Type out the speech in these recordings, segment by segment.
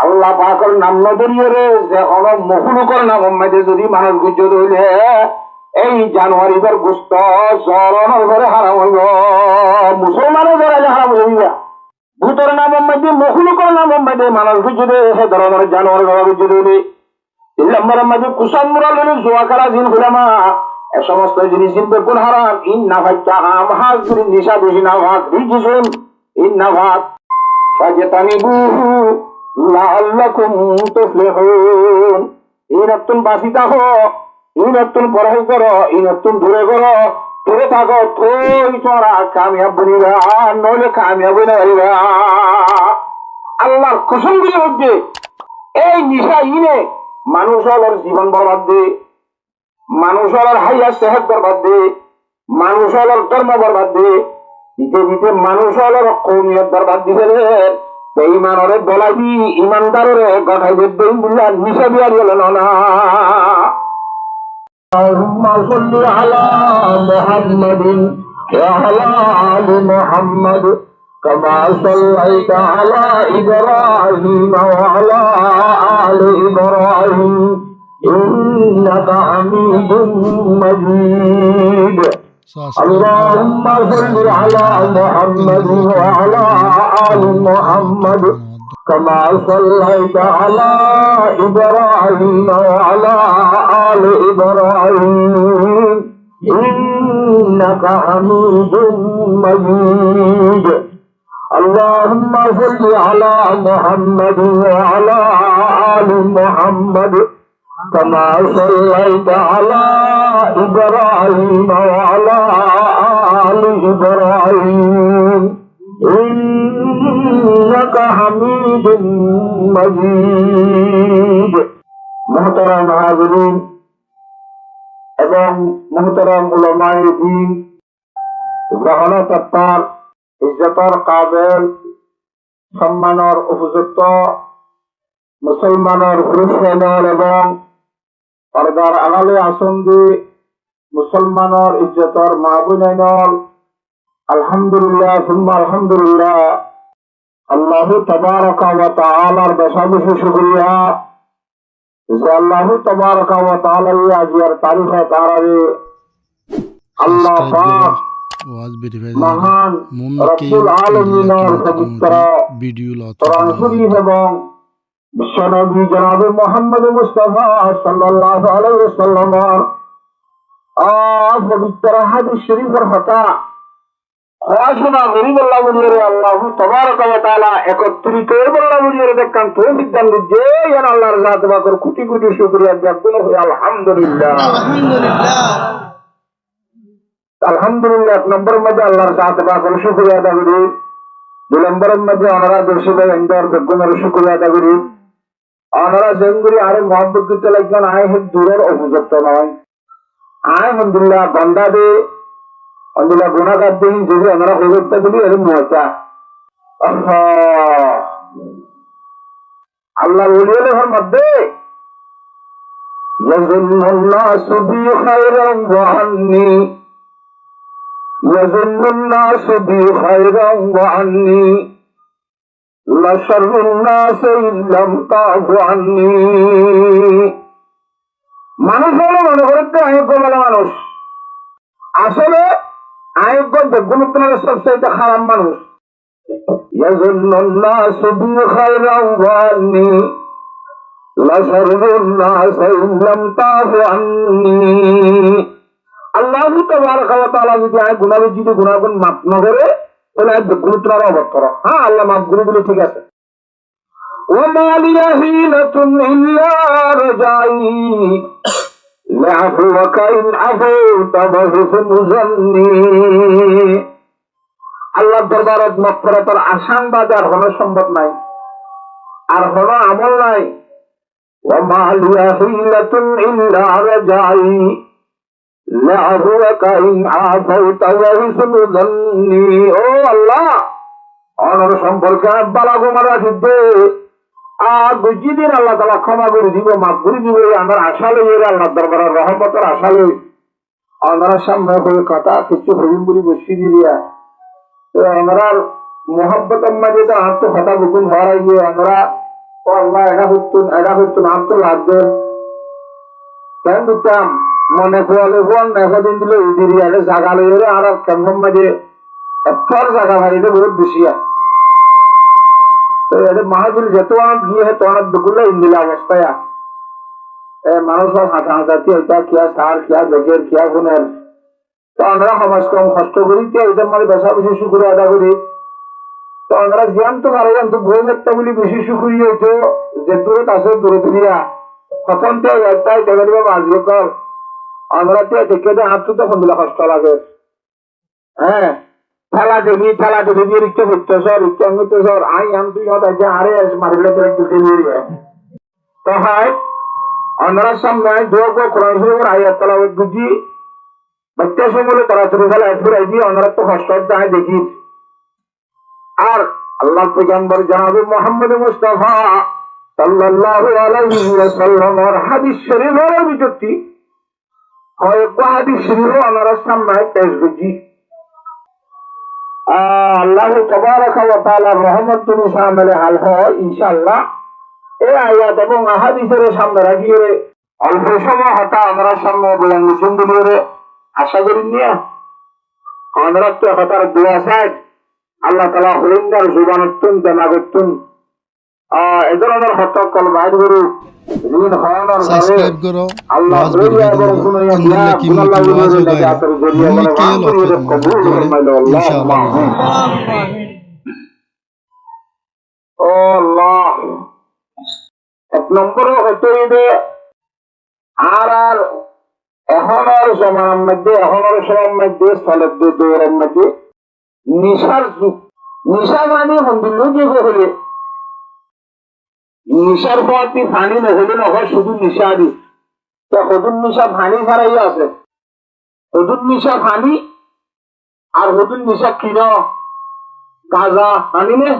আল্লাহ পাকের নাম নদরিয়ে রে যে হলো মখলুকর নাম মধ্যে যদি মানুষ গুজ্জ হইলে এই জানুয়ারিবার গুস্ত জরনের ঘরে হারাম হইব, মুসলমানের ঘরে হারাম হইব। ভূতর নাম মধ্যে মখলুকর নাম মধ্যে মানুষ গুজ্জ দেয় সে ধরনের জানুয়ারি ঘরে গুজ্জ দিলে। 3 নম্বরের মধ্যে কুসান মুরাল হলে জোয়া খেলা জিন খুলামা এ সমস্ত জিনিস বেগুন হারাম। ইন নাফাচ্চা আম হাজ নিশা বেশি না ভাত রিজিসুন ইন নাফাত ফাজতানিবুহু লাআল্লাকুম তুফলিহুন। এই নতুন বাসি থাকো, এই নতুন পড়াই করো, এই নতুন দূরে করো, দূরে থাকো তুই তোরা কামিয়াব বনিবা, নইলে কামিয়াব হই না পারিবা। আল্লাহর কসম দিয়ে হচ্ছে এই নিশা ইনে মানুষ হলার জীবন বরবাদ দে, মানুষ হলার হাইয়া সেহত বরবাদ দে, মানুষ হলার ধর্ম বরবাদ দে, দিতে দিতে মানুষ হলার কৌমিয়ত বরবাদ দিবে। বেঈমানরে বলাবি ইমানদাররে গঠাই দেবে বুল্লা নিশা বিয়ার গেল না। আল্লাহুম্মা সাল্লি আলা মুহাম্মাদিন ওয়া আলা আলি মুহাম্মাদ কামা সাল্লাইতা আলা ইব্রাহিম ওয়া আলা আলি ইব্রাহিম ইন্নাকা হামিদুম মাজিদ। اللهم صل على محمد وعلى آل محمد كما صليت على إبراهيم وعلى آل إبراهيم إنك حميد مجيد। اللهم صل على محمد وعلى آل محمد كما صليت على إبراهيم وعلى آل إبراهيم إنك حميد مجيد। محترم حاضرين এবং محترم উলামায়ে দ্বীন, জাহানত আত্মার ইজ্জতৰ কাবেল সম্মানৰ উপযুক্ত মুসলমানের পুরুষের এবং পর্দার আড়ালে আসন দিয়ে মুসলমানের ইজ্জতর মা বোনের আলহামদুলিল্লাহ সুম্মা আলহামদুলিল্লাহ। আল্লাহ তাবারাকা ওয়া তাআলার বেশি শুকরিয়া যে আল্লাহ তাবারাকা ওয়া তাআলা আজিয়ার তারিখে তারারে আল্লাহ পাক মহান রব্বুল আলামিনের পবিত্র কোরআন শরীফ এবং বিশ্বনবী জনাবে মুহাম্মদ মুস্তাফা সাল্লাল্লাহু আলাইহি ওয়াসাল্লামের পবিত্র হাদিস শরীফের কথা আলোচনা করি। বললাম আল্লাহ তাবারাকা ওয়া তাআলা একত্রিত বললাম দেখেন তো সিদ্ধান্ত যে আল্লাহর জাত বাকর কোটি কোটি শুকরিয়া জ্ঞাপন হই আলহামদুলিল্লাহ আলহামদুলিল্লাহ আলহামদুলিল্লাহ। 1 নম্বরের মধ্যে আল্লাহর জাত বাকর শুকরিয়া আদায় করি, 2 নম্বরের মধ্যে আমরা দর্শি ভাই এন্ডার বেগুনের শুকরিয়া আদায় করি। আমরা জঙ্গলি আরে মোহাম্মদ করতে লাগবেন আয় হে দূরের উপযুক্ত নয়, আয় আলহামদুলিল্লাহ বান্দা দে আলহামদুলিল্লাহ গুনাহগার দিন যদি আমরা হইতে বলি এর মজা আল্লাহ ওলিয়াদের মধ্যে ইয়াজুন্নাসু বি খায়রান ওয়া আন্নি ইয়াজুন্নাসু বি খায়রান ওয়া আন্নি মানুষ হলো মনে করতে আয়োগ্য বলে মানুষ, আসলে আয়োগ্য বেগুন সবচেয়ে খারাপ মানুষ। আল্লাহ তাবারাকা ওয়া তাআলা যদি আয় গুনাহ যদি গুনাহগুণ মাফ না করে তাহলে বেগুনটার অবত করো। হ্যাঁ আল্লাহ মাফ করে দিলে ঠিক আছে। وما لي حيلة إلا رجائي لعفوك إن عفوت فحسن ظني। আল্লাহর দরবারত মাগফিরাতের আসান বাদে আর কোনো সম্ভব নাই, আর কোনো আমল নাই। وما لي حيلة إلا رجائي لعفوك إن عفوت فحسن ظني। ও আল্লাহ অনর সম্পর্কে বালা গোমারা দিতে আর বুঝিদিন আল্লাহ তাআলা ক্ষমা করে দিব, মাফ করে দিব। আমার আশা লই আল্লাহ দরবারের রহমতের আশা লই আমরা সামনে করে কথা কিছু হইম বলি বসি দিয়া তো আমরা মোহাব্বত মাঝে তো আত্ম কথা বুকুন হওয়ার গিয়ে আমরা ও আল্লাহ এটা হইতুন আম তো লাগবে কেন দিতাম মনে পোয়ালে ফোন এতদিন দিলে ইদিরি আগে জাগা লইরে আর কেমন মাঝে এতর জায়গা ভাইতে বহুত বেশি আছে তো এটা মাহাজুল যেত অনেক গিয়ে তো অনেক দুগুলো ইন্দিলা অবস্থায় মানুষ সব হাঁটাহাঁটাতি এটা কিয়া সার কিয়া বেগের কিয়া গুণের তো আমরা সমাজ কম কষ্ট করি তে এটার মানে বেশা বেশি শুকুর আদা করি তো আমরা জ্ঞান তো পারে কিন্তু বই একটা বলি বেশি শুকুরি হইতো যে দূরত আছে দূরে দুনিয়া প্রথম তো একটাই দেবে দেবে বাঁচবে কর আমরা তো দেখে দেয় হাত তো তখন দিলে কষ্ট লাগে হ্যাঁ ঠেলা দেবি দিয়ে রিক্ত হইতেছর রিক্ত হইতেছর আই আম তুই হতে আরে মারিলে তোর একটু খেলিয়ে তো হয় আমরা সামনে দোক কোরআন শরীফের আয়াত তেলাওয়াত বুঝি বাচ্চা সময় তারা ছোট খেলা ফুরাই দিয়ে আমরা তো কষ্ট যায় দেখি আর আল্লাহ পয়গম্বর জনাবে মুহাম্মদ মুস্তাফা সাল্লাল্লাহু আলাইহি ওয়াসাল্লামের হাদিস শরীফের বিচুক্তি হয় হাদিস শরীফ আমরা সামনে পেশ বুঝি আল্লাহ তাবারাকা ওয়া তাআলার রহমতুল শামিলে হাল হয় ইনশাআল্লাহ এই আয়াত এবং হাদিসের সামনে রাখিয়ে অল্প সময় হতা আমরা সামনে বয়ান শুনতে আশা করি নিয়ে আমরা তো হতার দোয়া চাই আল্লাহ তাআলা হলিন্দার জুবানুত্তুন দেমাগুত্তুন এই ধরনের হতকল বাইর করে ঋণ হওয়ানোর সাবস্ক্রাইব করো আল্লাহ রাজবাড়ি ভিডিওগুলো ইনদিল্লা কি মুকি ওয়াজ গায় মুই কে লফত ইনশাআল্লাহ ও আল্লাহ এক নম্বরও হইতে হইবে আর এখনের সময়ের মধ্যে স্থলের দৌড়ের মধ্যে নিশার যুগ নিশা মানে হন্দিল যুগ হলে নিশার পথে ফানি নহলে নহয় শুধু নিশা দি হদুর নিশা ফানি ছাড়াই আছে হদুর নিশা ফানি আর হদুর নিশা কিন গাঁজা ফানি নে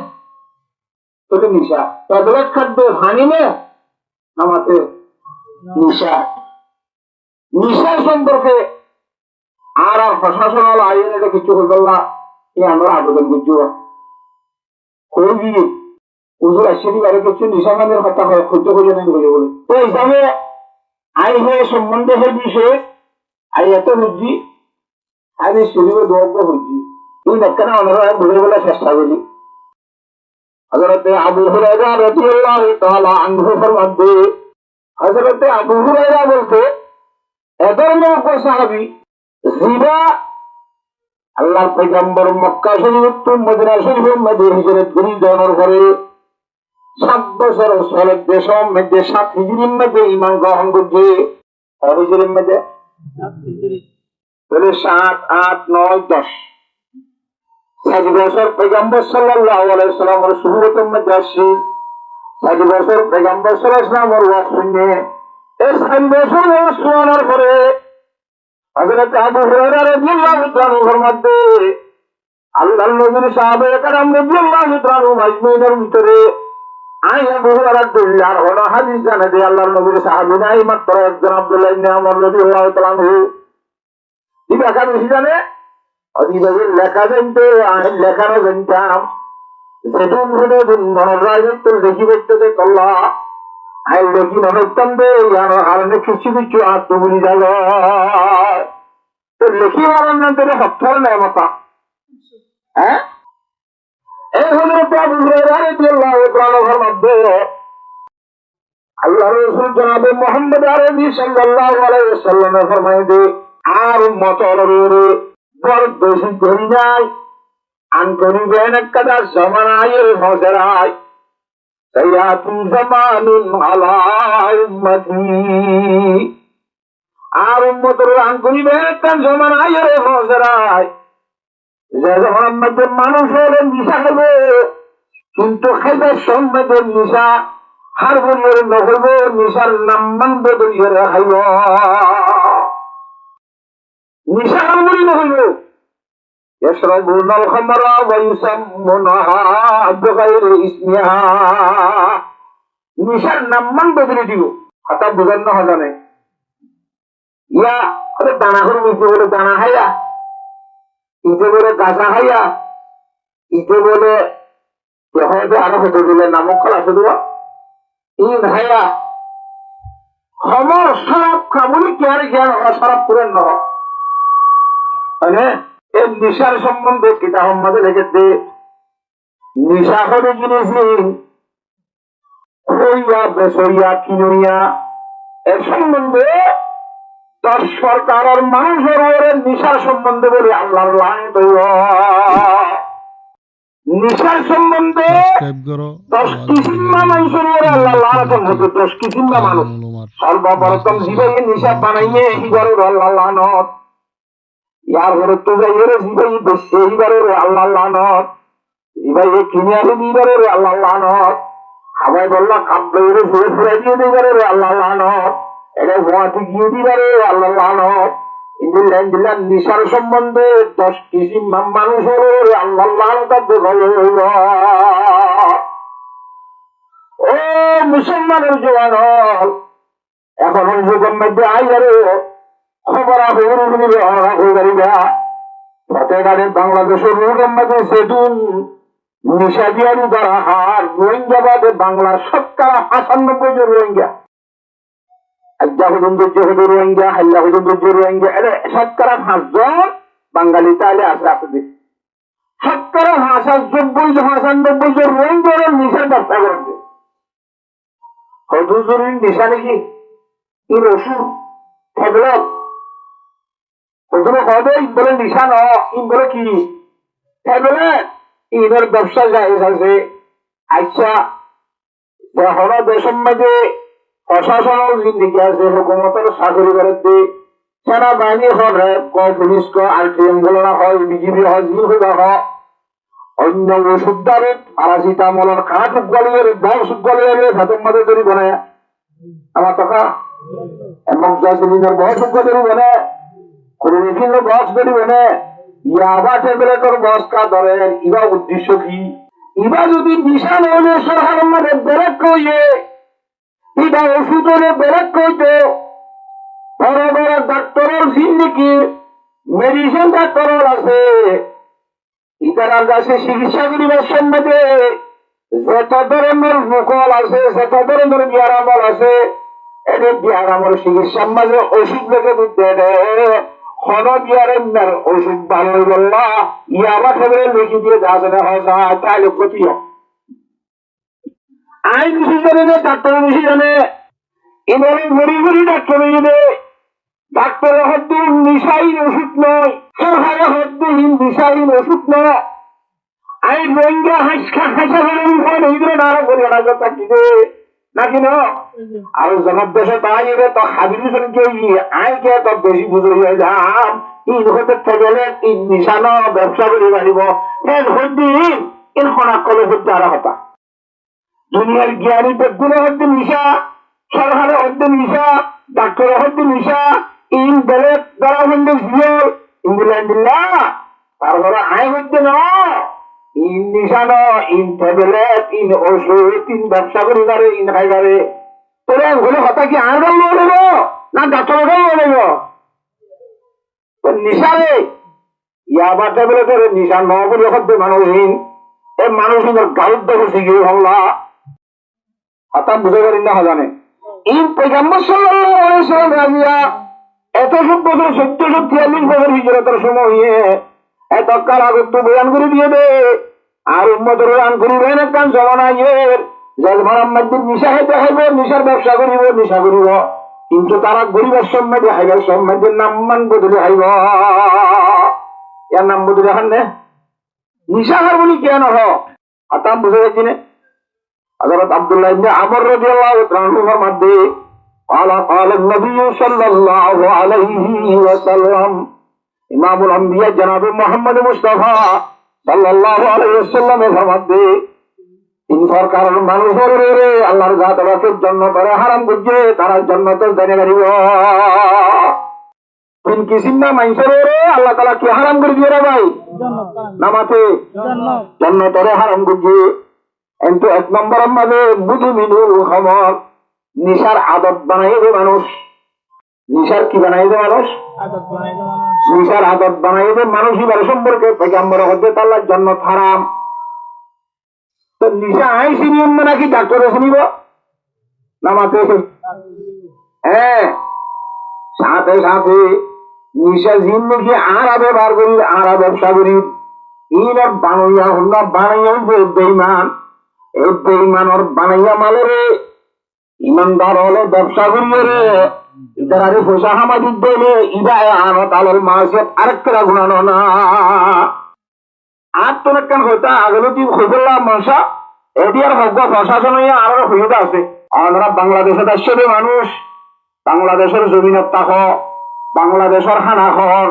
তোলে নিশা ট্যাবলেট খাদ্য ফানি নে আমাকে নিশা নিশার সম্পর্কে আর প্রশাসনাল আইন এটা কিছু হইল না আমরা আবেদন করছি কই গিয়ে হুজুর আসেনি বারে কিছু নিশাখানের কথা হয় খুঁজতে খুঁজে নেই বলে বলে তো হিসাবে আই হয়ে সম্বন্ধে হে বিষয়ে আই এত বুঝছি আমি শরীরে দোয়াগ্য বুঝছি তুই দেখতে না আমরা বুঝে বলে চেষ্টা করি হযরত আবু হুরায়রা রাদিয়াল্লাহু তাআলা আনহু ফরমাতে হযরত আবু হুরায়রা বলতে এদের লোক সাহাবী জিবা আল্লাহর পয়গম্বর মক্কা শরীফ তো মদিনা শরীফের মধ্যে হিজরত করে যাওয়ার পরে 7 বছর সালের দেশের মধ্যে 7 হিজরির মধ্যে ঈমান গ্রহণ করছে হিজরির মধ্যে 7 8 9 10 7 বছর পয়গম্বর সাল্লাল্লাহু আলাইহি ওয়াসাল্লামের সুন্নতের মধ্যে আসছে 7 বছর পয়গম্বর সাল্লাল্লাহু আলাইহি ওয়াসাল্লামের ওয়াজ শুনে এই 7 বছর ওয়াজ শোনার পরে হযরত আবু হুরায়রা রাদিয়াল্লাহু তাআলা ফরমাতে আল্লাহর নবীর সাহাবায়ে کرام রাদিয়াল্লাহু তাআলা মাজমুনের ভিতরে আই আবু হুরায়রা দিল্লার হলো হাদিস জানে যে আল্লাহর নবীর সাহাবী নাই মাত্র একজন আব্দুল্লাহ ইবনে আমর রাদিয়াল্লাহু তাআলা কি ব্যাখ্যা বেশি জানে অদিবাদের লেখা জানতে লেখানো জানতাম সেদিন হলে দিন মনের রাজত্ব দেখি দেখতে কল্লা আই দেখি নরতাম দে আর কিছু কিছু আত্মবলি যাগ তো লেখি মারার না তোর হত্যার নেয় মতা হ্যাঁ এই হলো আবু হুরায়রা রাদিয়াল্লাহু তাআলার মধ্যে আল্লাহর রাসূল জনাবে মুহাম্মদ আরবি সাল্লাল্লাহু আলাইহি ওয়াসাল্লাম ফরমায় যে আর মতরের বড় বেশি করি নাই আন করিবেন কাদা জামানায়ের ফজরায় সাইয়াতুল জামানুন আলা উম্মতি আর উম্মতের আন করিবেন একটা জামানায়ের ফজরায় যে জামানার মধ্যে মানুষ হলে নিশা খাবে কিন্তু খাইবার সম্মতে নিশা হার বলিয়ে নহব নিশার নাম মানবে বলিয়ে খাইব নিশা হার বলি নহব يشربون الخمر ويسمونها بغير اسمها নিশার নাম মান বদলে দিও হঠাৎ বুঝানো হবে না ইয়া আরে দানা করে নিতে বলে দানা হাইয়া ইতে বলে গাছা হাইয়া ইতে বলে হয়তো আরো হতে দিলে নামক কলা শুধু ইন হায়া খবর সরব কাবুলি জ্ঞান জ্ঞান অসরব করেন ন এই নিশার সম্বন্ধে কিতাব আমাদের লিখেছে নিশা হলে জিনিস হইয়া বেসইয়া কিনুইয়া এর সম্বন্ধে দশ সরকারের মানুষের নিশার সম্বন্ধে বলে আল্লাহর লানত নিশার সম্বন্ধে সাবস্ক্রাইব করো 10 কিসিমা মানুষের আল্লাহ লানতের মধ্যে 10 কিসিমা মানুষ সর্বপ্রথম জীবনে নিশা বানাইয়ে এইবারের আল্লাহ লানত ইয়ার ঘরে তো যাইয়ে জীবনে বেশি এইবারের আল্লাহ লানত জীবনে কিনে আনি এইবারের আল্লাহ লানত হাওয়াই বললা কাপড়ে ঘুরে ফিরে দিয়ে এইবারের আল্লাহ লানত এটা গোয়াতে গিয়ে দিবারে আল্লাহ লানত ইন্দিল্লাহ দিল্লাহ নিশার সম্বন্ধে 10 কিসিমা মানুষের আল্লাহ লানত হইল ও মুসলমানের জওয়ান এখন যুগের মধ্যে আইয়ারে খবর বাংলাদেশের রোগের মধ্যে সেদিন নিশা দিয়ারু দ্বারা হার রোহিঙ্গা বাদে বাংলার 95% জন রোহিঙ্গা রোহিঙ্গা হাল্লা রোহিঙ্গা এটা 95% বাঙালি চাইলে আছে আসবে 95% জন রোহিঙ্গা নিশার ব্যবসা করবে হজুজুরির নিশা নাকি ইন ওষুধ ট্যাবলেট ওগুলো হবে বলে নিশা ন ইন বলে কি ট্যাবলেট ইনের ব্যবসা জায়েজ আছে আচ্ছা এখন দেশের মাঝে প্রশাসনের জিন্দিগি আছে হুকুমতের চাকরি করতে সেনাবাহিনী হয় পুলিশ আরটিএম গুলো না হয় বিজিবি হয় জি হয় অন্য ওষুধ দ্বারে প্যারাসিটামলের কাঠ গলিয়ে দশ গলিয়ে ভাতের মাঝে তৈরি বনে আমার টাকা এবং জাসিলিনের বস তৈরি বনে বিভিন্ন বস তৈরি বনে ইয়াবা ট্যাবলেটের বস কা ধরেন ইবা উদ্দেশ্য কি ইবা যদি নিশা হলে সরকারের মধ্যে বেরেক কইয়ে ইবা ওষুধ হলে বেরেক কইতো বড় বড় ডাক্তারের জিন্দিগি মেডিসিন ডাক্তারের আছে ইতারার কাছে চিকিৎসা করিবার সম্বন্ধে যত ধরনের মুকল আছে যত ধরনের বিয়ারামল আছে এদের বিয়ারামল চিকিৎসার মাঝে ওষুধ লেগে দিতে হন বিয়ারের ওষুধ ভালো বললা ইয়াবা খেলে লিখি দিয়ে যাচ্ছে না হসা তাহলে ক্ষতি আইন বেশি জানে না ডাক্তার বেশি জানে এবারে ঘড়ি ঘড়ি ডাক্তার জানে ডাক্তারের হদ্দে নিশাহীন ওষুধ নয় সরকারের হদ্দে নিশাহীন ওষুধ নয় আই রোহিঙ্গা হাসা ফেলে এইগুলো নারা করি না থাকবে নাকি না আর জনক দেশে তাই তো হাবিলুসন কে আই কে তো বেশি বুঝে হয়ে যাম ইন হতে থাকলে ইন নিশানো ব্যবসা করে পারিব এর হদ্দি ইন খনা কলে হতে আর হতা দুনিয়ার জ্ঞানী ব্যক্তির হদ্দে নিশা সরকারের হদ্দে নিশা ডাক্তারের হদ্দে নিশা ইন বেলেগ দ্বারা হন্দে জিয়র ইংল্যান্ডিল্লা তারপরে আই হদ্দে ন ইন নিশানো ইন ট্যাবলেট ইন ওষুধ ইন ব্যবসা করি পারে ইন খাই পারে তোরে হলে কথা কি আর গল্প নেব না ডাক্তারের গল্প নেব নিশারে ইয়াবা ট্যাবলেটের নিশা ন বলে হদ্দে মানুষহীন এই মানুষহীনের গাউদ দেখে শিখে হল্লা হঠাৎ বুঝে পারি না জানে ইন পয়গম্বর সাল্লাল্লাহু আলাইহি সাল্লাম রাজিয়া এত সব বছর 1443 বছর হিজরতের সময় এত কাল আগে তো বয়ান করে দিয়ে দে আর উম্মতের বয়ান করিবেন একখান জমানাইয়ের যে মোহাম্মদের নিশা হেঁটে খাইব নিশার ব্যবসা করিব নিশা করিব কিন্তু তারা গরিবের সম্মাদে হাইবার সম্মাদের নাম মান বদলে হাইব এর নাম বদলে হান নে নিশা হার বলি কেন হঠাৎ বুঝে গেছি না হযরত আব্দুল্লাহ ইবনে আমর রাদিয়াল্লাহু তাআলা আনহু ফরমাতে قال النبي صلى الله عليه وسلم ইমামুল আম্বিয়া জনাব মুহাম্মদ মুস্তাফা সাল্লাল্লাহু আলাইহি ওয়াসাল্লাম ফরমাতে তিন সরকারের মানুষের রে আল্লাহর জাত রাসূল জান্নাতের হারাম করছে তারা জান্নাতের জানে পারিব তিন কিসিমা মানুষের রে আল্লাহ তাআলা কি হারাম করে দিয়ে রে ভাই নামাতে জান্নাতের হারাম করছে কিন্তু এক নম্বরের মধ্যে মুদমিনুল খামর নিশার আদত বানাই দে মানুষ নিশার কি বানাই দে মানুষ নিশার আদত বানাই দে মানুষ এবার সম্পর্কে পয়গম্বর হতে আল্লাহর জান্নাত হারাম তো নিশা আই চিনিব নাকি ডাক্তারে চিনিব নামাতে হ্যাঁ সাথে সাথে নিশা জিন্দগি আরা ব্যবহার করি আরা ব্যবসা করি ইনার বানাইয়া হল্লা বানাইয়া বেইমান এই বেইমানর বানাইয়া মালরে ইমানদার হলে ব্যবসা করিয়ে রে ইতারে পয়সা হামাজি দিলে ইদা আনত আলোর মাসিয়াত আরেকটা গুণানো না আর তোর কেন হইতা আগলে তুই হইবলা মশা এটিয়ার হক প্রশাসন হইয়া আর হইতা আছে আমরা বাংলাদেশে আসছে মানুষ বাংলাদেশের জমিনত তাক বাংলাদেশের হানা খর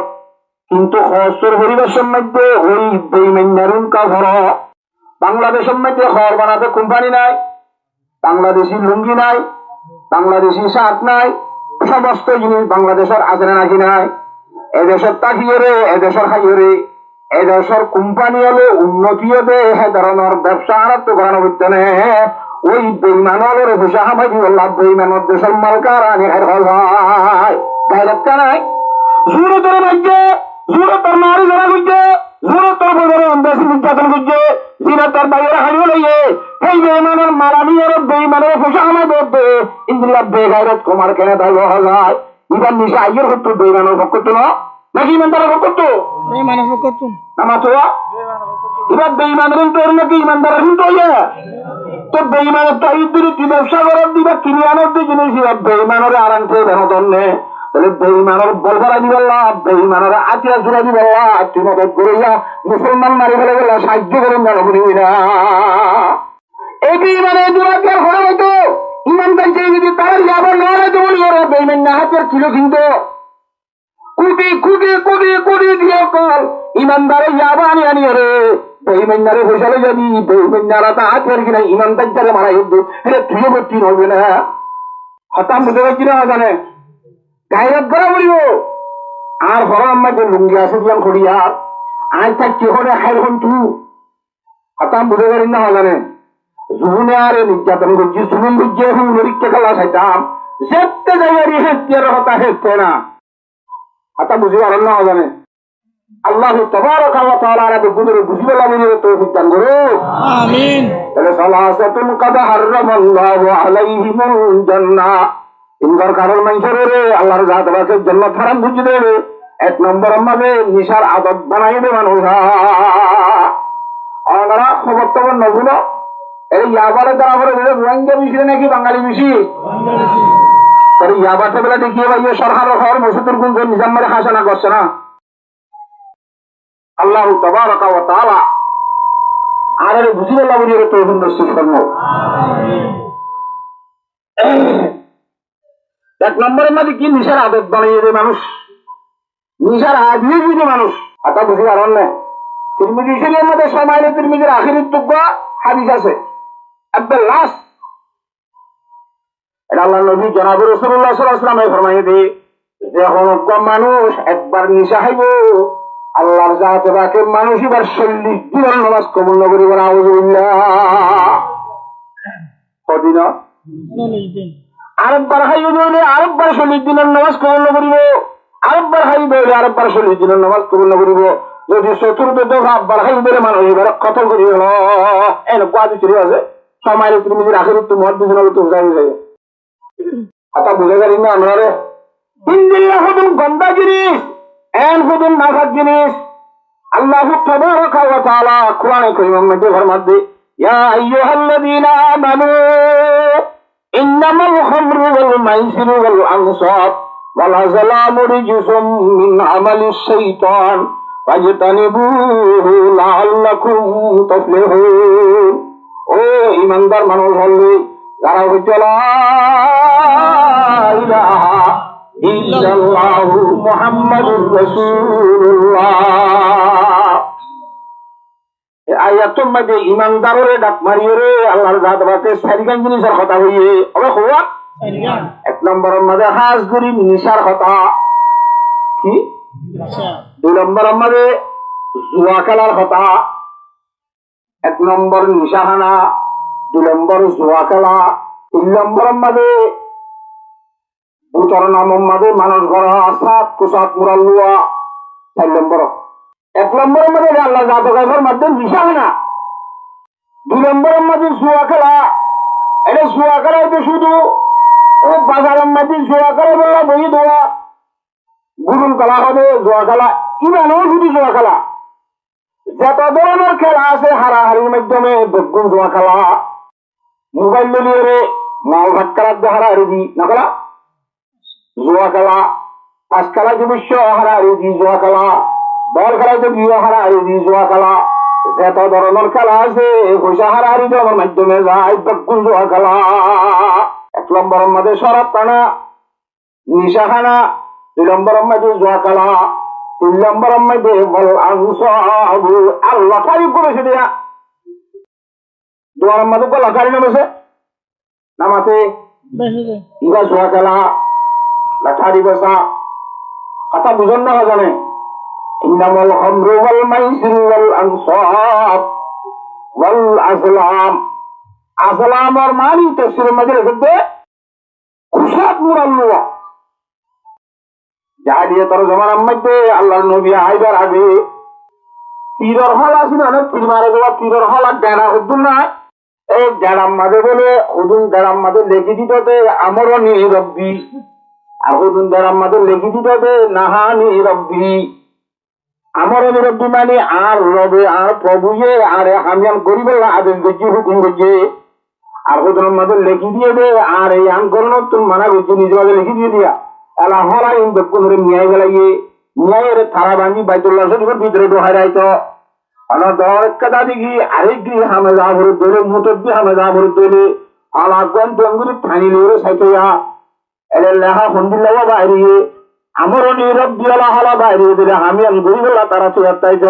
কিন্তু খরচের পরিবেশের মধ্যে ওই বেইমান্নারুন কাফর বাংলাদেশের মধ্যে খড় বানাতে কোম্পানি নাই বাংলাদেশি লুঙ্গি নাই বাংলাদেশি শার্ট নাই সমস্ত জিনিস বাংলাদেশের আছে নাকি নাই এদেশের তাকিয়ে রে এদেশের খাইয়ে রে এদেশের কোম্পানি হলে উন্নতি হবে সে ধরনের ব্যবসা আর তো করানো হইতে না ওই বেইমানের পয়সা হামাই বললাম বেইমানের দেশের মালকার আনি হয় ডাইরেক্টটা নাই জুরতের মাঝে জুরতের নারী ধরা করছে জুরতের বদলে বেশি নির্যাতন করছে জিরতের বাইরে হারিয়ে লইয়ে সেই বেইমানের মারানি আর বেইমানের পয়সা হামাই ধরবে ইন্দ্রিয়া বেগাইরত কুমার কেনে তাই হয় ইবার নিশা আইয়ের হতো বেইমানের পক্ষ তো না নাকি ইমানদারের পক্ষ তো বেইমানের পক্ষ তো নামা তো এবার বেইমানের তোর নাকি ইমানদারের তো তো বেইমানের তো তুই ব্যবসা করার দিবা কিনে আনার দিয়ে জিনিস বেইমানের আরাম খেয়ে বেরো ধরনে তাহলে বেইমানের বলবারা দিবাল্লা বেইমানের আতিয়া জোড়া দিবাল্লা তুই মদত করিয়া মুসলমান মারি ফেলে গেলা সাহায্য করুন না বুঝবি না এই বেইমানের জোড়া ঘরে হয়তো ইমানদার চেয়ে যদি তার আবার না হয়তো বলি ওরা বেইমান না হাতের কিলো কিনতো কুটি কুটি কুটি কুটি দিয়ে কল ইমানদারে যাবা আনি আনি রে বেইমান্নারে ফসলে যাবি বেইমান্নারা তা হাতের কিনা ইমানদার যারে মারাই হতো এটা তুইও ভর্তি হবে না হতাম বুঝতে পারছি না জানে গাইরাত করা বলিব আর হর আমাকে লুঙ্গি আছে দিয়াম করিয়া আর থাকছি হরে খাই হন তু হতাম বুঝতে পারি না জানে জুনে আরে নির্যাতন করছি সুমন বুঝছে এখন নরিককে খেলা খাইতাম যেতে জায়গায় হেঁটতে হতা হেঁটতে না হতা বুঝি পারেন না জানে আল্লাহ তাবারাক ওয়া তাআলা আরা বুঝুরে বুঝিবে লাগিয়ে তৌফিক দান করো আমিন তাহলে সালাসাতুন কাদ হারামাল্লাহু আলাইহিমুল জান্নাহ ইনকার কারণ মাইসরে রে আল্লাহর জাত বাকে জান্নাত হারাম বুঝি দেবে এক নম্বর আমাকে নিশার আদত বানাই দে মানুষ আমরা খবর তখন নগুলো এই ইয়াবারে দ্বারা করে দিলে রোহিঙ্গা বিষয় নাকি বাঙালি বিষয় তাহলে ইয়াবাতে বেলা দেখিয়ে ভাইয়ে সরকারের খবর মসুদুর গুঞ্জ নিজাম মারে হাসানা করছে না আল্লাহ তাবারাক ওয়া তাআলা আর এর বুঝিয়ে লাগুরে তৌফিক নসিব করুন এক নম্বরের মধ্যে কি নিশার আদত বানিয়ে দেয় মানুষ নিশার আদিয়ে যদি মানুষ আতা বুঝি কারণ না তিরমিজি শরীফের মধ্যে সময় তিরমিজির আখিরের টুকরা হাদিস আছে একদম লাস্ট এটা আল্লাহ নবী জনাব রাসূলুল্লাহ সাল্লাল্লাহু আলাইহি ওয়াসাল্লাম ফরমাইয়ে দেয় যে কোন মানুষ একবার নিশা খাইব আল্লাহর জাতে বাকে মানুষ এবার 40 দিনের নামাজ কবুল না করিব না আউযুবিল্লাহ কদিন আরেকবার খাইব বলে আরেকবার 40 দিনের নামাজ কবুল না করিব আরেকবার খাইব বলে আরেকবার 40 দিনের নামাজ কবুল না করিব যদি চতুর্থ দফা আরেকবার খাইব বলে মানুষ এবার কত করিব এন কোয়াদি চলে আছে সময় তুমি আখিরাত তো মত দিন তো যাই যায় আতা বুঝে গেলি না আমরা রে ইন্দিল্লাহ হুদুন গন্দা জিনিস এন হুদুন নাফাক জিনিস আল্লাহ তাবারাক ওয়া তাআলা কোরআনে কারীমের মধ্যে ফরমাতে ইয়া আইয়ুহাল্লাযীনা আমানু ইন্নামাল খামরু ওয়াল মাইসিরু ওয়াল আনসাব ওয়াল আযলামু রিজসুম মিন আমালিশ শাইতান ফাজতানিবুহু লাআল্লাকুম তুফলিহুন ও ঈমানদার মানুষ হলে যারা হইছে লা ইলাহা ইল্লাল্লাহু মুহাম্মাদুর রাসূলুল্লাহ এই আয়াতের মধ্যে ঈমানদারের ডাক মারিয়ে রে আল্লাহর জাত বাতে সারিগান জিনিসের কথা হইয়ে ওরে হওয়া এক নম্বরের মধ্যে হাজগুরি নিশার কথা কি দুই নম্বরের মধ্যে জুয়া খেলার কথা এক নম্বর নিশাহানা দুই নম্বর জুয়া খেলা তিন নম্বরের মধ্যে ভূতর নামের মধ্যে মানুষ গড়া সাত কুসাত মুরাল্লুয়া চার নম্বর এক নম্বরের মধ্যে আল্লাহ জাতকের মধ্যে নিশাহানা দুই নম্বরের মধ্যে জুয়া খেলা এটা জুয়া খেলা হইতে শুধু ও বাজারের মাঝে জোয়া খেলা বললা বই দেওয়া গুরুল খেলা হবে জোয়া খেলা ইমানও শুধু জোয়া খেলা যত ধরনের খেলা আছে হারাহারির মাধ্যমে বেগুন জোয়া খেলা মোবাইল মিলিয়ে মাল ভাগ খেলার দিয়ে হারাহারি দি না খেলা জোয়া খেলা পাঁচ খেলা যে বিশ্ব হারাহারি দি জোয়া খেলা বল খেলায় তো গিয়ে হারাহারি দি জোয়া খেলা যত ধরনের খেলা আছে পয়সা হারাহারি দেওয়ার মাধ্যমে যায় বেগুন জোয়া খেলা 1 নম্বরের মধ্যে শরাব টানা নিশা খানা 2 নম্বরের মধ্যে জোয়া খেলা 3 নম্বরের মধ্যে বল আনসাবু আল্লাহ তাই করেছে দিয়া 2 নম্বরের মধ্যে বল আকারি নামেছে নামাতে ইবা জোয়া খেলা লাঠারি বেসা কথা বুঝন না জানে ইন্নামাল খামরু ওয়াল মাইসির ওয়াল আনসাব ওয়াল আজলাম আসলাম আর মানি তফসিরের মধ্যে লিখতে খুশাত মুরাল্লুয়া জাহিলিয়াতের জামানার মধ্যে আল্লাহর নবী আইবার আগে পীরের হল আছে না পীর মারা যাওয়া পীরের হল আর ডেরা হদ্দুন না এই ডেরার মাঝে বলে হুদুন ডেরার মাঝে লেখি দিতে আমরও নি রব্বি আর হুদুন ডেরার মাঝে লেখি দিতে নাহানি রব্বি আমরও নি রব্বি মানে আর রবে আর প্রভুয়ে আর আমি গরিব আদেশ করছি হুকুম করছি আর হুদুনের মাঝে লেখি দিয়ে দে আর এই আম করণ তুমি মানা করছি নিজ মাঝে লিখি দিয়ে দিয়া এলা হলা ইন বেকুন ধরে নিয়াই গেলাইয়ে নিয়াইয়ের থারা ভাঙি বাইতুল্লাহ শরীফের ভিতরে ঢোকাই রাইতো অন দর কাদা দিঘি আরেক গি হামে যা ভরে দলে মুতব্বি হামে যা ভরে দলে আলা গন দঙ্গুরি ঠানি লিওরে সাইতয়া এলে লেহা হন্দিল্লাহ বাইরিয়ে আমরও নি রব্বি আলা হলা বাইরিয়ে দিলে আমি আম গরিবলা তারা তুয়াত্তাইছ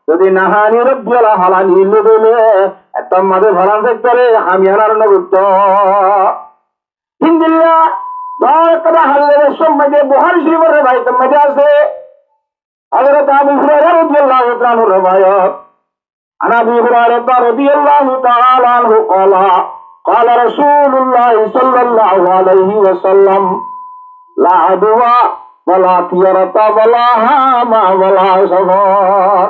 যদি নাহানি রব্বি আলা হলা নিলে দলে একটা মাঝে ভরান সেক্টরে আমি আনার নগুত্ত হিন্দিল্লা দর কাদা হালের সম্মাজে বুহারি শরীফের রবায়ত মধ্যে আছে হযরত আবু হুরায়রা রাদিয়াল্লাহু তাআলা রবায়ত عن ابي هريره رضي الله تعالى عنه قال قال رسول الله صلى الله عليه وسلم لا عدوى ولا طيرة ولا هام ولا سفر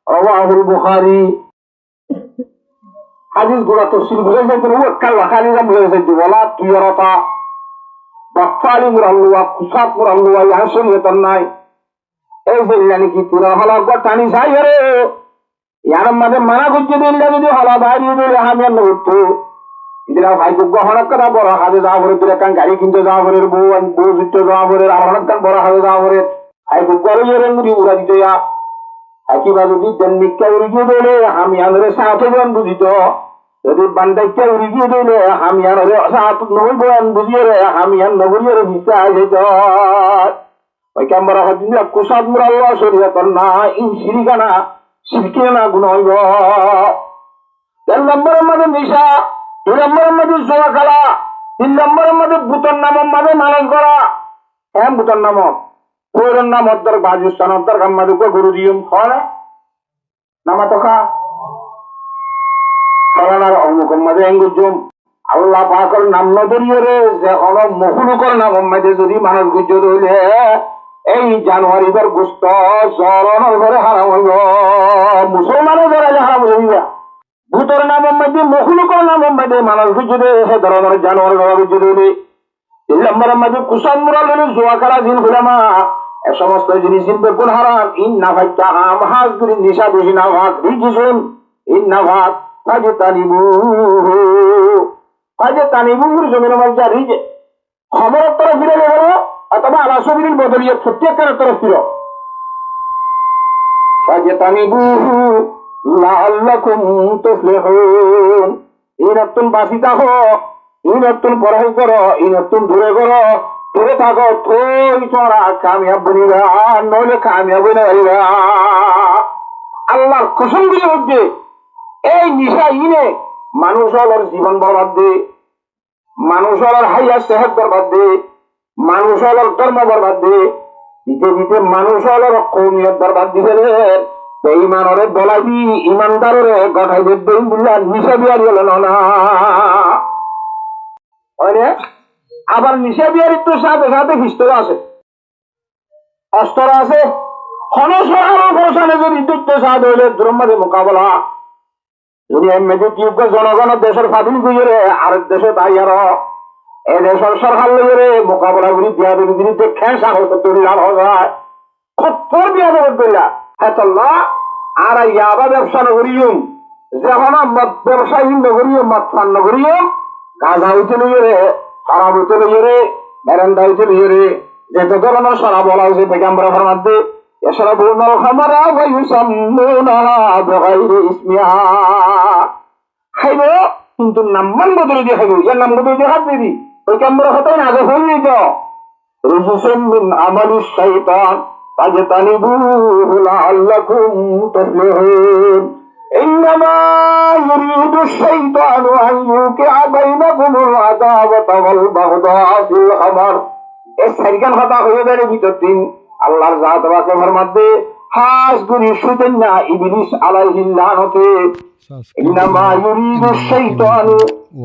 رواه البخاري হাদিস গুলা তফসিল বুঝাইছে তো ওয়াক্কাল খালি নাম বুঝাইছে ওয়ালা তুয়ারাতা বাফালি মুরাল্লুয়া কুসাত মুরাল্লুয়া ইয়াসুন এতন নাই এই যে জানি কি তুরা হলা গটানি যাই রে ইয়ার মধ্যে মানা করছে দিলে যদি হলা বাইরে দিলে আমি আর নড়তো ইদিরা ভাই গহনা করা বড় হাতে যাওয়া করে দিলে কান গাড়ি কিনতে যাওয়া করে বউ জুটতে যাওয়া করে আর অনেক কান বড় হাতে যাওয়া করে আই গরে এর মুড়ি উড়া দিতে যা akiba যদি জন্মিকা উড়িয়ে দিলে আমি আনরে সাথে বন বুঝিত যদি বান্দাইকা উড়িয়ে দিলে আমি আনরে সাথে নই বন বুঝিয়ে রে আমি আন নবরিয়ে রে ভিসা যেত ওই ক্যামেরা হাদিন কুসাদ মুরাল্লাহ শরীয়তন না ইন শিরিকানা শিরকিনা গুনাহ হইব 3 নম্বরের মধ্যে নিশা 2 নম্বরের মধ্যে জোয়া খেলা 3 নম্বরের মধ্যে ভূতের নাম মানে মানস করা হ্যাঁ ভূতের নাম পুরোর নাম অদ্দর বাজুস্তান অদ্দর গাম্মাদুকে গুরু দিয়ম হয় নামা তো খা সরানার অমুকম্মাদে এঙ্গুজুম আল্লাহ পাকের নাম নদরিয়ে রে যে হল মহুলুকর নাম অম্মাদে যদি মানুষ গুজ্জ হইলে এই জানুয়ারিবার গুস্ত জরনের ঘরে হারাম হইব মুসলমানের ঘরে হারাম হইব ভূতের নাম অম্মাদে মহুলুকর নাম অম্মাদে মানুষ গুজ্জ দে সে ধরনের জানুয়ারি ঘরে গুজ্জ হইলে 3 নম্বরের মধ্যে কুসান মুরালের জোয়া খেলা জিন হুলামা এ সমস্ত জিনিস বেকুন হারাম ইন নাফাইতা আমহাজ গুরি নিশা বেশি না ভাত রিজিসুন ইন নাফাত ফাজতানিবু জমির মধ্যে রিজে খবরের তরফ ফিরে গেল অথবা আলাসবির বদলিয়ে প্রত্যেকের তরফ ফিরে ফাজতানিবু লাআল্লাকুম তুফলিহুন এই নতুন বাসিতা হো এই নতুন পড়াই করো এই নতুন দূরে করো দূরে থাকো তুই তোরা কামিয়াব বনিবা নইলে কামিয়াব না আল্লাহর কসম দিয়ে হচ্ছে এই নিশা ইনে মানুষ হলার জীবন বরবাদ দে মানুষ হলার হাইয়া সেহত বরবাদ দে মানুষ হলার ধর্ম বরবাদ দে দিতে দিতে মানুষ হলার কৌমিয়ত বরবাদ দিবে বেঈমানরে বলাবি ইমানদাররে গঠাই দেবে বুল্লা নিশা বিয়ারি হলো না আবার নিশা বিয়ারির তো সাথে সাথে পিস্তল আছে অস্ত্র আছে যদি যুদ্ধ সাধ হইলে দ্রব্যের মোকাবেলা যদি এমএদি যোগ্য জনগণ দেশের স্বাধীন গুজরে আরেক দেশে তাই আর এই দেশের সরকার লইরে মোকাবেলা করি বিয়াদের বিরুদ্ধে খেঁসা হতো তুলিলাম হয় খপ্পর বিয়াদের করিলা হ্যাঁ চল্লা আর ইয়াবা ব্যবসা নগরিয়ম যখন ব্যবসায়ী নগরিয়ম মাত্রান নগরিয়ম গাঁজা হইতে লইরে খারাপ হইতে লইরে মেরেন্দা হইতে লইরে যেতে ধরনের সারা বলা হয়েছে পেগাম্বরা ফরমাতে يشربون الخمر ويسمونها بغير اسمها খাইব কিন্তু নাম্মান বদলে দিয়ে খাইব ইয়ার নাম বদলে দিয়ে হাত দিবি ওই ক্যাম্বরা হতাই না আগে হয়ে যেত রুজুসুম মিন আমালিশ শাইতান ফাজতানিবুহু লাআল্লাকুম তুফলিহুন ইন্নামা ইউরিদু শাইতানু আন ইউকিআ বাইনাকুমুল আদাওয়াতা ওয়াল বাগদা ফিল খামর এই সাইগান হতা হয়ে বেড়ে ভিতর দিন আল্লাহর জাত ওয়াকে ফরমাতে হাস গুরি শুতেন না ইবলিস আলাইহিল লানতে ইন্নামা ইউরিদু শাইতানু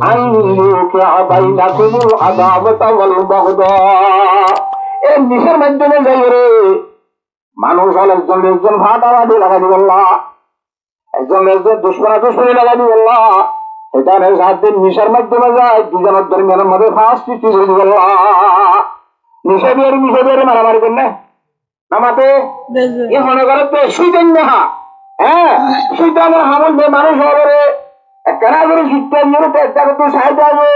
আন ইউকিআ বাইনাকুমুল আদাওয়াতা ওয়াল বাগদা এই নিশের মাধ্যমে যাই রে মানুষ হল একজন ভাটাবাদি লাগাই দিব আল্লাহ একজন দুশ্মনী লাগাই দিব আল্লাহ এটা সাত দিন নিশার মাধ্যমে যায় দুজনের দরমিয়ানের মধ্যে ফাঁস সৃষ্টি করে দিব আল্লাহ নিশা বিয়ে মারামারি করেন না নামাতে এ মনে করে তো সুইতেন না হ্যাঁ সুইতানের হামল মানুষ হবে কেনা করে শিখতে গিয়ে তো একটা করতে সাহায্য আসবো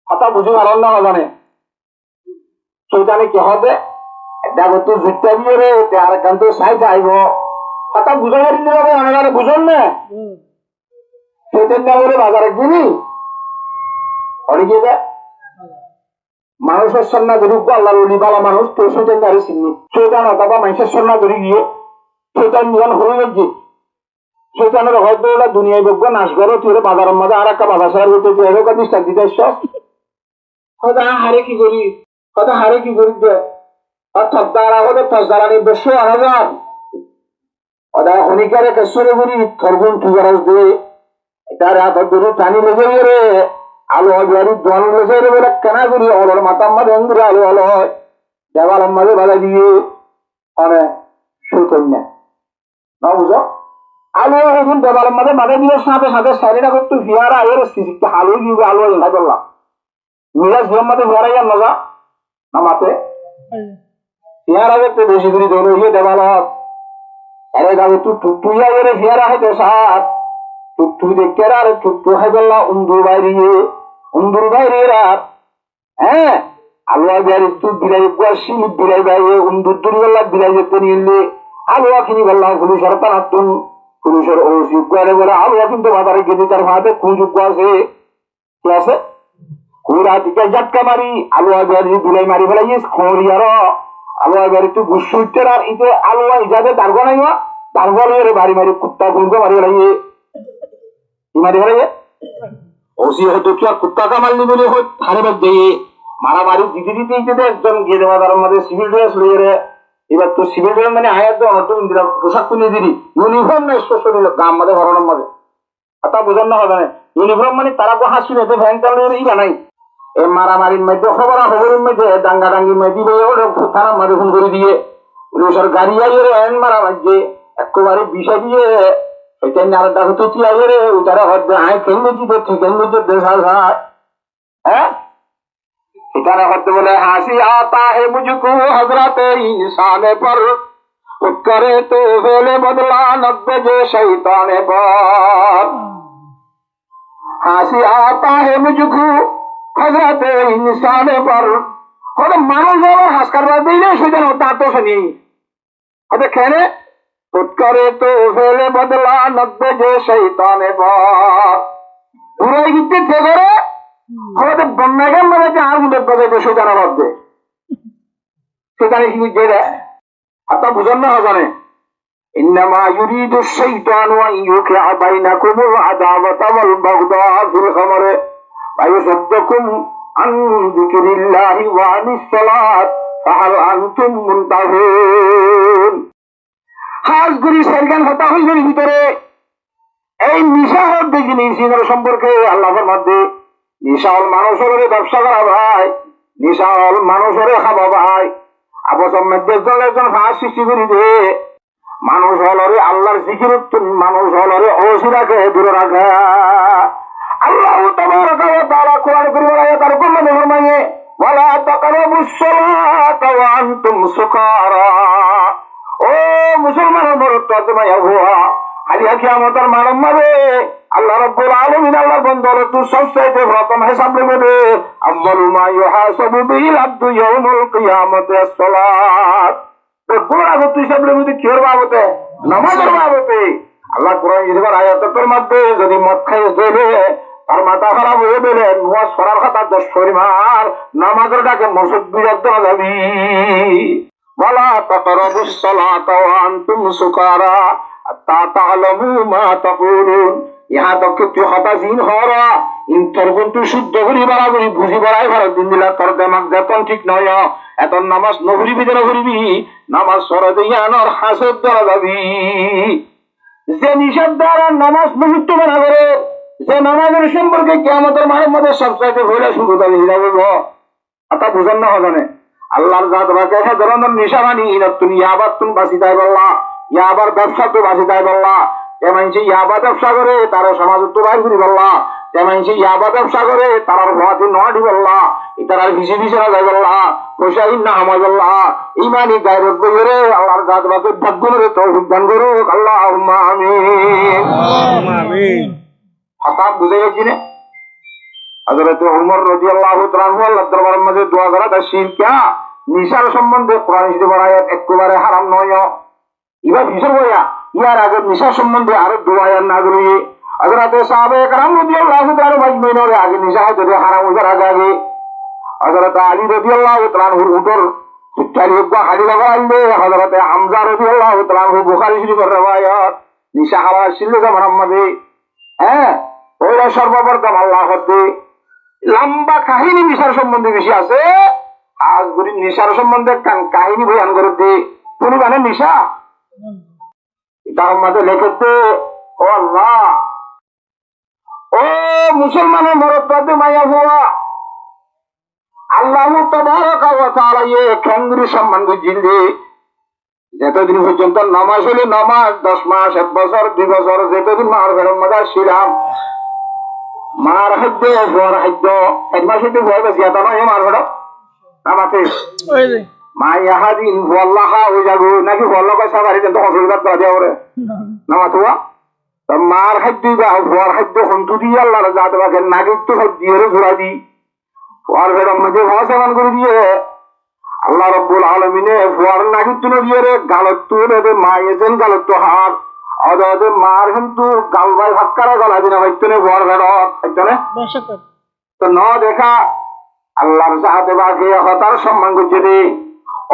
কথা বুঝি ভালো না জানে সুইতানে কি হবে একটা করতে শিখতে গিয়ে রে আর কান্ত সাহায্য আইব কথা বুঝা পারি নিলামে অনেক বুঝুন না চৈতন্য করে বাজারে কিনি অনেকে দেয় মানুষের সন্না ধরি আল্লাহর ওলি বালা মানুষ কেউ চৈতন্য আরে চিনি চৈতান অথবা মানুষের সন্না ধরি গিয়ে চৈতান নিয়ন হয়ে গেছে চৈতানের হয়তো ওরা দুনিয়ায় বকবো নাশ করো তুই বাজারের মধ্যে আর একটা বাধা সার করতে তুই এরকম ডিস্টার্ব দিতে হয়তো হারে কি করি হয়তো হারে কি করি দে অর্থাৎ তারা হয়তো তসদারানি বেশি আনাজান ওরা হনিকারে কেশ্বরে করি থরগুন তুজারাজ দিয়ে এটার হাত ধরে টানি লেগে রে আলো আলু দোয়ানো লেগে রে বলে কেনা করি অলর মাতার মাঝে অঙ্গুরে আলো আলো হয় দেওয়াল মাঝে বাধা দিয়ে অনেক সুকন্যা না বুঝো আলু এখন দেওয়াল মাঝে বাধা দিয়ে সাথে সাথে শাড়িটা করতে ফিয়ারা এর স্থিতিতে আলু দিয়ে আলু দেখা করলাম মিরাজ ভিয়ার মাঝে ফিয়ারাই আর নজা না মাতে ফিয়ারা করতে বেশি করে ধরো ইয়ে দেওয়াল আরে দাদু তুই টুকটুইয়া করে ফিয়ারা হয়তো সাত টুকটুই দেখতে আর টুকটু খাই বললাম উন্দুর বাইরে রাত হ্যাঁ আলুয়া বিহারি তুই বিলাই শিলিপ বিলাই বাইরে উন্দুর দূর বললাম বিলাই যেতে নিলে আলুয়া কিনি বললাম পুলিশের পানাতুন পুলিশের অযোগ্য আরে বলে আলুয়া কিন্তু বাজারে গেছে তার হাতে কুযোগ্য আছে কি আছে কুড়া টিকা জাটকা মারি আলুয়া বিহারি বিলাই মারি ফেলাই খড়ি আর আলুয়া বিহারি তুই গুসু উঠতে আর ইতে আলুয়া ইজাতে দার্গ নাই দার্গ রে বাড়ি মারি কুত্তা কুলকে মারি ফেলাই মারি ফেলাই ওসি হয়তো কি আর কুত্তা কামালনি বলে হয় থারে বাদ দিয়ে মারামারি দিতে দিতে একজন গিয়ে দেওয়া তার মধ্যে সিভিল ড্রেস লইয়ে রে এবার তো সিভিল ড্রেস মানে আয়াত তো ইন্দিরা পোশাক কিনে দিলি ইউনিফর্ম না স্পষ্ট দিল গাম মাঝে হরণের মাঝে তা বোঝার না হবে না ইউনিফর্ম মানে তারা কো হাসি নেতে ভ্যান চালিয়ে ই বানাই এই মারামারির মধ্যে খবরের মধ্যে ডাঙ্গা ডাঙ্গির মধ্যে থানার মাঝে ফোন করে দিয়ে পুলিশের গাড়ি আইয়ে রে এন মারা মাঝে একেবারে বিষয় দিয়ে এটা আর ডাক তো আইয়ে রে ওটারা হচ্ছে আয় কেন দিতে ঠিক কেন দেশ হ্যাঁ ठिकाना होते बोले हंसी आता है मुझको हजरत इंसान पर करे तो वेले बदला नब्बे जो शैतान पर हंसी आता है मुझको हजरत इंसान पर और मानो हंस कर दिले शैतान होता तो सुनी अबे कहने करे तो वेले बदला नब्बे जो शैतान पर बुराई कितने थे करे আমাদের বন্যাগান মানে আর মধ্যে বাজাইতে সেখানে ভাববে সেখানে কি বুঝছে রে আপনার বুঝান না জানে ইন্নামা ইউরিদু শাইতানু আন ইউকিআ বাইনাকুমুল আদাওয়াতা ওয়াল বাগদা ফিল খামরে ওয়া ইউসাদ্দুকুম আন যিকরিল্লাহি ওয়া আনিস সালাত ফাহাল আনতুম মুনতাহুন হাজগুরি সরগান হতা হইল ভিতরে এই নিশাহর দেখিনি সিনের সম্পর্কে আল্লাহর মধ্যে নিশাল মানুষের ব্যবসা করা ভাই নিশাল মানুষের খাবা ভাই আবসর মধ্যে একজন ফাঁস সৃষ্টি করি দে মানুষ হলরে আল্লাহর জিকির মানুষ হলরে অসিরাকে দূরে রাখা আল্লাহ তাবারাকা ওয়া তাআলা কোরআন করিম তার কোন الصلاة وأنتم سكارى ও মুসলমানের মরদ মায়া হুয়া হারিয়া কিয়ামতের মানব মারে আল্লাহ রাব্বুল আলামিন আল্লাহর বন্দরে তুই সবচাইতে প্রথম হিসাব নেবে আউয়ালু মা ইউহাসাবু বিল আবদু ইয়াউমুল কিয়ামাতি as-সালাত তো কোরআন তুই হিসাব নেবে কি এর বাবতে নামাজের বাবতে আল্লাহ কোরআন এর আয়াতের মধ্যে যদি মদ খাইয়ে দেবে তার মাথা খারাপ হয়ে গেলে নামাজ পড়ার কথা 10 পরিমাণ নামাজের ডাকে মসজিদ বিরাট দেওয়া যাবে ওয়ালা তাকরাবুস সালাতা ওয়া আনতুম সুকারা হাত্তা তা'লামু মা তাকুলুন ইহা তক তুই হতাশীন হরা ইন্তর তুই শুদ্ধ করি বাড়াবি বুঝি বাড়াই ভালো দিন দিলা তোর দেমাগ যেতন ঠিক নয় এত নামাজ নহরিবি দেনা করিবি নামাজ সরা দিয়ানোর হাসদ দ্বারা যাবি যে নিষেধ দ্বারা নামাজ মুহূর্ত বানা করে যে নামাজের সম্পর্কে কিয়ামতের মাঠের মধ্যে সবচাইতে ভুলে শুরু তাহলে হিরা বলবো তা বুঝান না হবে আল্লাহর জাত রাখে হ্যাঁ ধরনের নিশাবানি তুমি ইয়াবার তুমি বাঁচি তাই বললা ইয়াবার ব্যবসা তো বাঁচি তাই বললা তেমন সে ইয়াবা ব্যবসা করে তারা সমাজ তো বাইর করি বললা তেমন সে ইয়াবা ব্যবসা করে তারার ভয়াতে নয় বললা তারার ভিসি ভিসা যাই বললা পয়সাহীন না আমায় বললা ইমানি গায়রত বইরে আল্লাহর জাত রাখে ভাগ্যরে তৌফিক দান করুক আল্লাহুম্মা আমিন হঠাৎ বুঝে গেছি না হযরত ওমর রাদিয়াল্লাহু তাআলা আল্লাহর দরবারের মধ্যে দোয়া করা তা শিরক নিশার সম্বন্ধে কোরআন শরীফের আয়াত একেবারে হারাম নয় ইবা ভিসর হইয়া ইয়ার আগে নিশা সম্বন্ধে আরো দোয়া না করি হযরত সাহাবে کرام রাদিয়াল্লাহু তাআলা মাজমাইনের আগে নিশা যদি হারাম হইবার আগে হযরত আলী রাদিয়াল্লাহু তাআলা উঠর চারিবা হাড়ি লাগাইলে হযরত হামজা রাদিয়াল্লাহু তাআলা বুখারী শরীফের রওয়ায়াত নিশা হারাম ছিল জামানার মধ্যে হ্যাঁ ওইটা সর্বপ্রথম আল্লাহ হতে লম্বা কাহিনী নিশার সম্বন্ধে বেশি আছে আজ গরিব নিশার সম্বন্ধে কাহিনী বয়ান করে দে তুমি জানে নিশা তার মধ্যে লেখতে ও আল্লাহ ও মুসলমানের মরদ মায়া হওয়া আল্লাহ তাবারাকা ওয়া তাআলা এই কেন্দ্রীয় সম্মান বুঝিলে যতদিন পর্যন্ত নামাজ হলে নামাজ 10 মাস 1 বছর 2 বছর যতদিন মার ঘরের মধ্যে ছিলাম মার হাদ্দে ফর হাদ্দ 1 মাস হতে ভয় বেশি আতা নয় মার ঘর নামাতে মা ইয়াহাদিন ওয়াল্লাহ ওই যাগো নাকি ওয়াল্লাহ কয় সাবারি দেন তো অসুবিধা তো দেওয়া রে নামাতুয়া তো মার হাদ্দি বা ফর হাদ্দ হন্তু দি আল্লাহর জাত বাকে নাকি তো দিয়ে জোড়া দি ফর ঘরের মধ্যে ভাষাবান করে দিয়ে আল্লাহ রাব্বুল আলামিনে ফর নাকি তুলে দিয়ে রে গালত তুলে দে মায়েছেন গালত তো হাত অদে মার কিন্তু গালবাই ভাক্কারা গলা দিনা হইতনে ফর ঘর হইতনে তো ন দেখা আল্লাহর জাতে বাকে হতার সম্মান করছে রে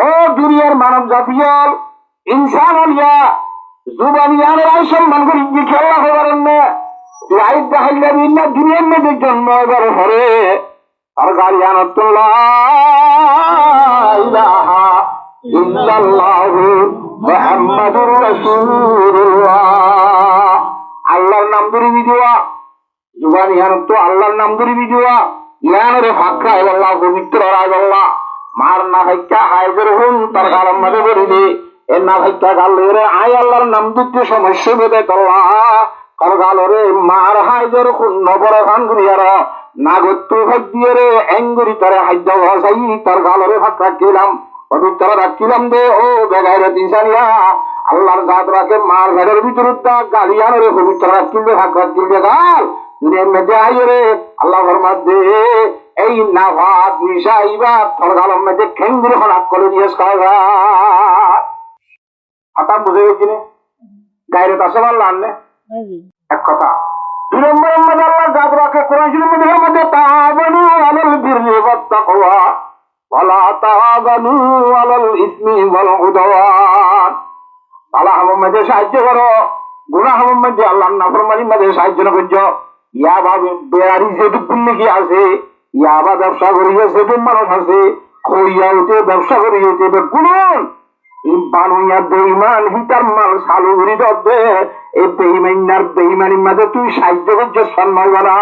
ও দুনিয়ার মানব জাতীয় ইনসান আলিয়া জুবানিয়ানের সম্মান করি যে খেলা হবারেন না লাই দেখাইলে বিনা দুনিয়ার মধ্যে জন্ম এবার হরে আর গাড়ি আনতুল্লাহ ইলাহা ইল্লাল্লাহু মুহাম্মাদুর রাসূলুল্লাহ আল্লাহর নাম ধরে বিদুয়া জুবানিয়ান তো আল্লাহর নাম ধরে বিদুয়া ইয়ানরে ফাক্কা আল্লাহ পবিত্র রাজ আল্লাহ মার না হাইকা হাইজের হুন তার গালম মধ্যে বলিলি এর না হাইকা গালেরে আই আল্লাহর নাম দিতে সমস্যা বেদে আল্লাহ কার গালরে মার হাইজের হুন নবরে ভান গুরিয়ার নাগত্য ভাগ দিয়ে রে এঙ্গুরি তারে হাইজা ভাসাই তার গালরে ফাক্কা কিলাম পবিত্র রাখিলাম দে ও বেগাইরে তিনসানিয়া আল্লাহর জাত রাখে মার ঘরের ভিতর গালিয়ানরে পবিত্র রাখিলে ফাক্কা কিলে গাল দুনিয়ার মধ্যে আইরে আল্লাহর মধ্যে এই নাভাত নিশাইবা তোর গালম মধ্যে খেঙ্গুরি হলাক করে দিয়েছ কায়বা হঠাৎ বুঝে গেছি না গাইরে তাসে বললাম না এক কথা 2 নম্বরের মধ্যে আল্লাহ জাত রাখে কোরআন শরীফের মধ্যে তাআবানু আলাল বিররি ওয়াত তাকওয়া ওয়ালা তাআবানু আলাল ইসমি ওয়াল উদওয়ান আল্লাহ আমাদের সাহায্য করো গুনাহ মধ্যে আল্লাহর নাফরমানির মধ্যে সাহায্য না করছো ইয়া ভাবে বেয়ারি যেটুক পুণ্য কি আছে ইয়াবা ব্যবসা করিয়ে যেটুক মানুষ আছে খইয়া উঠে ব্যবসা করিয়ে উঠে গুণন বানুইয়া বেইমান হিতার মাল সালু ঘুরি দে এই বেইমাইনার বেইমানির মাঝে তুই সাহায্য করছো সম্মান করা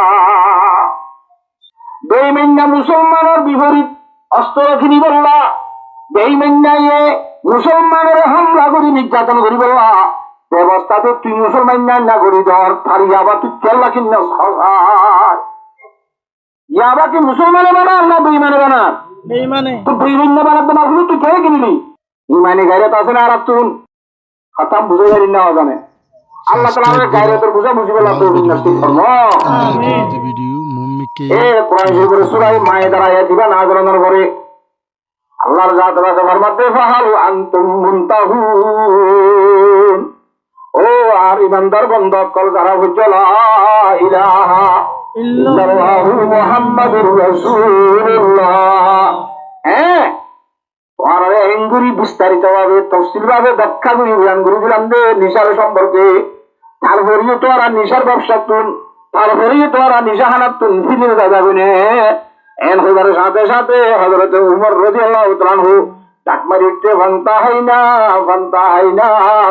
বেইমাইনা মুসলমানের বিপরীত অস্ত্র রাখিনি বললা বেইমাইনায়ে মুসলমানের হামলা করি নির্যাতন করি বললা ব্যবস্থাতে তুই মুসলমান না করি ধর তারি আবার তুই খেলা কিনা ইয়াবা কি মুসলমানে বানা না বেইমানে বানা বেঈমানে তো বিভিন্ন বানাতে মারগুলো তুই খেয়ে কিনলি ইমানি গাইরাত আছে না আর তুন খতম বুঝে যাই না জানে আল্লাহ তাআলা আমাদের গায়রতের বুঝা বুঝিবে না তো নসিব করব আমিন ভিডিও মুমিকে এ কোরআন শরীফের সূরা মায়েদার আয়াত দিবা না জানানোর পরে আল্লাহর জাত রাতে ফরমাতে ফাহাল আনতুম মুনতাহুন ও আর ইমানদার বান্দা কল যারা বুঝে লা ইলাহা ইল্লাল্লাহু মুহাম্মাদুর রাসূলুল্লাহ তোমার এঙ্গুরি বিস্তারিত ভাবে তফসিল ভাবে ব্যাখ্যা করি আঙ্গুরি দিলাম যে নিশার সম্পর্কে তারপরেও তো আর নিশার ব্যবসা তুন তারপরেও তো আর নিশা হানাত তুন ফিরে যাবে না এন হইবার সাথে সাথে হযরত উমর রাদিয়াল্লাহু তাআলা আনহু ডাক মারিতে বান্তা হাইনা বান্তা হাইনা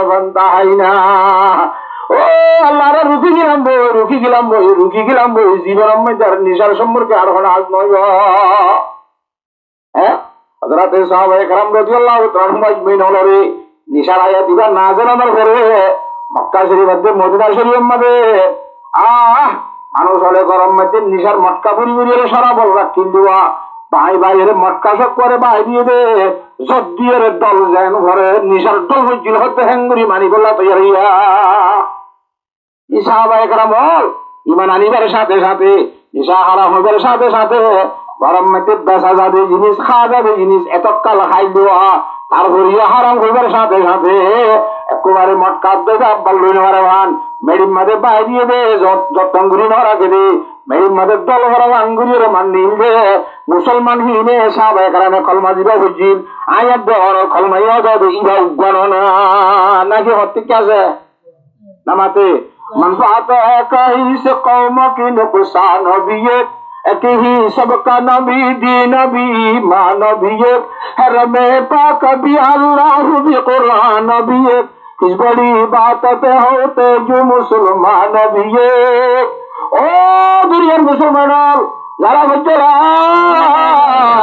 বান্তা হাইনা ও আল্লাহর রুকি গেলাম বই জীবনের মধ্যে নিশার সম্পর্কে আর আজ নয় হ্যাঁ হযরতে সাহাবায়ে কেরাম রাদিয়াল্লাহু তাআলা আনহুম আজমাইন হলরে নিশার আয়াত দিবা না জানানোর পরে মক্কা শরীফে মদিনা শরীফের মধ্যে মানুষ হলে গরম মধ্যে নিশার মটকা পুরি পুরিয়ে সারা বল রাখিল দিবা ভাই ভাইয়ের মটকা সব করে ভাই দিয়ে দে জদ্দিয়ের দল যেন ঘরে নিশার দল হইছিল হতে হেঙ্গুরি মানি বললা তৈরিয়া সাহাবায়ে কেরাম বল ইমান আনিবার সাথে সাথে নিশা হারাম হইবার সাথে সাথে গরম মধ্যে বেচা যাবে জিনিস খাওয়া যাবে জিনিস এতকাল খাই দেওয়া তারপরে হারাম হইবার সাথে সাথে একেবারে মটকা দেবে আব্বাল রইল মারে ভান মেডির মাঝে বাই দিয়ে দে যত্তঙ্গুরি না রাখে দে মেডির মাঝে দল ভরা আঙ্গুরির মান নিলে মুসলমান হিনে সাহাবায়ে কেরামে কলমা দিবা বুঝিল আয়াত দেওয়ার কলমাইয়া যাবে ইবা উজ্ঞান না নাকি হতে কি আছে নামাতে منفعت ہے کہیں سے قوم کی نقصان بھی ایک ہی سب کا نبی دی نبی ماں نبی ایک حرم پاک بھی اللہ بھی قرآن بھی ایک کس بڑی بات پہ ہوتے جو مسلمان بھی ایک او دنیا مسلمان ذرا بچے لا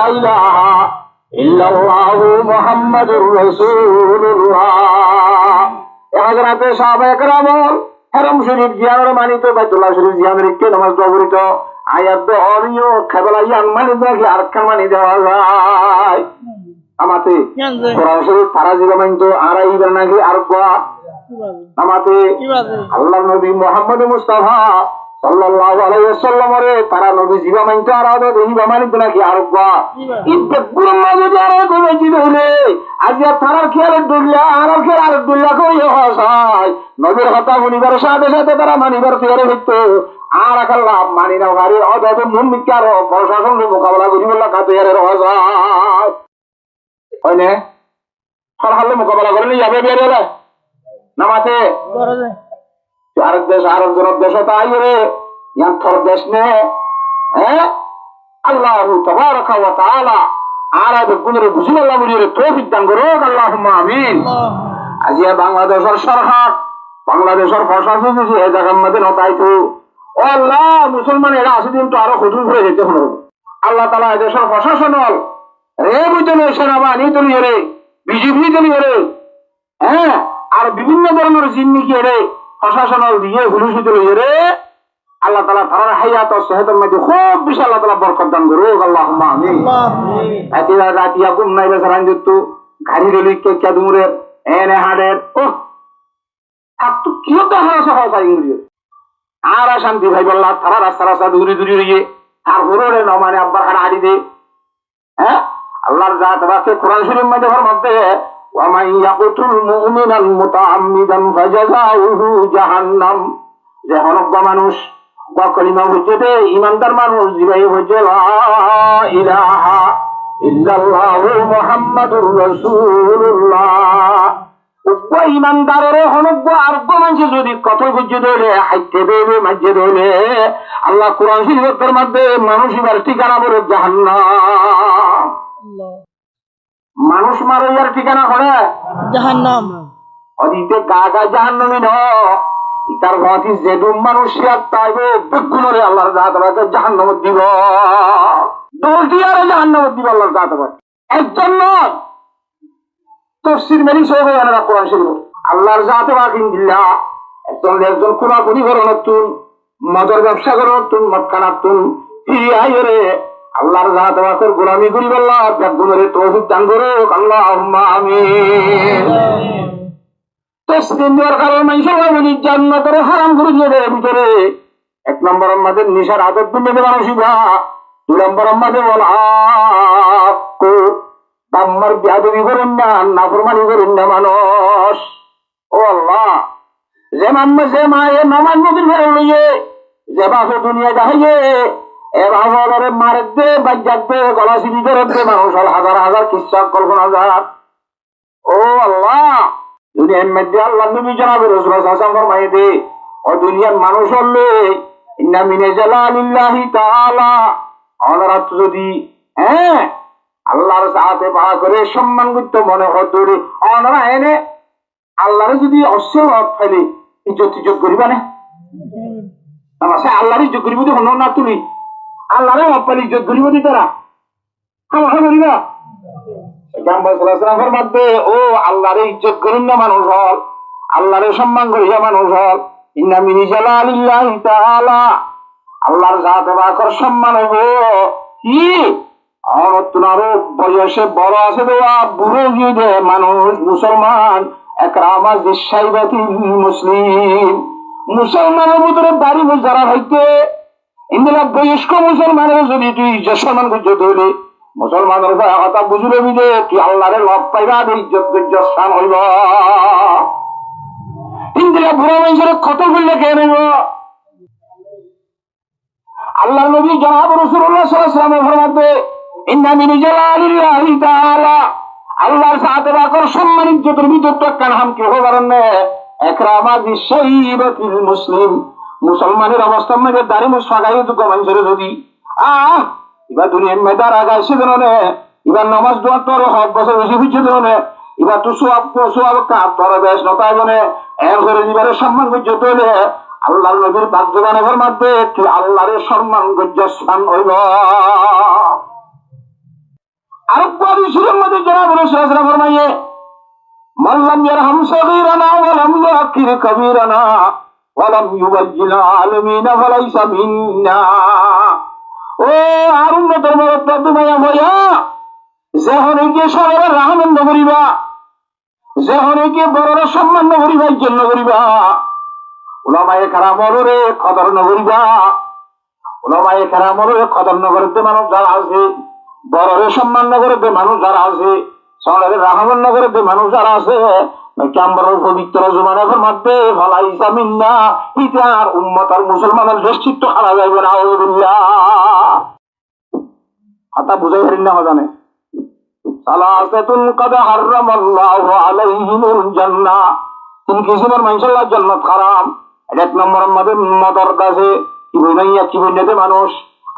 الہ الا اللہ محمد رسول اللہ حضرات صحابہ کرام হারাম শরীফ জিয়ারের মানিত বাইতুল্লাহ শরীফ জিয়ারের কে নামাজ পড়িত আয়াত অরিও খেবলা ইয়ান মানি দেখি আর কান মানি দেওয়া যায় আমাতে কোরআন শরীফ তারা জিবা মানতো আর ইবার নাকি আর কোয়া আমাতে আল্লাহর নবী মুহাম্মদ মুস্তাফা সাল্লাল্লাহু আলাইহি ওয়াসাল্লামের তারা নবী জিবা মানতো আর আদা দেহিবা মানিত নাকি আর কোয়া ইতে পুরো মাঝে যারা কই দিলে আজ তারার খেয়াল দুল্লা আর খেয়াল দুল্লা কই হয় নবীর কথা শুনিবার সাথে সাথে তারা মানিবার তৈরি হইতো আর আল্লাহ মানি না গাড়ির অদাত মুমিকার প্রশাসনের মোকাবেলা করি বললা কাতেয়ারের হয় হয়নে সরহালে মোকাবেলা করে যাবে বেরে নামাতে আরেক দেশ তাই রে ইয়ান থর দেশ নে হ্যাঁ আল্লাহ তাবারাকা ওয়া তাআলা আর গুণের বুঝি আল্লাহ বুঝিয়ে তৌফিক দান করো আল্লাহুম্মা আমিন আজিয়া বাংলাদেশের সরকার বাংলাদেশের প্রশাসন যদি এই জায়গার মধ্যে নতাইতো ও আল্লাহ মুসলমান এরা আসে দিন তো আরো খুঁজুর করে যেতে হলো আল্লাহ তাআলা দেশের প্রশাসন রে বুঝে সেনাবাহিনী তৈরি রে বিজিবি তৈরি রে হ্যাঁ আর বিভিন্ন ধরনের জিন্নিকে রে প্রশাসন দিয়ে হুলুসি তৈরি রে আল্লাহ তাআলা তার হায়াত ও সেহতের মধ্যে খুব বেশি আল্লাহ তাআলা বরকত দান করুক আল্লাহুম্মা আমিন আতিরা রাতিয়া গুম নাই বেসারান যতু গাড়ি রেলি কে কেদুরে এনে হাডের ও থাকতো কি তো হারাস হয় পাই ইংরেজি আর শান্তি ভাই বললা তারা রাস্তা দূরে দূরে রইয়ে আর হরে ন মানে আব্বার হাড় হাড়ি দে হ্যাঁ আল্লাহর জাত রাতে কোরআন শরীফের মধ্যে ফরমাতে ওয়া মান ইয়াকুতুল মুমিনান মুতাআম্মিদান ফাজাযাউহু জাহান্নাম যে অনজ্ঞ মানুষ বা কলিমা হচ্ছে দে ইমানদার মানুষ জিবাই হচ্ছে লা ইলাহা ইল্লাল্লাহু মুহাম্মাদুর রাসূলুল্লাহ ওই ইমানদারের অনজ্ঞ আরোগ্য মানুষ যদি কত বুঝে ধরে হাইতে দেবে মাঝে ধরে আল্লাহ কোরআন শরীফের মধ্যে মানুষ এবার ঠিকানা বলে জাহান্নাম মানুষ মারার ঠিকানা করে জাহান্নাম অদিতে গা গা জাহান্নামী ন তার ভাতি যেদুম মানুষ তাইবে বেগুনরে আল্লাহর জাহাতে জাহান্নাম দিব দলটি আর জাহান্নাম দিব আল্লাহর জাহাতে একজন নয় তফসির মেরি সহ আনারা কোরআন শরীফ আল্লাহর জাহাতে বাকিন দিল্লাহ একজন কোনাকুনি করে নতুন মদের ব্যবসা করে নতুন মদ খানাতুন ফিরি আইরে আল্লাহর জাত ওয়াকের গোলামি করিব আল্লাহ বেগুনের তৌফিক দান করুক আল্লাহুম্মা আমিন। তসলিম দেওয়ার কারণে মানুষের বলি জান্নাতের হারাম করে দিয়ে দেয় ভিতরে। এক নম্বর আমাদের নিশার আদত দুনিয়াতে মানুষিবা, দুই নম্বর আমাদের বল আমার বিয়াদবি করেন না, নাফরমানি করেন না মানুষ। ও আল্লাহ, যে মাম্মা যে মায়ে নামান নদীর ঘরে লইয়ে যে বাপে দুনিয়া দেখাইয়ে এ বাবারে মারে দে বাজ্জাক দে গলা সিঁড়ি করে দে মানুষ হাজার হাজার কিচ্ছা কল্পনা যার। ও আল্লাহ, দুনিয়ার মধ্যে আল্লাহ নবী জানাবে রাসূল সাল্লাল্লাহু ফরমায়ে দে ও দুনিয়ার মানুষ হলে ইন্না মিনে জালালিল্লাহি তাআলা অনারাত যদি আল্লাহর সাথে পাওয়া করে সম্মান করতে মনে হতো অনারা এনে আল্লাহরে যদি অশ্লীল ফেলে ইজ্জত ইজ্জত করিবা না আল্লাহর ইজ্জত করিব হন না তুমি আল্লাহরে অপালি ইজ্জত করিব দি তারা আমার করিবা মধ্যে ও আল্লাহরে ইজ্জত করেন না মানুষ হল, আল্লাহরে সম্মান করিয়া মানুষ হল। ইন্না মিনি জালালিল্লাহি তাআলা আল্লাহর জাতে পাকের সম্মান হইব কি আরো বয়সে বড় আছে দেওয়া বুড়ো গিয়ে মানুষ মুসলমান একরামা জিসাইবাতি মুসলিম মুসলমানের ভিতরে বাড়ি যারা হইতে ইন্দিরা বয়স্ক মুসলমানের যদি তুই ইজ্জত সম্মান করতে হইলে মুসলমানের কথা বুঝলে বুঝে তুই আল্লাহরে লভ পাইবা ইজ্জত স্থান হইব। ইন্দিরা বুড়া মানুষের কত বললে কে নেব আল্লাহ নবী জনাব রাসূলুল্লাহ সাল্লাল্লাহু আলাইহি ওয়াসাল্লাম ফরমাতে ইন্না মিন জালালিল্লাহি তাআলা আল্লাহর সাথে বাকর সম্মান ইজ্জতের ভিতর তো কান হাম কি হবারন না একরামা বিশাইবাতিল মুসলিম মুসলমানের অবস্থার মধ্যে দাড়ি মুছ ফাগাই তো মানুষের যদি এবার দুনিয়ার মেদার আগাইছে ধরনে এবার নামাজ দোয়া তোর হক বছর বেশি হচ্ছে ধরনে এবার তো সোয়াব কাপ তোর বেশ নতায় বনে এর ঘরে দিবারের সম্মান পর্যন্ত হলে আল্লাহর নবীর বাগজবানের মধ্যে তুই আল্লাহরের সম্মান গজ্জস্থান হইল। আরেকবার হাদিসের মধ্যে জনাব রাসূলুল্লাহ সাল্লাল্লাহু আলাইহি ওয়াসাল্লাম ফরমায়ে মান লাম ইয়ারহাম সাগীরানা ওয়া লাম ইয়াকির কাবীরানা ওয়া লাম ইউবাজ্জিল আলামিনা ফালাইসা মিন্না। ও আর উন্নতর মত দুমায়া হইয়া যে হরিকে সবার রাহমান করিবা, যে হরিকে বড়র সম্মান করিবা, জন্য করিবা, উলামায়ে কেরামরে কদর করিবা। উলামায়ে কেরামরে কদর করতে মানুষ যারা আছে, বড়রে সম্মান করতে মানুষ যারা আছে, সরের রাহমান করতে মানুষ যারা আছে, কেমন পবিত্র জুমানের মধ্যে ফলাইসা মিন্না ইতার উম্মত আর মুসলমানের দৃষ্টিত্ব হারা যাইবে না। আউযুবিল্লাহ হাতা বুঝাই হারিন না জানে সালাসাতুন কদ হারামাল্লাহু আলাইহিমুল জান্নাহ তিন কিসিমের মানুষের জান্নাত হারাম। এক নম্বর আমাদের মদর দাসে কি বইনাইয়া কি বইনাতে মানুষ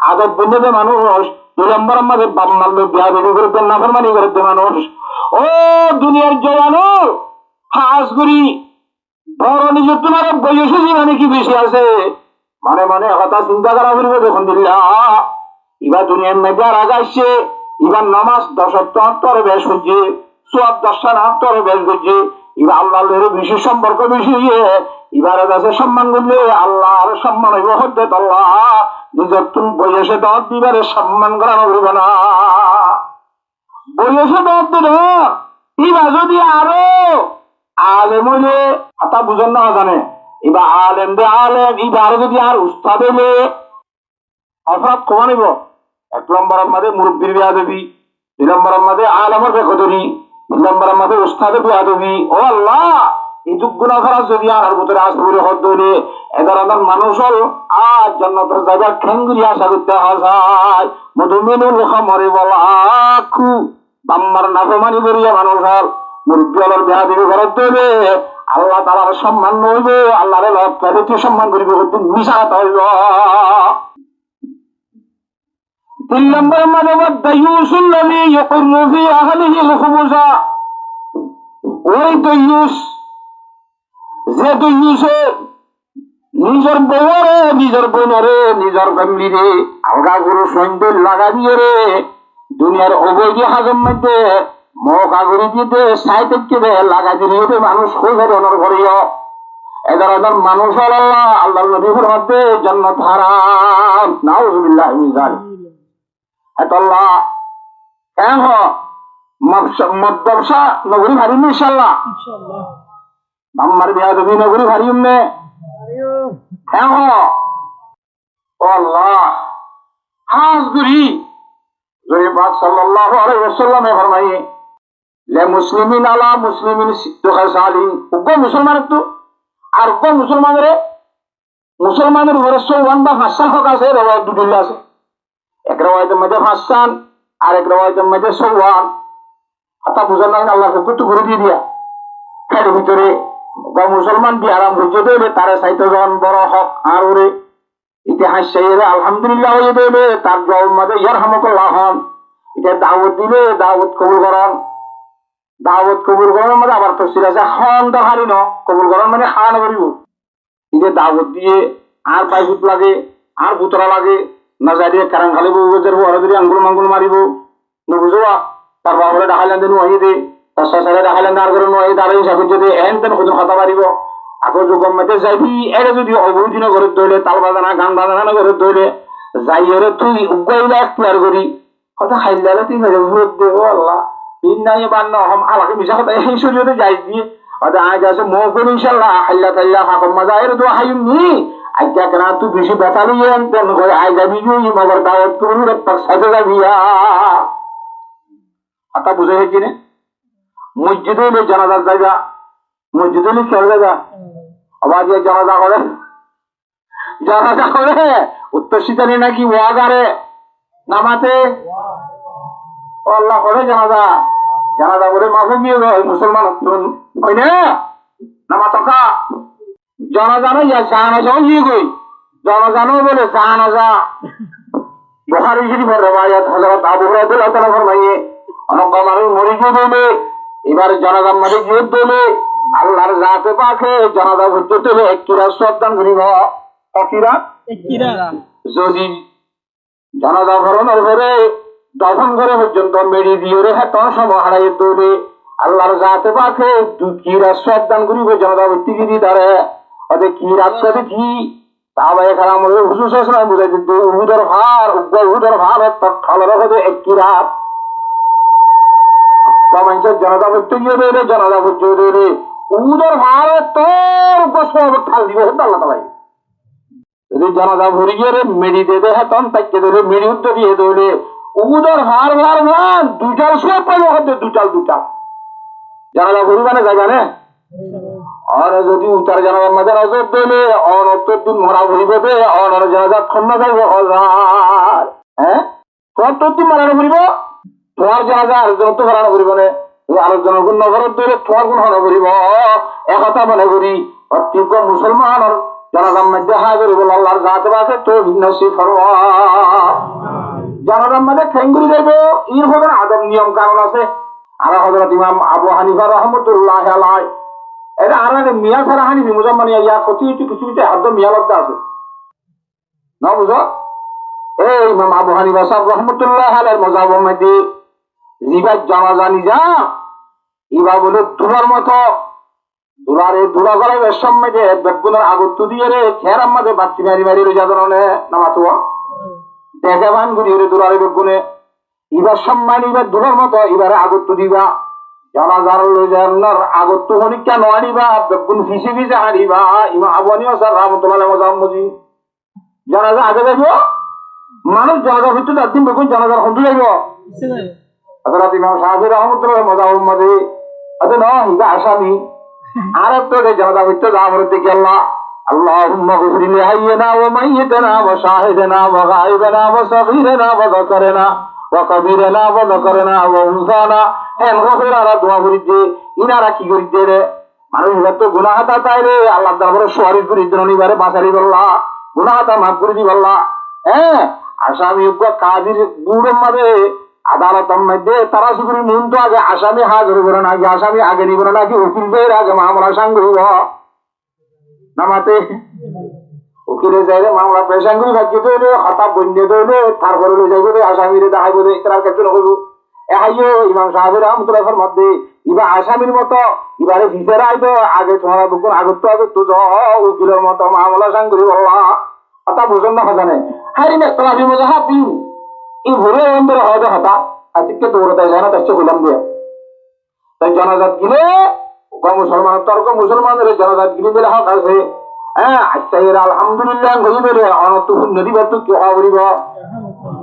আদব বইনাতে মানুষ। দুই নম্বর আমাদের বাপ মারবে বিয়া বেবি করতে নাফরমানি করতে মানুষ। ও দুনিয়ার জওয়ানো হাস করি বড় নিজের তোমার বয়সে জীবনে কি বেশি আছে মানে মানে কথা চিন্তা করা করবে দেখুন দিল্লা এবার দুনিয়ার মেজার আগাইছে এবার নামাজ 10 বেশ হচ্ছে সোয়াব 10 বেশ হচ্ছে এবার আল্লাহর বেশি সম্পর্ক বেশি এবারে কাছে সম্মান করলে আল্লাহর সম্মান হইব হতে আল্লাহ নিজের তুমি বয়সে দর দিবারে সম্মান করানো হইব না বয়সে দর দিল এবার যদি আরো আলেম হইলে তা বুঝেন না জানে এবার আলেম দে আলেম এবার যদি আর উস্তাদ হইলে অপরাধ কমা নিব। এক নম্বর আমাদের মুরব্বীর বিয়া দেবী, দুই নম্বর আমাদের আলেমের বেকদরি, তিন নম্বর আমাদের উস্তাদের বিয়া দেবী। ও আল্লাহ এই দুগুণা খরচ যদি আর ভিতরে আসবে বলে হদ ধরে এদের মানুষ হল আজ জান্নাতের জায়গা খেঙ্গুরি আশা করতে হয় মধুমিনুল খামরে বলা আখু বাম্মার নাফরমানি করিয়া মানুষ হল মুরব্বী হলের বিয়া দেবী ঘরত দেবে আল্লাহ তাআলার সম্মান হইবে আল্লাহরে লব করে সম্মান করিবে মিশা হইব। তিন নম্বর মানে দায়ুসুল্লাযী ইয়াকুরু ফি আহলিহিল খুবুসা ওই দায়ুস যে দায়ুসে নিজের বউরে নিজের বোনরে নিজের ফ্যামিলি রে আলগা গরু সৈন্য লাগা দিয়ে রে দুনিয়ার অবৈধ হাজম মধ্যে মহাগরি দিয়ে সাইতে লাগা দিয়ে মানুষ খোঁজের অনর করিও এদের মানুষ আল্লাহ আল্লাহ নবীর মধ্যে জান্নাত হারাম নাউযুবিল্লাহি মিন যালিক। এতল্লাহ কেন মদ ব্যবসা নগরী ভারিম ইনশাল্লাহ আমার বিয়া দেবী নগরী ভারিম নে কেন ও আল্লাহ হাজ গুরি জয় পাক সাল্লাল্লাহু আলাইহি ওয়াসাল্লামে ফরমায়ে লে মুসলিমিন আলা মুসলিমিন সিদ্দু খাসালি উগ্র মুসলমান তো আর উগ্র মুসলমানের উপরে 54 বা 5 হক আছে রওয়ায়াত দুটো আছে এক রওয়ায়াতের মধ্যে 5 আর এক রওয়ায়াতের মধ্যে 54 কথা বুঝেন না আল্লাহর হুকুম তো করে দিয়া এর ভিতরে বা মুসলমান দিয়ে আরাম হইতে দিলে তারা সাইতে জন বড় হক আর ওরে ইতিহাস সাইরে আলহামদুলিল্লাহ হয়ে দিলে তার জবাব মধ্যে ইয়ারহামুকুল্লাহ হন এটা দাওয়াত দিলে দাওয়াত কবুল করার মধ্যে আবার তফসির আছে হন দহারি ন কবুল করার মানে খাওয়ানো করিব এটা দাওয়াত দিয়ে আর পাইপুত লাগে আর পুতরা লাগে না যাই কারণ খালিব ওদের হরদরি আঙ্গুল মাঙ্গুল মারিব নবুঝোয়া তার বাবরে দেখাইলেন দেন ওয়াহি দে তার সাসারে দেখাইলেন আর করে নয় দাঁড়াই হিসাবে যদি এন তেন খুদুন কথা পারিব আকৌ যুগম মধ্যে যাইবি এটা যদি অবৈদিন ঘরে ধরলে তাল বাজানা গান বাজানা ঘরে ধরলে যাই হরে তুই উগাইলা এখতিয়ার করি কথা খাইলে তুই মেরে ভুরত দে ও আল্লাহ নাই বান্ন হম আলাকে মিশা কথা এই শরীয়তে যাই দিয়ে ওটা আজ আছে মৌকুল ইনশাল্লাহ হাল্লা তাল্লা হাকম মাজায়ের দোয়া হাইনি আজ্ঞা কেনা তুই বেশি বেতালি তেন করে আই যাবি মগর দাওয়াত করবি পাক সাজে যাবি কথা বুঝে হয়েছি না মসজিদে হইলে জানাজার জায়গা মসজিদে হইলে খেয়াল জায়গা আবার যে জানাজা করে উত্তর শীতানি নাকি ওয়াগারে নামাতে আল্লাহ করে জানাজা করে মাফে গিয়ে মুসলমান হয় না নামা তকা জানাজানো ইয়া জানাজাও গিয়ে গই জানাজানো বলে জানাজা বুখারী শরীফের রওয়ায়াত হযরত আবু হুরায়রা রাদিয়াল্লাহু তাআলা ফরমায়ে অনেক মানুষ মরে গিয়ে দিলে এবার জানাজার মাঝে গিয়ে দিলে আল্লাহর জাতে পাকে জানাজা হইতে দেবে এক কিরাত সন্তান করিব যদি জানাজা ভরণের ঘরে দফন করে পর্যন্ত মেরি দিয়ে রে তখন সময় হারাই দৌড়ে আল্লাহর জাতে পাকে 2 কিরাত সন্তান করিব জানাজা হইতে গিয়ে তারে ওদের কিরাত করে কি তাহলে এখানে আমাদের হুজুর সাল্লাল্লাহু আলাইহি ওয়াসাল্লাম বুঝাই দিত উহুদের ভার তার ঠলের হতে এক কিরাত মানুষের জানাজা করতে গিয়ে দিলে জানাজা করতে দিলে উদের ভারে তোর গোসল ঠাল দিবে আল্লাহ তাআলা যদি জানাজা ভরে গিয়ে মেডি দিয়ে দেয় তখন তাকে দিলে মেডি উদ্দ দিয়ে দিলে উদের ভার দুটাল সব পাইব হতে দুটাল জানাজা ভরিবানে যাবে না আর যদি উত্তর জানাজার মাঝে নজর দিলে অনত্তর দিন মরা ভরিব দে অনর জানাজা খন্ন যাইব হ্যাঁ 70 দিন মারানো ভরিব তোমার জানাজা আরেকজন তো হারানো করিব না আরেকজনের গুণ নগরত ধরে তোমার গুণ হারানো করিব একথা মনে করি প্রত্যেক মুসলমানের জানাজার মধ্যে হাজির বল আল্লাহর জাতে বাসে তো নসিব ফরমা জানাজার মধ্যে ঠেঙ্গুরি যাইব এর হবে আদব নিয়ম কারণ আছে আর হযরত ইমাম আবু হানিফা রাহমাতুল্লাহ আলাইহি এটা আর মিয়া ছাড়া হানিফি মুজাম্মানি ইয়া কিছু হাদ্দ মিয়া লব্ধ আছে না বুঝো এই ইমাম আবু হানিফা সাহেব রাহমাতুল্লাহ আলাইহির মাযহাবের মধ্যে জিবাত জানাজা নিজা ইবা বলে তোমার মতো দুলারে দুলা গলায় বেশম মধ্যে বেগুনের আগত দিয়ে রে খেরাম মধ্যে বাচ্চি মারি রোজা ধরনে নামাতুয়া দেখে বান গুড়ি রে দুলারে বেগুনে ইবার সম্মান ইবার দুলার মতো ইবারে আগত দিবা জানাজার রোজার আগত হনিকা নয়ারিবা বেগুন ফিসে হারিবা ইমা আবু হানিফা স্যার রাহমাতুল্লাহ আলাইহি মাযহাব মুজি জানাজা আগে যাইব মানুষ জানাজা হইতে তার দিন বেগুন জানাজার হন্ডু যাইব হযরত ইমাম শাফি রাহমাতুল্লাহ মাযহাব মধ্যে আদে না হিবা আসামি আরব তো জানাজা হইতে যাওয়ার দিকে আল্লাহ আল্লাহুম্মা গফির লি হাইয়িনা ওয়া মাইয়িতিনা ওয়া শাহিদিনা ওয়া গায়িবিনা ওয়া সাগীরিনা ওয়া যাকারিনা ওয়া কাবীরিনা ওয়া যাকারিনা ওয়া উনসানা এন গফিরারা দোয়া করিতে ইনারা কি করিতে রে মানুষ তো গুনাহ হাতা তাইরে আল্লাহ দরবারে সুপারিশ করি দিননিবারে বাঁচারি বললা গুনাহ হাতা মাফ করে দি বললা আসামি কাজীর বুড়ের মাঝে আদালতের মধ্যে তারা শুধু মন তো আগে আসামি হাজির করে না আগে আসামি আগে নিব না নাকি উকিল বের আগে মামলা সাংগরিব নামাতে উকিলে যাইলে মামলা পেশাঙ্গুরি ভাগ্য তৈরি হঠাৎ বন্যে তৈরি তারপরে লই যাইব আসামিরে দেখাইব তার কাছে নকইব এহাইও ইমাম সাহেবের রহমতুল্লাহর মধ্যে ইবা আসামির মতো ইবারে ভিতরে আইব আগে তোমার বুকুর আগত তো উকিলের মতো মামলা সাংগরিব হওয়া অর্থাৎ বুঝুন না জানে হারি না তোলা মজাহাব দিন এই ঘুরে অন্তরে হয়তো হতা আজকে দৌড়ে তাই জানা তাই হইলাম দিয়ে তাই জানাজাত গিলে মুসলমান তর্ক মুসলমানের জানাজাত গিলে দিলে হক আছে হ্যাঁ আচ্ছা এর আলহামদুলিল্লাহ ঘুরি বেড়ে অনত নদী বাতু কি হওয়া বলিব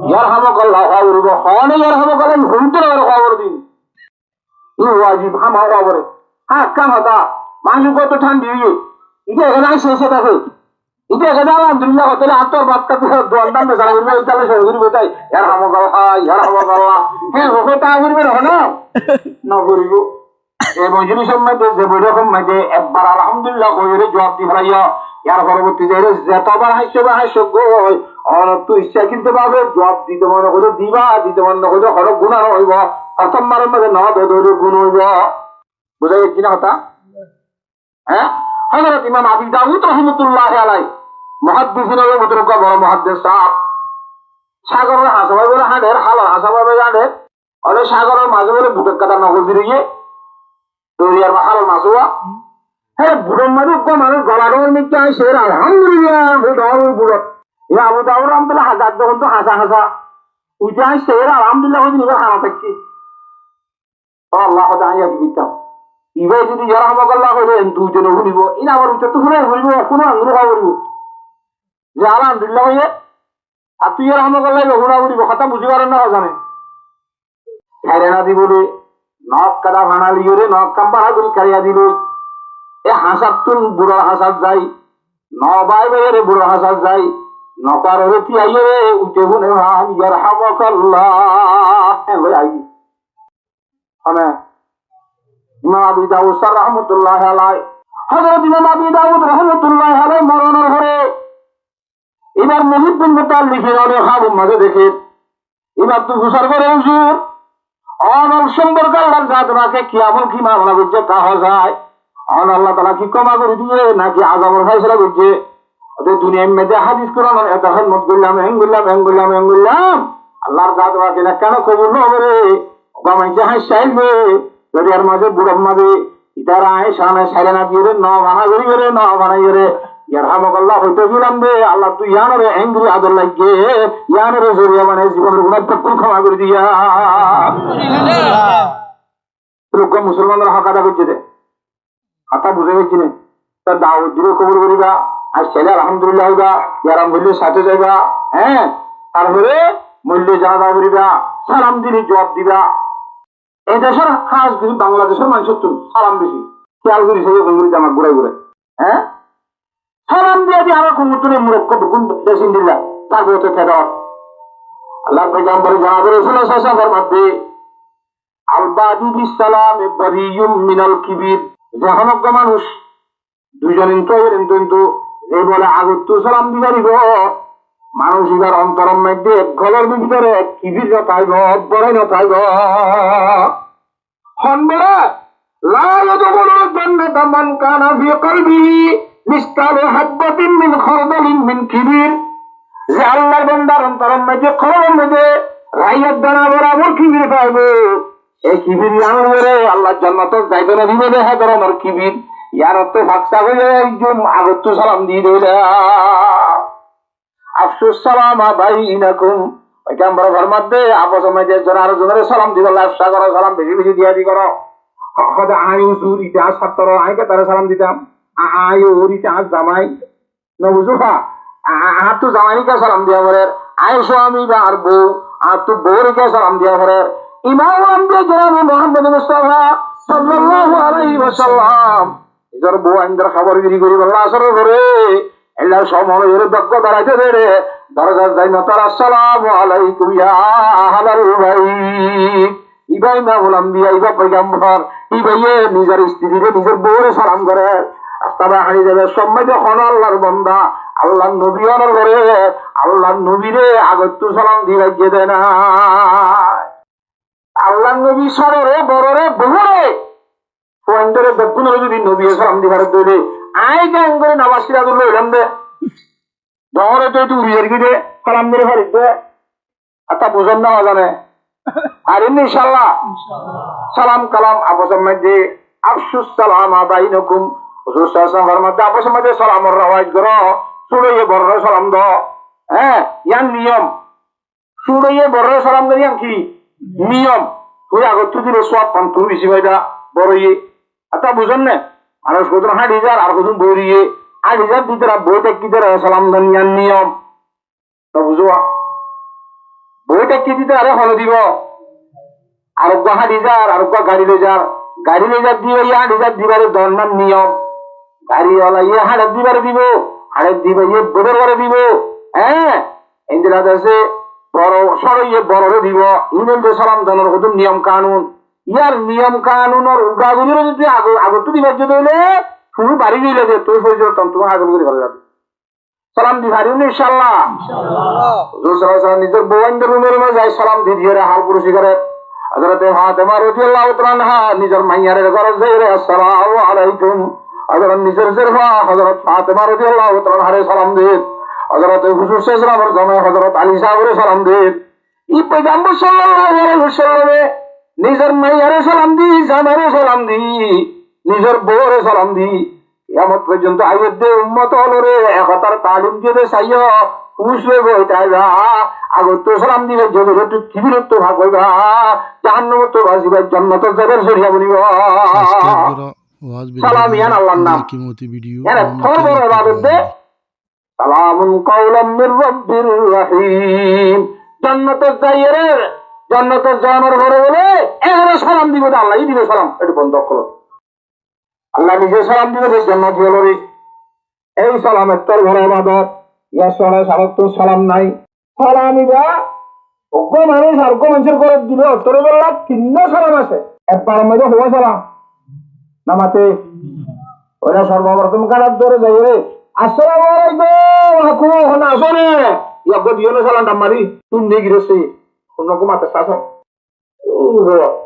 ইয়ার হামকাল্লাহ হওয়া বলিব হনে ইয়ার হামকাল্লাহ ঘুরতে খবর দিন ই ওয়াজিব হামা খবরে হ্যাঁ কাম হতা মানুষ কত ঠান্ডি এটা এখানে শেষে থাকে এটা এখানে আলহামদুলিল্লাহ হতে আত্মর বাচ্চা দোয়ান বেচারা করবে তাহলে সে ঘুরবে তাই ইয়ার হামকাল্লাহ ইয়ার হামকাল্লাহ হ্যাঁ ওকে তা ঘুরবে না না করিব এই মজলিসের মধ্যে যে বৈরকম মাঝে একবার আলহামদুলিল্লাহ কইরে জবাব দি ফেলাইয়া ইয়ার পরবর্তী যে যতবার হাস্য গই অনত ইচ্ছা কিন্তু ভাবে জবাব দিতে মনে করে দিবা দিতে মনে করে হলো গুণা হইব প্রথমবারের মধ্যে ন ধরে গুণ হইব বুঝা গেছি না কথা হ্যাঁ হযরত ইমাম আবু দাউদ রাহমাতুল্লাহি আলাইহি মুহাদ্দিসিনের মধ্যে বড় মুহাদ্দিস সাহেব সাগরের হাসাবাই বলে হাঁটের হালার হাসাবাই হাঁটের অনেক সাগরের মাঝে বলে বুটের কাটা নকল দিয়ে গিয়ে দরিয়ার বা হালার মাছুয়া হ্যাঁ বুড়োর মাঝে মানুষ গলাডোর মিথ্যা আসে আলহামদুলিল্লাহ বুড়ো এরা আবু দাউদ রহমতুল্লাহ হাজার যখন তো হাসা উঠে আসছে এরা আলহামদুলিল্লাহ হয়তো নিজের হানা থাকছি আল্লাহ কথা আইয়া দিতাম ইবাই যদি যারা হামকাল্লাহ হইলে দুইজনে ঘুরিব এরা আবার উঠে তো ঘুরে ঘুরিব কোনো আঙ্গুলো খাওয়া ঘুরিব যে আলহামদুলিল্লাহ হইলে আর তুই আর হামকাল্লাহ ঘুরা ঘুরিব কথা বুঝি পারেন না জানে খাইরে না দিব রে নখ কাদা ভাঙালি রে নখ কাম বাড়া করি খাইয়া দিল এ হাসার তুন বুড়োর হাসার যাই ন বাই বাইরে বুড়োর হাসার যাই নকার রে কি আইয়ে রে উঠে গুনে ভান ইয়ার হামকাল্লাহ আই মানে ইমাম আবু দাউদ রাহমাতুল্লাহি আলাইহি হযরত ইমাম আবু দাউদ রাহমাতুল্লাহি আলাইহি মরণের পরে এবার মুহিদ্দিন গোপাল লিখে অনেক হাবুর মাঝে দেখে এবার তো ঘুষার করে হুজুর অনল সম্পর্কে আল্লাহর জাতরাকে কি আমল কি মামলা করছে কাহা যায় অন আল্লাহ তাআলা কি ক্ষমা করে দিয়ে নাকি আযাবের ফয়সালা করছে ওদের দুনিয়ার মধ্যে হাদিস কোরআন এত হিম্মত করলাম হেঙ্গুল্লাম আল্লাহর জাতরাকে না কেন কবুল না করে গামাইতে হাসাইবে দরিয়ার মাঝে বুড়োর মাঝে ইতারা আয়েশানে সাইরানা দিয়ে ন বানা করি রে ন বানাই রে ইয়ার হামকাল্লাহ হইতে গেলাম রে আল্লাহ তুই ইয়ানরে হেঙ্গুলি আদর লাগে ইয়ানরে জরিয়া মানে জীবনের গুনাহ তকল ক্ষমা করে দিয়া লোক মুসলমানরা হক আদা করছে রে কথা বুঝে গেছি না তার দাওয়াত দিলে কবুল করিবা আর ছেলে আলহামদুলিল্লাহ হইবা ইয়ারাম বললে সাথে যাইবা হ্যাঁ তারপরে মূল্য জানা করিবা সালাম দিলে জবাব দিবা এই দেশের খাস কিন্তু বাংলাদেশের মানুষের তো সালাম বেশি খেয়াল করি সেই গঙ্গুরি জামা ঘুরাই হ্যাঁ সালাম দিয়ে দিয়ে আরো কুমুতুরে মুরক্কব গুণ দেশিন দিল্লা তারপরে তো খেদার আল্লাহ পয়গম্বর জানাবে রাসূলুল্লাহ সাল্লাল্লাহু আলাইহি ওয়াসাল্লাম মধ্যে আল-বাদি বিসসালাম বারিয়ুম মিনাল কিবির জাহানজ্ঞ মানুষ দুইজন কিন্তু এই বলে আগত সালাম দিবারিব মানুষ ইবার অন্তরের মধ্যে গলার ভিতরে কিবির না পাইব বড়াই না পাইব হনবরা লা ইয়াদখুলুল জান্নাতা মান কানা ফি কলবিহি মিসকালু হাববাতিন মিন খারদালিন মিন কিবির যে আল্লাহর বান্দার অন্তরের মধ্যে কলবের মধ্যে রাইয়াত দানা বরাবর কিবির পাইব এই কিবির জানলে আল্লাহ জান্নাতে যাইতে না দিবে হ্যাঁ ধরনের কিবির ইয়ার অর্থ ভাগসা হয়ে একজন আগত সালাম দিয়ে দিলে আফসুস সালাম বাইনাকুম পয়গম্বর ফরমাতে আপস মধ্যে জন আর জনের সালাম দিবা আফসা করো সালাম বেশি বেশি দিয়া দি করো খোদা আই হুজুর ইতিহাস ছাত্র আইকে তারা সালাম দিতাম আই ওর ইতিহাস জামাই নবুজুফা আর তো জামাইকে সালাম দিয়া করে আই স্বামী বা আর বউ আর তো বউকে সালাম দিয়া করে ইমাম আম্বিয়া জনাব মুহাম্মদ মুস্তাফা সাল্লাল্লাহু আলাইহি ওয়াসাল্লাম ইজার বউ আইন্দার খবরগিরি করি আল্লাহ আসর করে আল্লাহ সময় এর দক্ষ দাঁড়াইতে রে দরজা যাই না তার আসসালামু আলাইকুম ইয়া আহলাল বাইত ইব্রাহিম আবুল আম্বিয়া ইবা পয়গম্বর ইবাইয়ে নিজের স্ত্রীরে নিজের বউরে সালাম করে আস্তাবা হানি যাবে সম্মানিত হন আল্লাহর বান্দা আল্লাহর নবী অনর করে আল্লাহর নবীরে আগত সালাম দিয়ে দেয় না আল্লাহর নবী সররে বড়রে বহুরে ফোনরে দক্ষিণে যদি নবী সালাম দিবার দইলে আই গান করে নওয়াজ সিরাজুল লইলাম দে দহরে তো একটু উড়িয়ে গিয়ে সালাম দিয়ে ফারিতে আতা বুঝন না জানে আর ইনশাআল্লাহ সালাম কালাম আপসের মধ্যে আফসুস সালাম বাইনাকুম হুজুর সাল্লাল্লাহু আলাইহি ওয়াসাল্লাম মধ্যে আপসের মধ্যে সালামের রওয়াজ করো সুরে বড় সালাম দাও হ্যাঁ ইয়ান নিয়ম শুড়িয়ে বড় সালাম দেরি কি নিয়ম তুই আগত দিলে সব পান তুই বেশি ভাইটা বড় ইয়ে আচ্ছা বুঝেন না মানুষ কতজন 8,000 আর কতজন বড়িয়ে 8,000 দিতে বইটা কি দেয় সালাম দেওয়ার নিয়ম তা বুঝবা বইটা কি দিতে আরে হল দিব আর 8,000 আর গাড়ি লেজার দিয়ে 8,000 দিবারে দন্ডার নিয়ম গাড়িওয়ালা ইয়ে হাড়ের দিবারে দিব হাড়ের দিবে ইয়ে বোধের ঘরে দিব হ্যাঁ ইন্দিরা দেশে বড় সরে ইয়ে বড়রে দিব ইমেল সালাম দানোর কত নিয়ম কানুন ইয়ার নিয়ম কানুনের উগাগুলির যদি আগত দিবার যদি হইলে শুরু বাড়ি গেলে যে তুই হয়ে যেতাম তোমার আগল করে ভালো যাবে সালাম দি হারিও না ইনশাআল্লাহ নিজের বউয়ের রুমের মধ্যে যাই সালাম দি দিয়ে হাল পুরুষি করে হযরতে ফাতেমা রাদিয়াল্লাহু তাআলা আনহা নিজের মাইয়ারের ঘরে যাই রে আসসালামু আলাইকুম হযরত নিজের জেরফা হযরত ফাতেমা রাদিয়াল্লাহু তাআলা আনহা সালাম দেন হযরত হুজুর সাল্লাল্লাহু আলাইহি ওয়াসাল্লাম হযরত আলী সাহেবের সালাম দেন এই পয়গম্বর সাল্লাল্লাহু আলাইহি ওয়াসাল্লামে নিজের মাইয়ারে সালাম দি জামারে সালাম দি নিজের বউরে সালাম দি কিয়ামত পর্যন্ত আইয়ত দে উম্মত হলরে একতার তালিম দিয়ে চাইও পুষলে বইতাই যা আগত সালাম দিবে যদি পৃথিবীর তো ভাগ হইবা জাহান্নামে তো বাসিবা জান্নাতে যাবার সরিয়া বলিব সালাম ইয়ান আল্লাহর নাম এর থর বড় ইবাদত দে সালামুন কাওলাম মির রাব্বির রহিম জান্নাতে যাইরে জান্নাতে জানার ঘরে বলে এখানে সালাম দিব আল্লাহই দিবে সালাম একটু বন্ধ করো আল্লাহ নিজে সালাম দিবে জান্নাত হলরে এই সালামের তোর বড় ইবাদত ইয়া সারা তো সালাম নাই সালাম ইবা অজ্ঞ মানুষ অজ্ঞ মানুষের করে দিলে তোর বেলা 3 সালাম আছে একবার মধ্যে হওয়া সালাম নামাতে ওরা সর্বপ্রথম কারার ধরে যাই রে আসসালামু আলাইকুম হাকু হনা আসনে ইয়াব দিও না সালাম মারি তুমি নেই গিরছে অন্য কো মাতে সাসা ও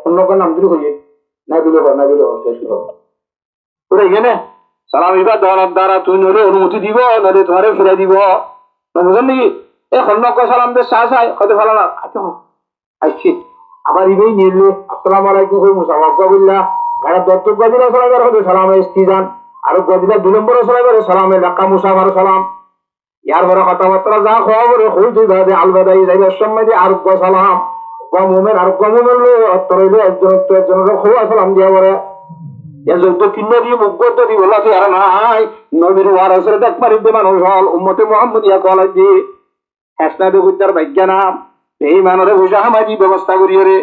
অন্য কো নাম দিল হইয়ে না দিলে শেষ হবে তোরা এখানে সালাম ইবা দেওয়ার দ্বারা তুই নলে অনুমতি দিব নলে তোমারে ফিরাই দিব না বুঝেন নাকি এ খন্নক সালাম দে চাই হতে ভালো না আচ্ছা আবার ইবেই নিলে আসসালামু আলাইকুম কই মুসাফা বিল্লাহ ঘরে দত্তক গদিরা সালাম করে সালামে ইস্তিজান আর গদিরা 2 নম্বর সালাম করে সালামে লাকা মুসাফার সালাম ইয়ার বড় কথাবার্তা যা খাওয়া করে কই তুই দাদে আলবাদাই যাইবার সময় দিয়ে আর সালাম মুমিন আর মুমিন লো অত্তরইলে একজনের খোয়া সালাম দিয়া বলে এজন্য কিন্না দিয়ে মুগ্ধ দিব লাগে আর নাই নবীর ওয়ারাসের দেখবারে দে মানুষ হল উম্মতে মুহাম্মদিয়া কলাই দি হাসনা দে গুজার ভাগ্য নাম এই মানরে বুঝা হামাজি ব্যবস্থা করিও রে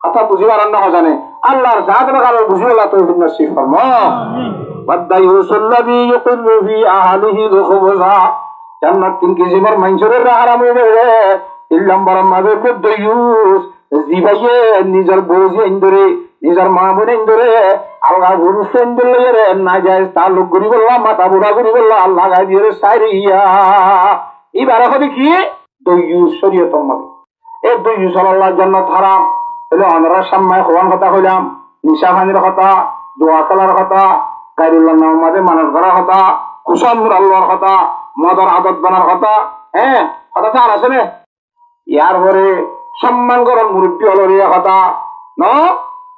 কথা বুঝিবার না জানে আল্লাহর জাত না কারো বুঝিলা তো নসিব ফরমা আমিন ওয়াদাইহুল্লাযী ইয়াকুলু ফি আহলিহি দুখুবযা জান্নাত তিন কিসিমের মানসুরের হারাম হইবে ইল্লাম বারামাদে কুদ্দুস জিবাইয়ে নিজের বউজি ইন্দরে নিজের মা বোন ইন্দরে আল্লাহ পুরুষ ইন্দরে রে না যায় তালুক করি বললাম মাথা বুড়া করি বললাম আল্লাহ গায় দিয়ে সাইরিয়া এবারে হবে কি দইয়ুস শরীয়ত মানে এই দইয়ুস আল্লাহর জান্নাত হারাম হলো আমরা সামনে খোয়ান কথা কইলাম নিশা ভাঙির কথা দোয়া করার কথা গায়রুল্লাহ নামাজে মানুষ করার কথা কুসামুর আল্লাহর কথা মদর আদত বানার কথা হ্যাঁ কথা তো আর আছে না ইয়ার পরে সম্মান করার মুরব্বী হলরিয়া কথা ন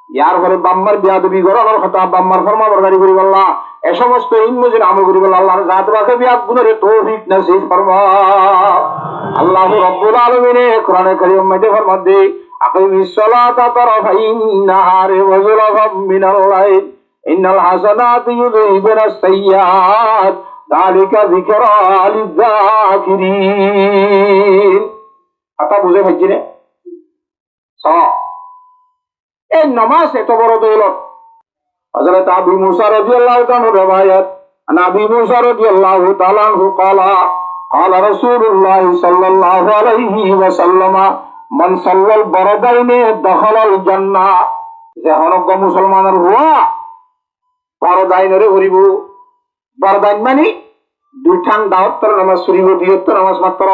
ইয়ার পরে বাম্মার বিয়াদবি করার কথা বাম্মার ফরমাবরদারি করি বললা এ সমস্ত ইনমজিন আমল করি বললা আল্লাহর জাত রাখে বিয়াদ গুণরে তৌফিক নসিব ফরমা আল্লাহু রাব্বুল আলামিন কোরআনে কারীম মধ্যে ফরমাতে আকিমিস সালাতা তারাফাইন নাহারি ওয়া যুলাফাম মিনাল লাইল ইন্নাল হাসানাতি ইউযহিবুনাস সাইয়্যাত যালিকা যিকরা লিয-যাকিরিন কথা বুঝে ভাইজিনে এই নামাজ এত বড় দৌলত হযরত আবু মুসা রাদিয়াল্লাহু তাআলা রওয়ায়াত আবু মুসা রাদিয়াল্লাহু তাআলা قال قال رسول الله صلى الله عليه وسلم من صلى البردين دخل الجنة যে হরক মুসলমানের হুয়া বরদাইনরে করিব বরদাইন মানে দুই ঠান্ডা উত্তর নামাজ করিব দুইত্তর নামাজ মাত্র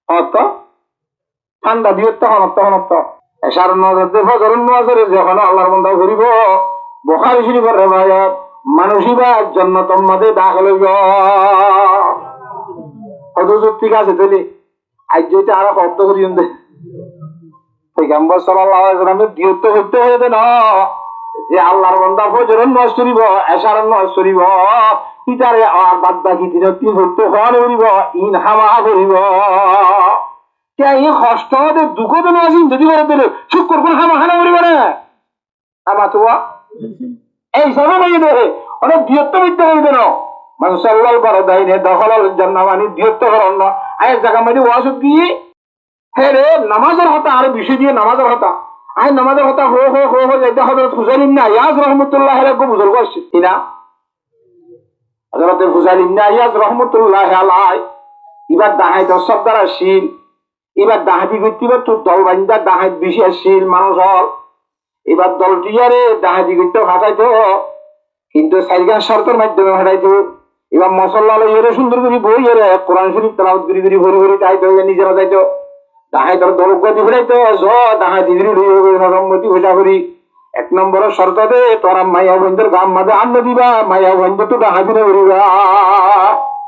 অত ঠান্ডা দুইত্তর হনত্ত এশার নজরতে ফজরের নজরে যখন আল্লাহর বান্দা করিব বুখারী শরীফের রওয়ায়াত মানুষিবা জান্নাতের মধ্যে দাখিল হইব কত ঠিক আছে তাহলে আজ যেটা আর কত করিম দে পয়গম্বর সাল্লাল্লাহু আলাইহি ওয়াসাল্লামের দিয়ত হতে হবে না যে আল্লাহর বান্দা ফজরের নামাজ করিব এশারের নামাজ করিব ইতারে আর বাদ বাকি দিন তিন হতে হওয়ার করিব ইন হামা করিব এই কষ্ট হতে দুঃখ তো না আসিন যদি করে দিলে শুক্র করে হানা করিবে না আমার তো এই সব নাই দেহে অনেক বৃহত্ত বিদ্যা হইবে না মানুষ আল্লাহ বড় দেয় নে দখল জান্না মানে বৃহত্ত করেন না আয় জায়গা মধ্যে ওয়াসুদ দিয়ে হ্যাঁ রে নামাজের হতা আর বিষয় দিয়ে নামাজের হতা আয় নামাজের হতা হো হো হো হো যাইতে হজরত হুসাইন ইবনে ইয়াস রহমতুল্লাহ আলাইহি বুজুর্গ আছে কিনা হজরত হুসাইন ইবনে ইয়াস রহমতুল্লাহ আলাইহি এবার দাহাই তো সব দ্বারা শিল এবার দাহাতি করতে তো দল বান্ধা দাহাত বেশি আসছিল মানুষ এবার দলটিয়ারে দাহাতি করতে হাঁটাইতো কিন্তু সাইগান শর্তের মাধ্যমে হাঁটাইতো এবার মশল্লা লইয়ে সুন্দর করে বই এর কোরআন শরীফ তেলাওয়াত করে করে ভরে ভরে যাইতো নিজেরা যাইতো দাহাইতর দলগতি ফেরাইতো দাহাতি সম্মতি ঘোষা করি 1 নম্বরের শর্ত দে তোরা মাইয়া বন্ধুর গাম মাঝে আন্ন দিবা মাইয়া বন্ধু তো দাহাতিনে করিবা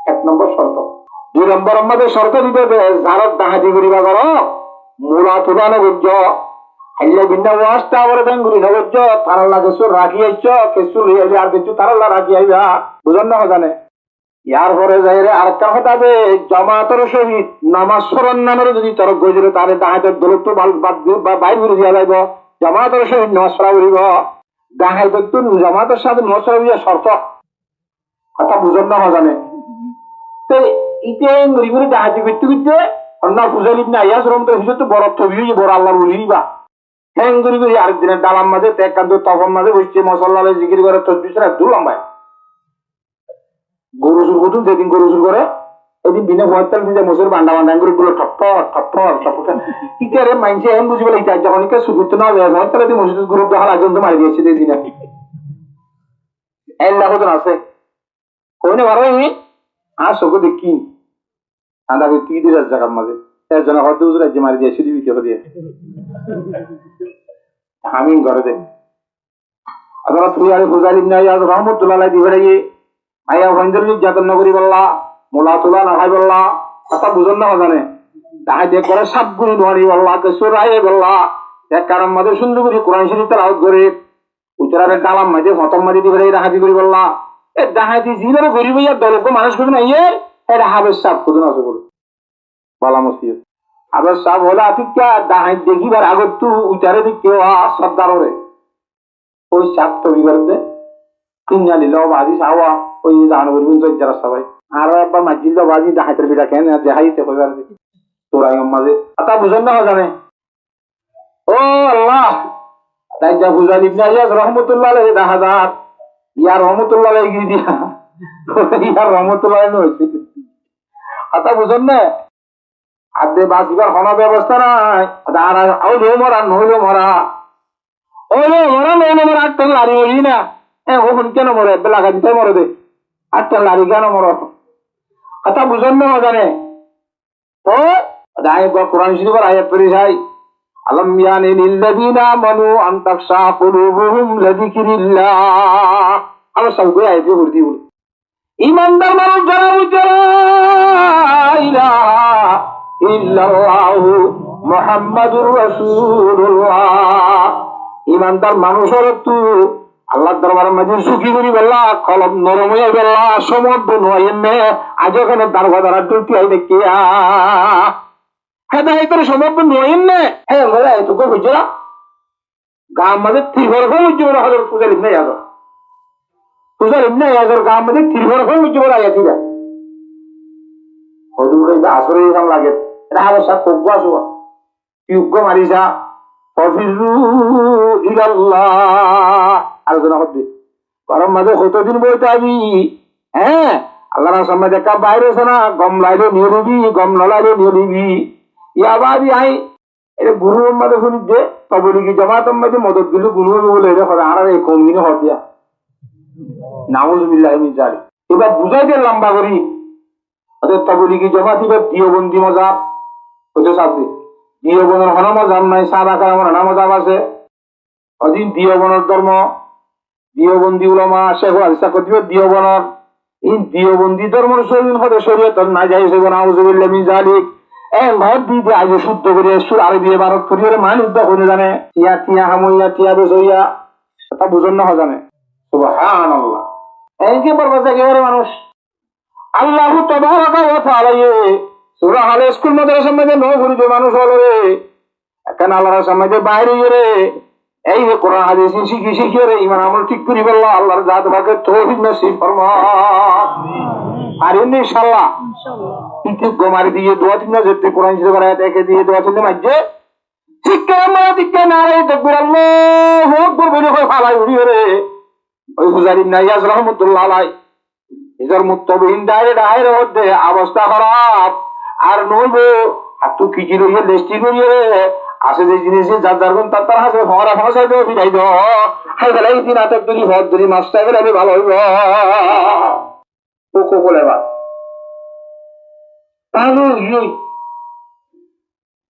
1 নম্বর শর্ত 2 নম্বর আমাদের শর্ত দিতে যারা দাহাতি করিবা করো মূলা তুলানো বুঝ হাইলে বিন্দা ওয়াস্তা বলে বেঙ্গুলি নবজ্জ তারাল্লা কিছু রাখি আইছ কিছু লইয়া আর কিছু তারাল্লা রাখি আইবা বুঝন না জানে ইয়ার পরে যাই রে আরেকটা কথা দে জামাতের সহিত নামাজ স্মরণ নামের যদি তোর গজরে তারে দাহাইতের দৌলত বাদ বাইর করে দিয়া যাইব জামাতের সহিত নামাজ পড়া করিব দাহাইতের তো জামাতের সাথে নামাজ পড়া দিয়া শর্ত কথা বুঝন না জানে তো ইতে গরিবরে দাহাতি করতে করতে অন্য ফুজাল ইবনে ইয়াস রহমতুল্লাহ হিসেবে তো বড় তবি বড় আল্লাহর ওলিবা হ্যাং করি করি আরেকদিনের ডালার মাঝে একান্ত তখন মাঝে বসছে মশল্লা জিকির করে তসবিসরা দূর লম্বায় গরু সুর করতুন যেদিন গরু সুর করে এদিন বিনা ভয়তাল দিয়ে মোসের বান্ডা বান্ডা করে গুলো ঠপ্পর ঠপ্পর ঠপ্পর কি করে মাইনছে এমন বুঝি বলে ইচ্ছা যখন কে সুবিধা না যায় ভয়তাল দিয়ে মসজিদ গুরু দেখার আগে তো মারি দিয়েছে দিদি না এর লাভ তো আছে কোনে ভালো আর সব দেখি আন্দা করে কি দিয়ে জায়গার মাঝে একজন হয়তো রাজ্যে মারি দিয়েছে দিবি কেউ দিয়ে আমি ঘরে দেখ আদারা তুই আরে ফুজাল ইবনে ইয়াস রহমাতুল্লাহ আলাইহি দিবেরাই আয়া ওয়াইন্দার নির্যাতন নগরী বললা মোলা তোলা না ভাই বললা কথা বুঝন না জানে তাই দেখ করে সব গুলি নোয়ারি বললা কে সুরায়ে বললা এক কারণ মাঝে সুন্দর করে কোরআন শরীফ তেলাওয়াত করে উতরারে ডালাম মাঝে খতম মারি দিবেরাই রাহাতি করি বললা এ ডাহাতি জিনারে গরিব ইয়া দলক মানুষ কবি না ইয়ের এটা হাবেস সাপ কোন আছে বল বালা মসিয়ত আবার সব হলা আতিকা দাহাই দেখিবার আগত তু উতারে দিকে সর্দারে ওই সাপ তো বিবরদে কিনালি লো বাজি সাওয়া ওই জানবর বিন যারা সবাই আর একবার মাজিল লো বাজি দাহাইতের বিটা কেন দেখাইতে কইবার দেখি তোরাই মাঝে আতা বুঝন না জানে ও আল্লাহ তাই যা ফুজাল ইবনে ইয়াস রহমাতুল্লাহ আলাইহি দাহাদার ইয়া রহমাতুল্লাহ আলাইহি দিয়া ইয়া রহমাতুল্লাহ আলাইহি হইছে আতা বুঝন না আদে বাসিবার কোন ব্যবস্থা নাই আর আউলো মরা নহলো মরা ওলো মরা নহলো মরা আটটা লারি হই না এ ওখন কেন মরে বেলা গাদিতে মরে দে আটটা লারি কেন মর কথা বুঝন না জানে তো দাই কোরআন শরীফের আয়াত পড়ে যাই আলম ইয়ানি লিল্লাযিনা আমানু আন তাখশা কুলুবুহুম লিযিকরিল্লাহ আমরা সব গো আয়াত পড়ি বলি ঈমানদার মানুষ যারা বুঝে ইলাহা ইল্লাল্লাহু মুহাম্মাদুর রাসূলুল্লাহ ঈমানদার মানুষের তো আল্লাহর দরবারের মাঝে সুখী করি বললা কলম নরম হয়ে গেলা সমর্থ নয় এমনি আজ ওখানে দারোগা টুটি আই দেখিয়া হেদায়তের সমর্থন নয় এমনি হ্যাঁ বলে এতকে বুঝলা গাম মাঝে তীর ফল বুঝছে বলে হজরত ফুজাল ইবনে ইয়াসর গাম মাঝে তীর ফল বুঝছে বলে আয়াতি না হজুর আসরে এখান লাগে এটা হাবসা কব্য আসুয়া ইউগ্য মারিসা ফফিরু ইলাল্লাহ আলোচনা করতে গরম মাঝে কতদিন বইতে আবি হ্যাঁ আল্লাহ সামনে দেখা বাইরে না গম লাইলে নিয়ে নিবি গম নলাইলে নিয়ে নিবি ইয়াবাদি আই এটা গুরু মাঝে শুনিস যে তবলিগি জমাত মাঝে মদত দিল গুরু বলে এটা করে আর এই কম দিনে হত দিয়া নাউজুবিল্লাহি মিন জালিক এবার বুঝাই দিয়ে লম্বা করি ওদের তবলিগি জমাত এবার দিওবন্দি মজাব ওদের সাথে দিওবনের হন মজাব নাই সাদা কালামের হন মজাব আছে অদিন দিওবনের ধর্ম দিওবন্দি উলামা শেখ আলিসা কতিব দিওবনের এই দিওবন্দি ধর্মের শরীর হতে শরীয়ত না যাই সে নাউজুবিল্লাহি মিন জালিক এন ভাব দিয়ে আজ শুদ্ধ করে সুর আরবি ভারত করিয়ে মানুষ দেখে জানে টিয়া টিয়া হামইয়া টিয়া বেজইয়া কথা বুঝন না জানে সুবহানাল্লাহ এই যে বলবা যে মানুষ আল্লাহু তাবারাকা ওয়া তাআলা সুরা হালে স্কুল মাদ্রাসার মধ্যে নয় ঘুরিতে মানুষ হলো রে এখন আল্লাহর সামনে বাইরে গিয়ে এই যে কোরআন হাদিস শিখি শিখিয়ে রে ইমান আমল ঠিক করি বললো আল্লাহর জাত ভাগে তৌফিক নসিব ফরমা আর ইনশাআল্লাহ ইতিক গোমারি দিয়ে দোয়া তিন যেতে কোরআন শরীফ আয়াত একে দিয়ে দোয়া তিন মাঝে শিক্ষা আমরা দিকে না রে তাকবীর আল্লাহু আকবার বলে হয় ফালাই উড়িয়ে রে ওই হুজাইর নাইয়াজ রাহমাতুল্লাহ আলাইহি এদের মুত্তাবিন ডাইরে মধ্যে অবস্থা খারাপ আর নইবো আর তুই কি কি রইয়ে লেস্টি করিয়ে আসে যে জিনিসে যার যার কোন তার হাসে ফরা ফসাই দেও ফিরাই দাও হাই গেলে এই দিন আতে দুরি হদ দুরি মাছটা গেলে আমি ভালো হইব ও বলে বা তাহলে ইই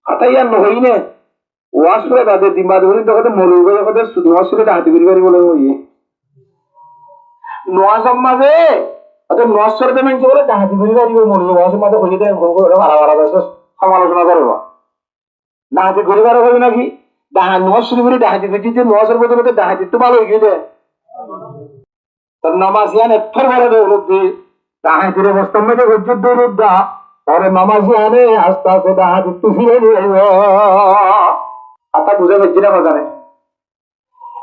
আতাইয়া নহইনে ওয়াশ করে তাদের দিমা ধরে তো কত মরুবে কত শুধু ওয়াশ করে হাতি করি বলে ওই নোয়া সমাজে অত নশ্বর দেবেন কি বলে ডাহাতি করি পারিব মরুবে ওয়াশ মাঝে হইতে দেন ভাড়া ভাড়া সমালোচনা করবো ডাহাতি করি পারা হবে নাকি নোয়াজ শুরু করে ডাহাতি করছি যে নোয়াজের বদলে ডাহাতি তো ভালো হয়ে গেলে তোর নামাজিয়ান এফের ভালো দৌড়ি ডাহাতির অবস্থার মধ্যে হচ্ছে দৌড়া পরে নামাজিয়ানে আস্তে আস্তে ডাহাতি একটু ফিরে নিয়ে আতা বুঝে পাচ্ছি না বাজারে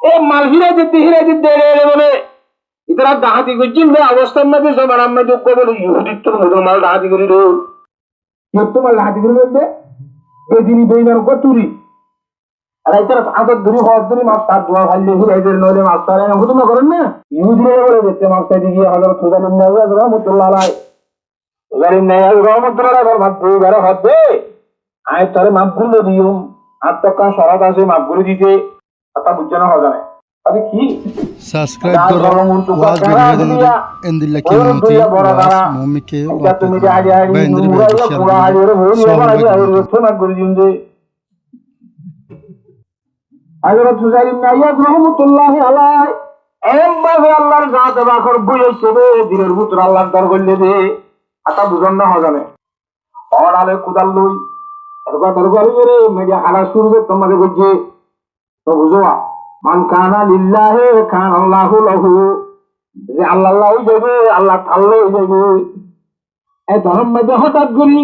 এ মাল হিরে দিতে বলে ইতারা ডাহাতি করছি অবস্থার মধ্যে সবার আমরা যোগ্য বলে ইহুদিত্ব মাল ডাহাতি করি রে মাল ডাহাতি করি বলতে বেদিনী বেইমার কতুরি আর এটার আদর ধরি হওয়ার ধরি মাছ তার দোয়া ভাল্লে হুরাইদের নইলে মাছ তার এরকম না করেন না ইহুদিরা বলে দেখতে মাছ তাই দিয়ে হযরত সুজালিম নাইয়াজ রাহমাতুল্লাহ আলাইহি সুজালিম নাইয়াজ রাহমাতুল্লাহ আলাইহি মাছ দুই বারে হবে আয় তারে মাপ গুলো দিও আত্মকা শরৎ আছে মাপ গুলো দিতে কথা বুঝছ না হজানে আরে কি সাবস্ক্রাইব করো ওয়াজ ভিডিও দিন এন্দিল্লা কি মন্তি ওয়াজ মুমিকে ওয়াজ তুমি আগে বাইন্দ্রি বাইন্দ্রি পুরা আগে রে সোনা করে দিন যে হযরত সুজাইর নাইয়াজ রাহমাতুল্লাহ আলাইহি এমভাবে আল্লাহর জাত বাখর বইছে রে দিনের পুত্র আল্লাহর দর করলে দে আতা বুঝন না হজানে অরালে কুদাল লই এরকম দরবারি রে মিডিয়া খালা শুরু করে তোমাদের বুঝছে তো বুঝোয়া মান কানা লিল্লাহি কানা আল্লাহু লাহু যে আল্লাহ হই যাবে আল্লাহ তাআলা হই যাবে এই ধর্ম মধ্যে হঠাৎ করি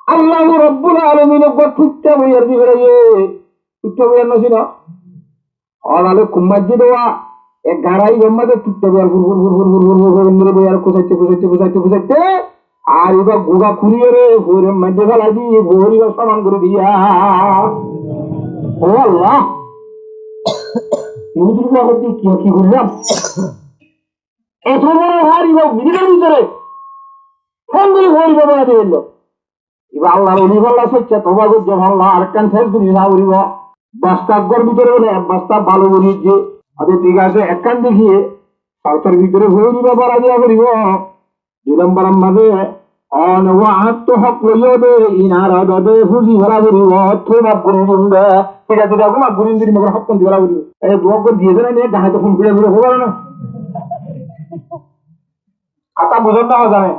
আল্লাহ রাব্বুল আলামিন গঠুতে বইয়ার দিবে রে টুটে বইয়ার নছিন অরালে কুমাজ্জি দেওয়া এক গাড়াই গম্মাতে টুটে বইয়ার ফুর বইয়ার কোসাইতে আর এবা গুগা খুঁড়িয়ে রে ভোরের মধ্যে ফেলা দিয়ে ভোরিবা সমান করে দিয়া ও আল্লাহ কি করলাম এত বড় হারিব মিনিটের ভিতরে ফোন করে ভরিব বলা দিয়ে এবার আল্লাহর অলি ভাল্লা সচ্ছে তোমা করছে ভাল্লা আর কান শেষ করি না করিব বাস্তার ভিতরে বলে এক বস্তা ভালো করিয়েছে আরে ঠিক আছে এক কান দেখিয়ে সাউথের ভিতরে ভরিব বলা দিয়া করিব দুই নম্বর মাঝে অনওয়াত হক লইবে ইনার দদে ফুজি ভরা করিব তোমা গুরুন দে ঠিক আছে দেখো মা গুরুন দিন মগর হক কোন দিলা করিব এই দোয়া করে দিয়ে দেনা নিয়ে ডাহাতে ফোন করে বলে হবে না আতা বুঝন না জানে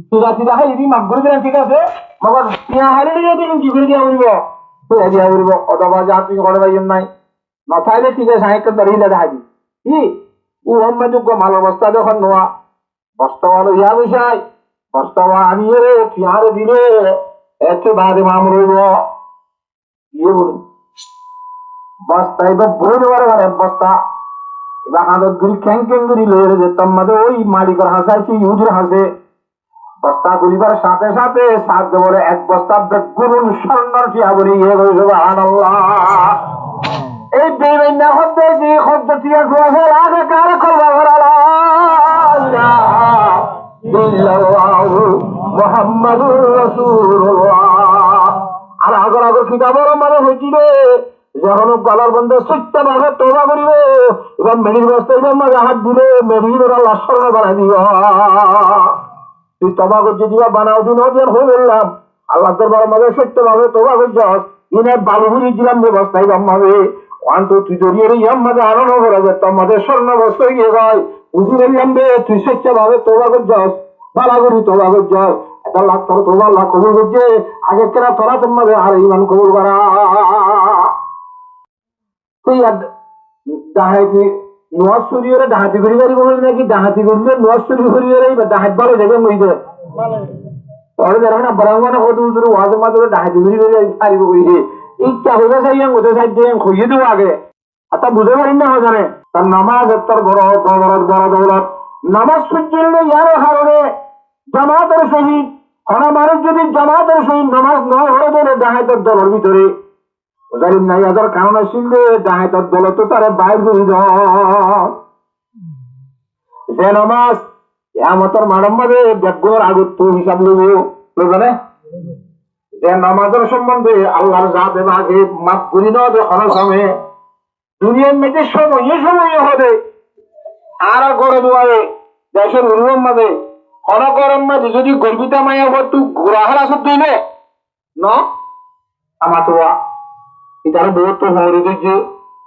তুই রাতে ইদি মাগ করে দেন ঠিক আছে মগর পিয়া হারে দিয়ে দিন কি করে দিয়া করিব তো দিয়া করিব অথবা জাতি করে বাইন নাই না চাইলে ঠিক আছে সাহেব ধরিলে দেখাবি কি ও অন্যযোগ্য মাল অবস্থা যখন নোয়া বস্তা ভালো ইয়া বিষয় বস্তা আনিয়ে রে পিয়ারে দিলে এত বাদে মাম রইব ইয়ে বলুন বস্তা এবার বই দেওয়ার ঘরে বস্তা এবার হাতত গুলি খ্যাং গুলি লয়ে যেতাম মাঝে ওই মালিকের হাসাইছি ইহুদির হাসে বস্তা গুলিবার সাথে সাথে সাত বলে এক বস্তা বেগুন স্বর্ণর টিয়া বলি ইয়ে করে সুবহানাল্লাহ এই বেইমানা হতে যে খদ্দ টিয়া গোয়া আগে কারে করবা ভরালা মুহাম্মাদুর রাসূলুল্লাহ আর আগর আগর কিতাবের মানে হইছিল যখন গলার বন্ধে সত্য ভাবে তোবা করিবে এবার মেডির বস্তা এবার মাঝে হাত দিলে মেডির ওরা লাশর বানাই দিব তুই তোবা করছি দিবা বানাও দিন হয়ে বললাম আল্লাহ দরবার মাঝে সত্য ভাবে তোবা করছ ইনে বালুগুলি দিলাম যে বস্তায় বাম্মাবে ওয়ান তো তুই জড়িয়ে ইয়াম মাঝে আনন্দ করা যেত আমাদের স্বর্ণ বস্তা গিয়ে গায় বুঝি বললাম রে তুই সত্য ভাবে তোবা করছস বালা করি তোবা করছস এটা লাখ তোর তোবা লাখ কবুল করছে আগে কেনা তোরা তোমাদের আর ইমান কবুল করা ডাহাতি নোয়াজ শরীরে ডাহাতি করি পারিব নাকি ডাহাতি করলে নোয়াজ শরীর শরীরে ডাহাত ভালো যাবে মহিলা ওরে দেখেন না ব্রাহ্মণ কত উজুর ওয়াজের মাধ্যমে ডাহাই দিবি পারিব কইছে ইচ্ছা হইছে সাইয়াং হইছে সাইয়াং খুঁজে দেবো আগে আতা বুঝে পারি না জানে তার নামাজ এত্তর বড় দৌলত নামাজ পর্যন্ত ইয়ার কারণে জামাতের সহিত হনা মানুষ যদি জামাতের সহিত নামাজ নয় হয়ে গেলে ডাহাইতের দলের ভিতরে জালিম নাই আজার কারণ আসলে ডাহাইতের দল তো তারে বাইর করে যে নামাজ আমাদের মানব ভাবে ব্যাপর আগত হিসাব জানে যে নামাজের সম্বন্ধে আল্লাহর জাত আগে মাফ করি না যে খরচ হবে দুনিয়ার মেয়েদের সময় হবে আর গরম হয় দেশের উন্নয়ন মাঝে অনগরম মাঝে যদি গর্বিতা মায়া হতো ঘোরাহার আসত দিলে ন আমার তো এটার বহুত তো হরি দিচ্ছে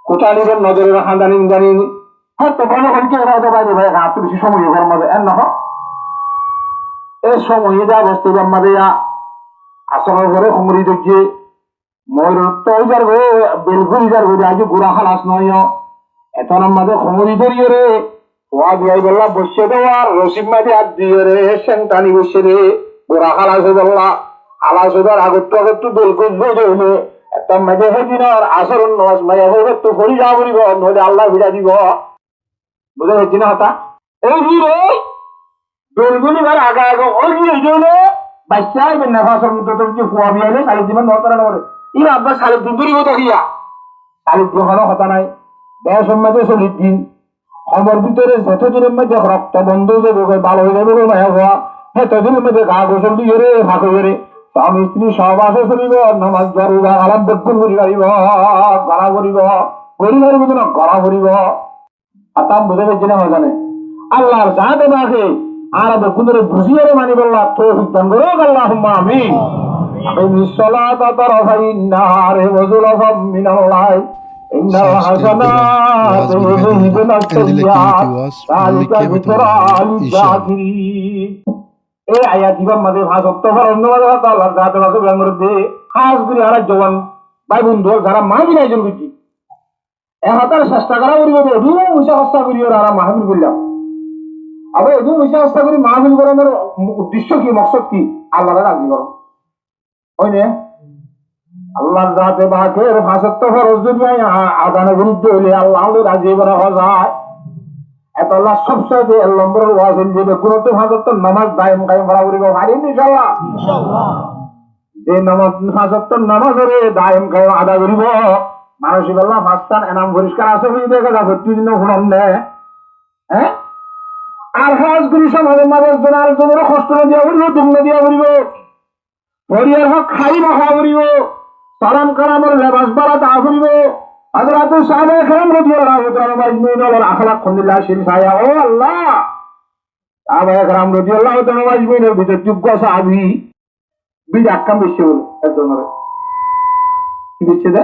কোথা নিবেন নজরে রাখা জানি হয়তো মনে হচ্ছে ওরা হতে পারে ভাই রাত বেশি সময় ঘর মাঝে এর নহ এই সময় যা বস্তু মাঝে আসনের ঘরে সমরি দিচ্ছে ময়ূর তো যাবে বেলগুড়ি যাবে আজ গুড়া খালাস নয় এখন আমাদের সমরি ধরিয়ে রে ওয়া বিয়াই বললা বসে দেওয়ার রসিদ মাঝে হাত দিয়ে রে সেন্টানি বসে রে গোড়া খালাসে বললা খালাস দেওয়ার আগত বেলগুজ বই হইলে একটা মাঝে হেদিনের আচরণ নজ মাঝে হইবে তো হরি যা বলিব নহলে আল্লাহ ভিড়া দিব বুঝে হয়েছি না হতা এই রে বেলগুলি বার আগা ওই হইলে বাচ্চা আইবেন না ভাষার মধ্যে তো যে ফুয়া বিয়াইলে সাড়ে দিবেন নতরা নরে ই আব্বা সাড়ে দিন ধরিব তো হিয়া সাড়ে দিন হতা নাই বেশ মাঝে চল্লিশ দিন আমার ভিতরে যতদিনের মধ্যে রক্ত বন্ধ হয়ে যাবে ভালো হয়ে যাবে মায়া হওয়া সেতদিনের মধ্যে গা গোসল দিয়ে রে ফাঁকো করে স্বামী স্ত্রী সহবাসে চলিব নামাজ ধরিব আলাপ বেক্ষণ করি পারিব গড়া করিব পরিবারের মধ্যে গড়া করিব আর তাম বুঝে পেয়েছি না জানে আল্লাহর যাতে মাকে আর বেক্ষণ ধরে বুঝিয়ে মানি বললা তো দান করো আল্লাহ আমি الصلاة طرفي النهار وزلفا من الليل إن الحسنات يذهبن السيئات ذلك ذكرى للذاكرين এই আয়াত ইবাম মাঝে ভাষত্ব হওয়ার অন্যবাদ আল্লাহর যাতে মাকে ব্যঙ্গর দিয়ে খাস করে আর জওয়ান ভাই বন্ধু যারা মাঝি একজন বুঝছি হাতার চেষ্টা করা করিব এদিন পয়সা হস্তা করি ওরা আর মাহফিল করলাম আবার এদিন পয়সা হস্তা করি মাহফিল করানোর উদ্দেশ্য কি মকসদ কি আল্লাহরা রাজি করো হয়নে আল্লাহর যাতে বাকের ভাষাত্ব ফরজ যদি আদানের বিরুদ্ধে হইলে আল্লাহ রাজি করা যায় এত আল্লাহ সবসাইতে এক নম্বরের ওয়াজ হইল যে কোনো তো ভাষাত্ব নামাজ দায়ম কায়েম করা করিব পারিম ইনশাআল্লাহ যে নামাজ ভাষাত্ব নামাজের দায়ম কায়েম আদা করিব মানসিক আল্লাহ ভাস্তান এনাম পরিষ্কার আছে হয়ে দেখা যাবে প্রতিদিন শুনান নে হ্যাঁ আর হাজ করি সমাজের মাঝে আরেকজনের কষ্ট দিয়া করিব দুঃখ দিয়া করিব পরিয়ার হক খাই রাখা করিব সালাম কালামের লেবাস বাড়া তা করিব হযরত সাহাবা کرام রাদিয়াল্লাহু তাআলা আজমাইনের আখলাক খুনিল্লাহ শির ছায়া ও আল্লাহ সাহাবা کرام রাদিয়াল্লাহু তাআলা আজমাইনের ভিতর যোগ্য সাহাবী বিদ আকাম বেশি হলো একজনের কি বেশি দে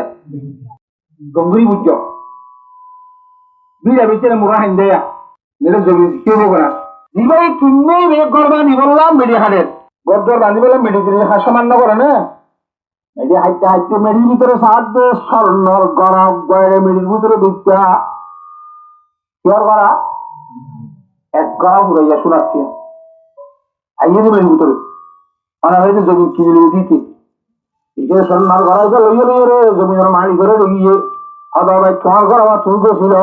গঙ্গুরি বুঝ বিদ বেশি মুরাহিন দেয়া মেরে জমি কি হবে না দিবাই কিন্নে রে গরবানি বললাম মেডিহানের গদ্দর বাঁধি বলে মেডিকেল লেখা সামান্য করে না এটি হাইতে হাইতে মেডির ভিতরে সাহায্য স্বর্ণর গড়া গয়ের মেডির ভিতরে দিকটা কেয়ার করা এক গড়া ঘুরাইয়া শোনাচ্ছি আইয়ে মেডির ভিতরে অনেক হয়তো জমি কিনে দিতে এখানে স্বর্ণর গড়াইকে লইয়ে লইয়ে রে জমির মাড়ি করে রেগিয়ে হয়তো ভাই তোমার ঘর আমার তুমি ছিল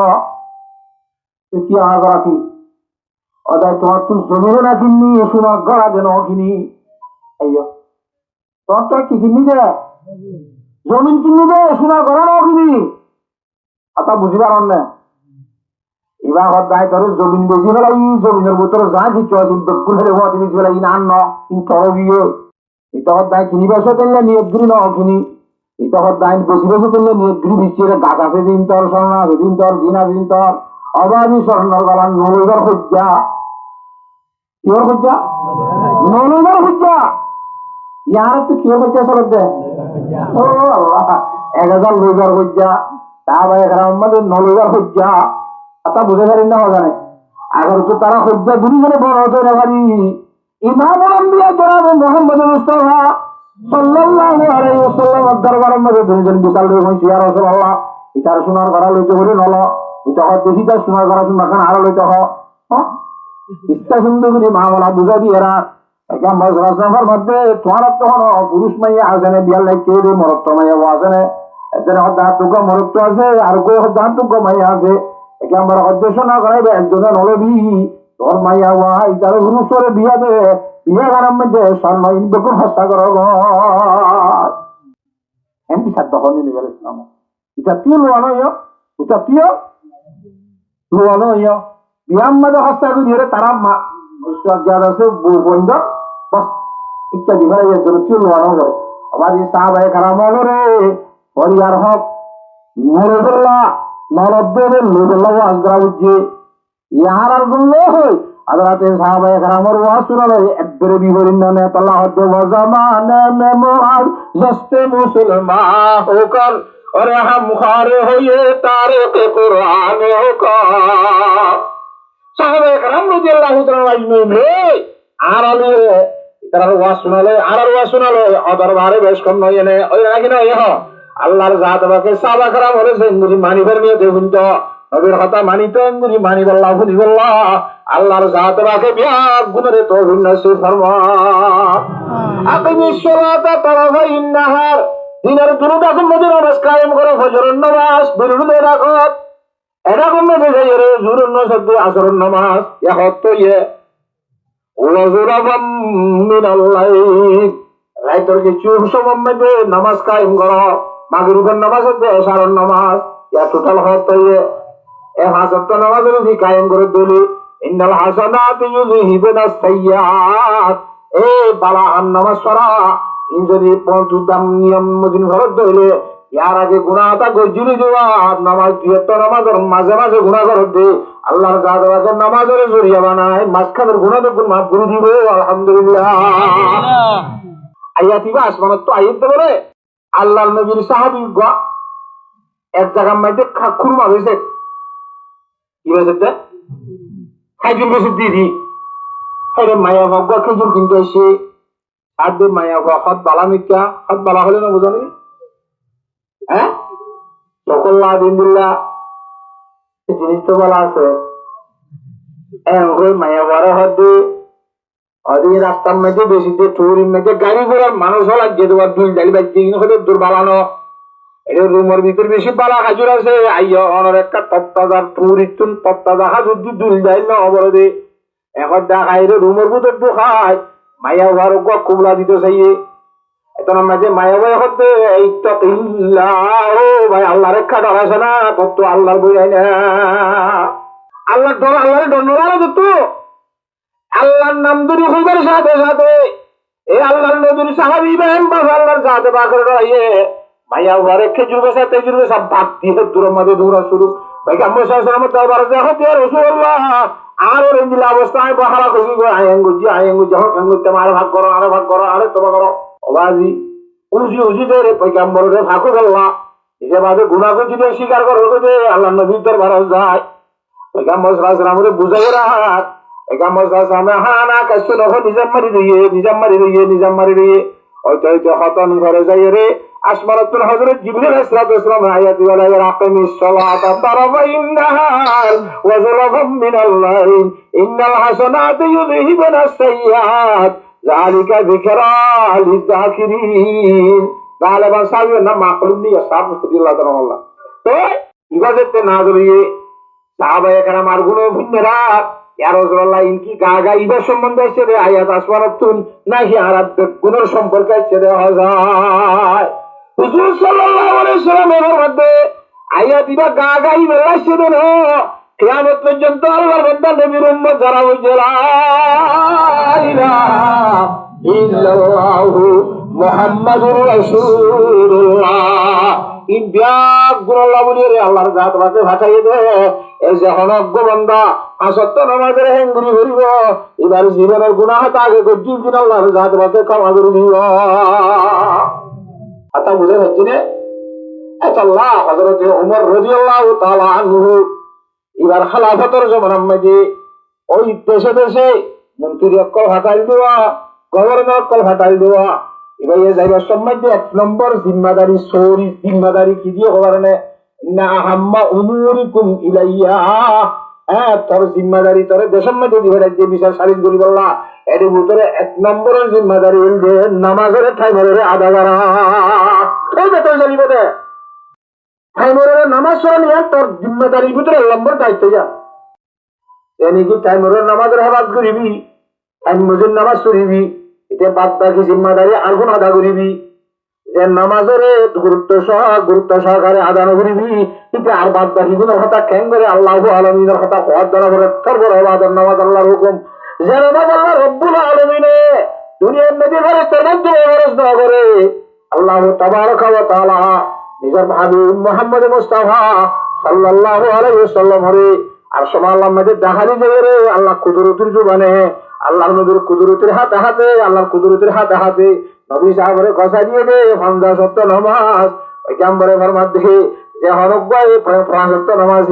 কি আমার গড়া কি অদায় তোমার তুই জমিও না কিনি সোনার গড়া যেন কিনি আইয় তোমার তো কি কিনি দে জমিন কিনি দে সোনার গড়া নাও কিনি তা বুঝিবার না এবার অদায় ধরে জমিন বেশি ফেলাই জমিনের ভিতরে যা কিছু আছে বেগুন ফেলে হওয়া তুমি ফেলাই না আন কিন্তু গিয়ে এটা অদায় কিনি বেসো তেলে নিয়ত গিরি ন কিনি এটা অদায় বেশি বেসো তেলে নিয়ত গিরি বেশি গাছ আছে দিন তোর স্বর্ণ আছে দিন তোর দিন আছে দিন তোর অবাধি স্বর্ণর গলা নলইবার হজ্জা কিহর হজ্জা নলইবার হজ্জা ইয়ার তো কিহর হজ্জা সরদ দে ও আল্লাহ 1000 লইবার হজ্জা তা ভাই আমাদের নলইবার হজ্জা তা বুঝে পারেন না জানে আগর তো তারা হজ্জা দুনিয়ারে বড় হতে না পারি ইমামুল আম্বিয়া জনাব মুহাম্মদ মুস্তাফা সাল্লাল্লাহু আলাইহি ওয়াসাল্লাম দরবারের মধ্যে দুইজন বিশাল হইছে ইয়া রাসূলুল্লাহ ইতার সোনার গড়া লইতে বলে নল এটা দেখি তার সোনার গড়া সোনার খান আরো লইতে হ ইচ্ছা সুন্দর করে মামলা বুঝা দিয়ে এরা পয়গম্বর সাল্লাল্লাহু আলাইহি ওয়াসাল্লাম মধ্যে তোমার তো পুরুষ মাইয়া আছে না বিয়াল লাগে রে মরত মাইয়া আছে না এদের হদাত তো মরত আছে আর কো হদাত তো মাইয়া আছে পয়গম্বর উদ্দেশ্য না করে একজন নলবি তোর মাইয়া ওয়াই তার পুরুষরে বিয়া দে বিয়া গরম মধ্যে স্বর্ণ ইনবকুর হস্তা করো গো এমপি সাত হনি নিবেল ইসলাম এটা কি লোয়ানো ইয়া এটা কি লোয়ানো ইয়া বিয়াম মধ্যে হস্তা করে তারা মা জ্ঞান আছে বন্ধ বাস ইত্যাদি ভাই এর জন্য কি লোয়ানো করে আবার এই সাহাবায়ে কারাম রে হরিয়ার হক নরদুল্লাহ নরদ্দের লোদুল্লাহ আজগরা বুঝে ইয়ার আর গুলো হয় হযরত সাহাবায়ে কারামর ওয়াজ শুনালে একবারে বিবরণ নে আল্লাহ হদ ওয়াজামানে মে মুআজ জস্তে মুসলমান হোকর और हम खारे होइए तारीख कुरान होकर সাহাবায়ে কেরাম রাদিয়াল্লাহু তাআলা আজমাইন রে আরালে তার ওয়াজ শোনালে অদরবারে বেশ কম নয় এনে ওই নাকি না ইহ আল্লাহর জাত বাকে সাহাবা কেরাম বলে জিন্দগি মানিবার নিয়ে দেখুন তো নবীর কথা মানিতে জিন্দগি মানিবাল্লাহ ফুলিবাল্লাহ আল্লাহর জাত বাকে বিয়া গুণরে তৌফিক নসিব ফরমা আকিমিস সালাতা তারাফাইন নাহার দিনের দুটা সম্মতির নামাজ কায়েম করো ফজরের নামাজ বিরুদ্ধে রাখো এরকম মেসেজ রে জুরুন নসদ আসরের নামাজ ইয়াহত ইয়ে ওয়াজুরাবাম মিনাল্লাইল রাইতর কিছু সময় মধ্যে নামাজ কায়েম করো মাগরিবের নামাজ দে এশারের নামাজ ইয়া টোটাল হত ইয়ে এ হাসত নামাজের দি কায়েম করে দলি ইন্নাল হাসানাতু ইউযহিবুনাস সাইয়্যাত এ বালা নামাজ পড়া যদি পঞ্চদাম নিয়ম মদিন ঘরত দইলে ইয়ার আগে গুনাহটা গজুরি দেওয়া নামাজ দিয়ে তো নামাজের মাঝে মাঝে গুনাহ করত দে আল্লাহর জাদওয়াকে নামাজের জরিয়া বানায় মাঝখানের গুনাহ তো মাফ করে দিব আলহামদুলিল্লাহ আয়াতিবা আসমানত তো আয়াত বলে আল্লাহর নবীর সাহাবী এক জায়গার মধ্যে খুরমা হয়েছে কি হয়েছে খাইজুর বেশি দিদি আরে মায়া ভাগ্য খেজুর কিনতে এসে আদে মায়া হত বালা মিথ্যা হত বালা হলে না বুঝানি হ্যাঁ সকল্লা দিনদুল্লাহ জিনিস তো বলা আছে মায়া বড় হতে অদি রাস্তার মধ্যে বেশি দিয়ে টুরির মধ্যে গাড়ি ঘোড়ার মানুষ হল যে তোমার দুল ডালি বাজছে হলে দূর বালানো এটা রুমের ভিতর বেশি বালা হাজুর আছে আইয়া অনর একটা তত্তাজার টুরিতুন তত্তাজা হাজুর দুল যাই না অবরোধে এখন দেখাই রে রুমের ভিতর তো খায় মায়া ঘর কুবলা দিতে চাইয়ে এত মাঝে মায়া ভাই হতে ভাই আল্লাহ রেখা ডর আছে না তোর তো আল্লাহর বই না আল্লাহর ডর আল্লাহর ডর নড়া তো আল্লাহর নাম ধরে হইবার সাথে সাথে এই আল্লাহর নবীর সাহাবী ইব্রাহিম বাবা আল্লাহর জাতে বাকর রয়ে মায়া ঘরে খেজুর বেসা তেজুর বেসা ভাত দিয়ে দূরের মধ্যে দৌড়া শুরু ভাই কাম্য সাহসালাম দরবার দেখো তে রাসূলুল্লাহ আর ওর মিলা অবস্থায় বহারা করি গো আয়েঙ্গুজি যখন করতে আরে ভাগ করো আরে তোবা করো ওবাজি উজি রে পয়গম্বর রে ভাগো গল্লা একে বাদে গুনাহ করে যদি স্বীকার করো যে আল্লাহর নবীর দরবার যায় পয়গম্বর সাল্লাল্লাহু আলাইহি ওয়াসাল্লাম বুঝাই রাখ পয়গম্বর সাল্লাল্লাহু আলাইহি ওয়াসাল্লাম হানা কাছে নহ নিজাম মারি দিয়ে হয়তো হতন ঘরে যাই রে আসমানাতুল হযরত জিবরিল আলাইহিস সালাম আয়াতি ওয়ালা ইয়াকিমিস সালাতা তারাফাইন নাহার ওয়া যুলাফাম মিনাল লাইল ইন্নাল হাসানাতু ইউযহিবুনাস সাইয়্যাত যালিকা যিকরা লিযাকিরিন গালাবা সাবির না মাকলুম নি সাব রাদিয়াল্লাহু তাআলা তো ইবাদতে না জড়িয়ে সাহাবায়ে কেরাম আর গুলো ভিন্নরা ইয়া রাসূলুল্লাহ ইনকি গাগা ইবা সম্বন্ধে আছে রে আয়াত আসমানাতুন নাহি আরাদ গুণের সম্পর্কে আছে রে হয় হুজুর সাল্লাল্লাহু আলাইহি ওয়াসাল্লামের মধ্যে আয়াত ইবা গাগা ইবা আছে রে কিয়ামত পর্যন্ত আল্লাহর বান্দা নবীর উম্মত যারা হইছে লা ইলাহা ইল্লাল্লাহু মুহাম্মাদুর রাসূলুল্লাহ ইন বিয়াগ গুনাহ বলি রে আল্লাহর জাত বাকে ভাষাই দে এই যে হনজ্ঞ বান্দা আসত্য নামাজের হেঙ্গুরি করিব এবার জীবনের গুনাহ আগে গজ্জি দিন আল্লাহর জাত বাকে ক্ষমা করে দিব আতা বুঝে হচ্ছে না আল্লাহ হযরত ওমর রাদিয়াল্লাহু তাআলা আনহু এবার খেলাফতের জমানার মধ্যে ওই দেশে দেশে মন্ত্রী অক্কল হাঁটাই দেওয়া গভর্নর অক্কল হাঁটাই দেওয়া এবার এ যাইবার সময় এক নম্বর জিম্মাদারি কি দিয়ে খবর নে না আহাম্মা উমুরিকুম ইলাইয়া হ্যাঁ তোর জিম্মাদারি তোর দেশের মধ্যে দিবে যে বিচার সালিশ করি বললা এর ভিতরে 1 নম্বরের জিম্মাদারি হল যে নামাজের টাইমরে আদা করা ওই বেতন চলিবে দে টাইমরে নামাজ পড়া নিয়ে তোর জিম্মাদারির ভিতরে নম্বর দায়িত্ব যা এনে কি টাইমরে নামাজের হেফাজ করিবি টাইম মজুর নামাজ পড়িবি এটা বাদ বাকি জিম্মাদারি আর কোন আদা করিবি যে নামাজের গুরুত্ব সহকারে আদান করিবি কিন্তু আর বাদ বাকি গুণের কথা কেন করে আল্লাহ আলমিনের কথা হওয়ার দ্বারা করে সর্বর আদান নামাজ আল্লাহর হুকুম যে নামাজ আল্লাহ রব্বুল আলমিনে দুনিয়ার নদী ফেরেশতার মাধ্যমে ফরজ না করে আল্লাহ তাবারক ওয়া তাআলা নিজের হাবিব মুহাম্মদ মুস্তাফা সাল্লাল্লাহু আলাইহি ওয়াসাল্লাম হরে আর সময় আল্লাহ মধ্যে দেখালি যে আল্লাহ কুদরতের জুবানে আল্লাহর নবীর কুদরতের হাতে হাতে আল্লাহর কুদরতের হাতে হাতে নবী সাহেবের কথা দিয়ে দে 50 ওয়াক্ত নামাজ পয়গম্বরে ফরমাত দে যে হরগয় 5 ওয়াক্ত নামাজ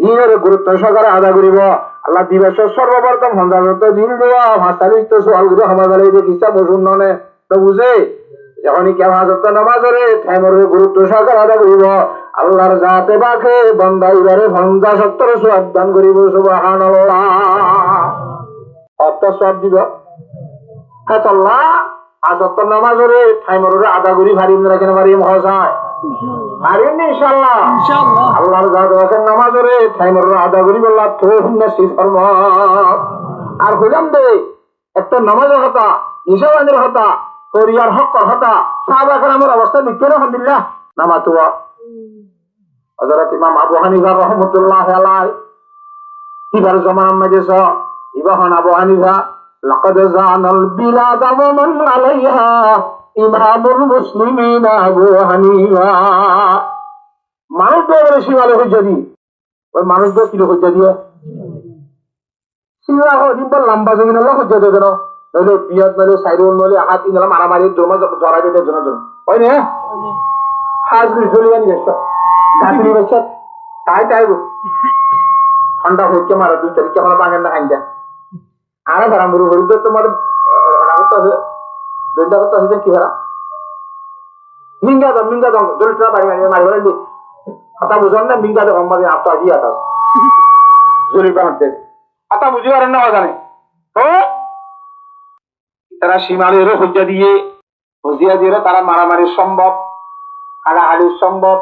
ইনের গুরুত্ব সহকারে আদা করিব আল্লাহ দিবস সর্বপ্রথম 50 ওয়াক্ত দিন দেওয়া 45 তো সওয়াল গুলো আমার বেলায় যে কিসা বসুন ননে তো বুঝে যখনই কে 5 ওয়াক্ত নামাজের টাইমের গুরুত্ব সহকারে আদা করিব আল্লাহর জাতে বাকে বান্দা ইবারে 50 ওয়াক্তের সওয়াব দান করিব সুবহানাল্লাহ অত সব দিব হ্যাঁ আল্লাহ আজত্তর নামাজের টাইমের আদা করি ভারিম না কেন ভারিম হসায় পারিম না ইনশাআল্লাহ আল্লাহর জাতের নামাজের টাইমের আদা করি বললা তো নসিব ফরমা আর হইলাম দে একটা নামাজের কথা নিশাবানের কথা করিয়ার হক কথা সাহাবা کرامের অবস্থা বিকেল আলহামদুলিল্লাহ নামাতুয়া হযরত ইমাম আবু হানিফা রাহমাতুল্লাহ আলাইহি ইবার জামান মজেস ইবাহান আবু হানিফা لقد زعن البلاد ومن عليها إمام المسلمين أبو حنيفة মানুষ তো বলে শিবালে হইয়া দি ওই মানুষ তো কিলো হইয়া দিয়ে শিবা হদিন পর লম্বা জমিন হলো হইয়া দিয়ে কেন নইলে বিয়াদ নইলে সাইরুল নইলে হাত ইনলা মারামারি দরমা জড়াই দিতে জন্য হয় না হাজ করে চলে যানি বেশ গাছরি বেশ তাই তাইব ঠান্ডা হইকে মারা 2 তারিখ কেমন বাঙেন না খাইন আরে ভাড়া মুরু হরিদ তোমার রাগত আছে দুইটা কথা আছে কি ভাড়া মিঙ্গা দাও জলটা বাড়ি মারি মারি কথা বুঝন না মিঙ্গা দাও আমাদের আপটা আজি আতা জলি বানতে আতা বুঝি পারেন না জানে তো তারা সীমালের হজ্জা দিয়ে হজিয়া দিয়ে তারা মারামারি সম্ভব হাড়াহাড়ি সম্ভব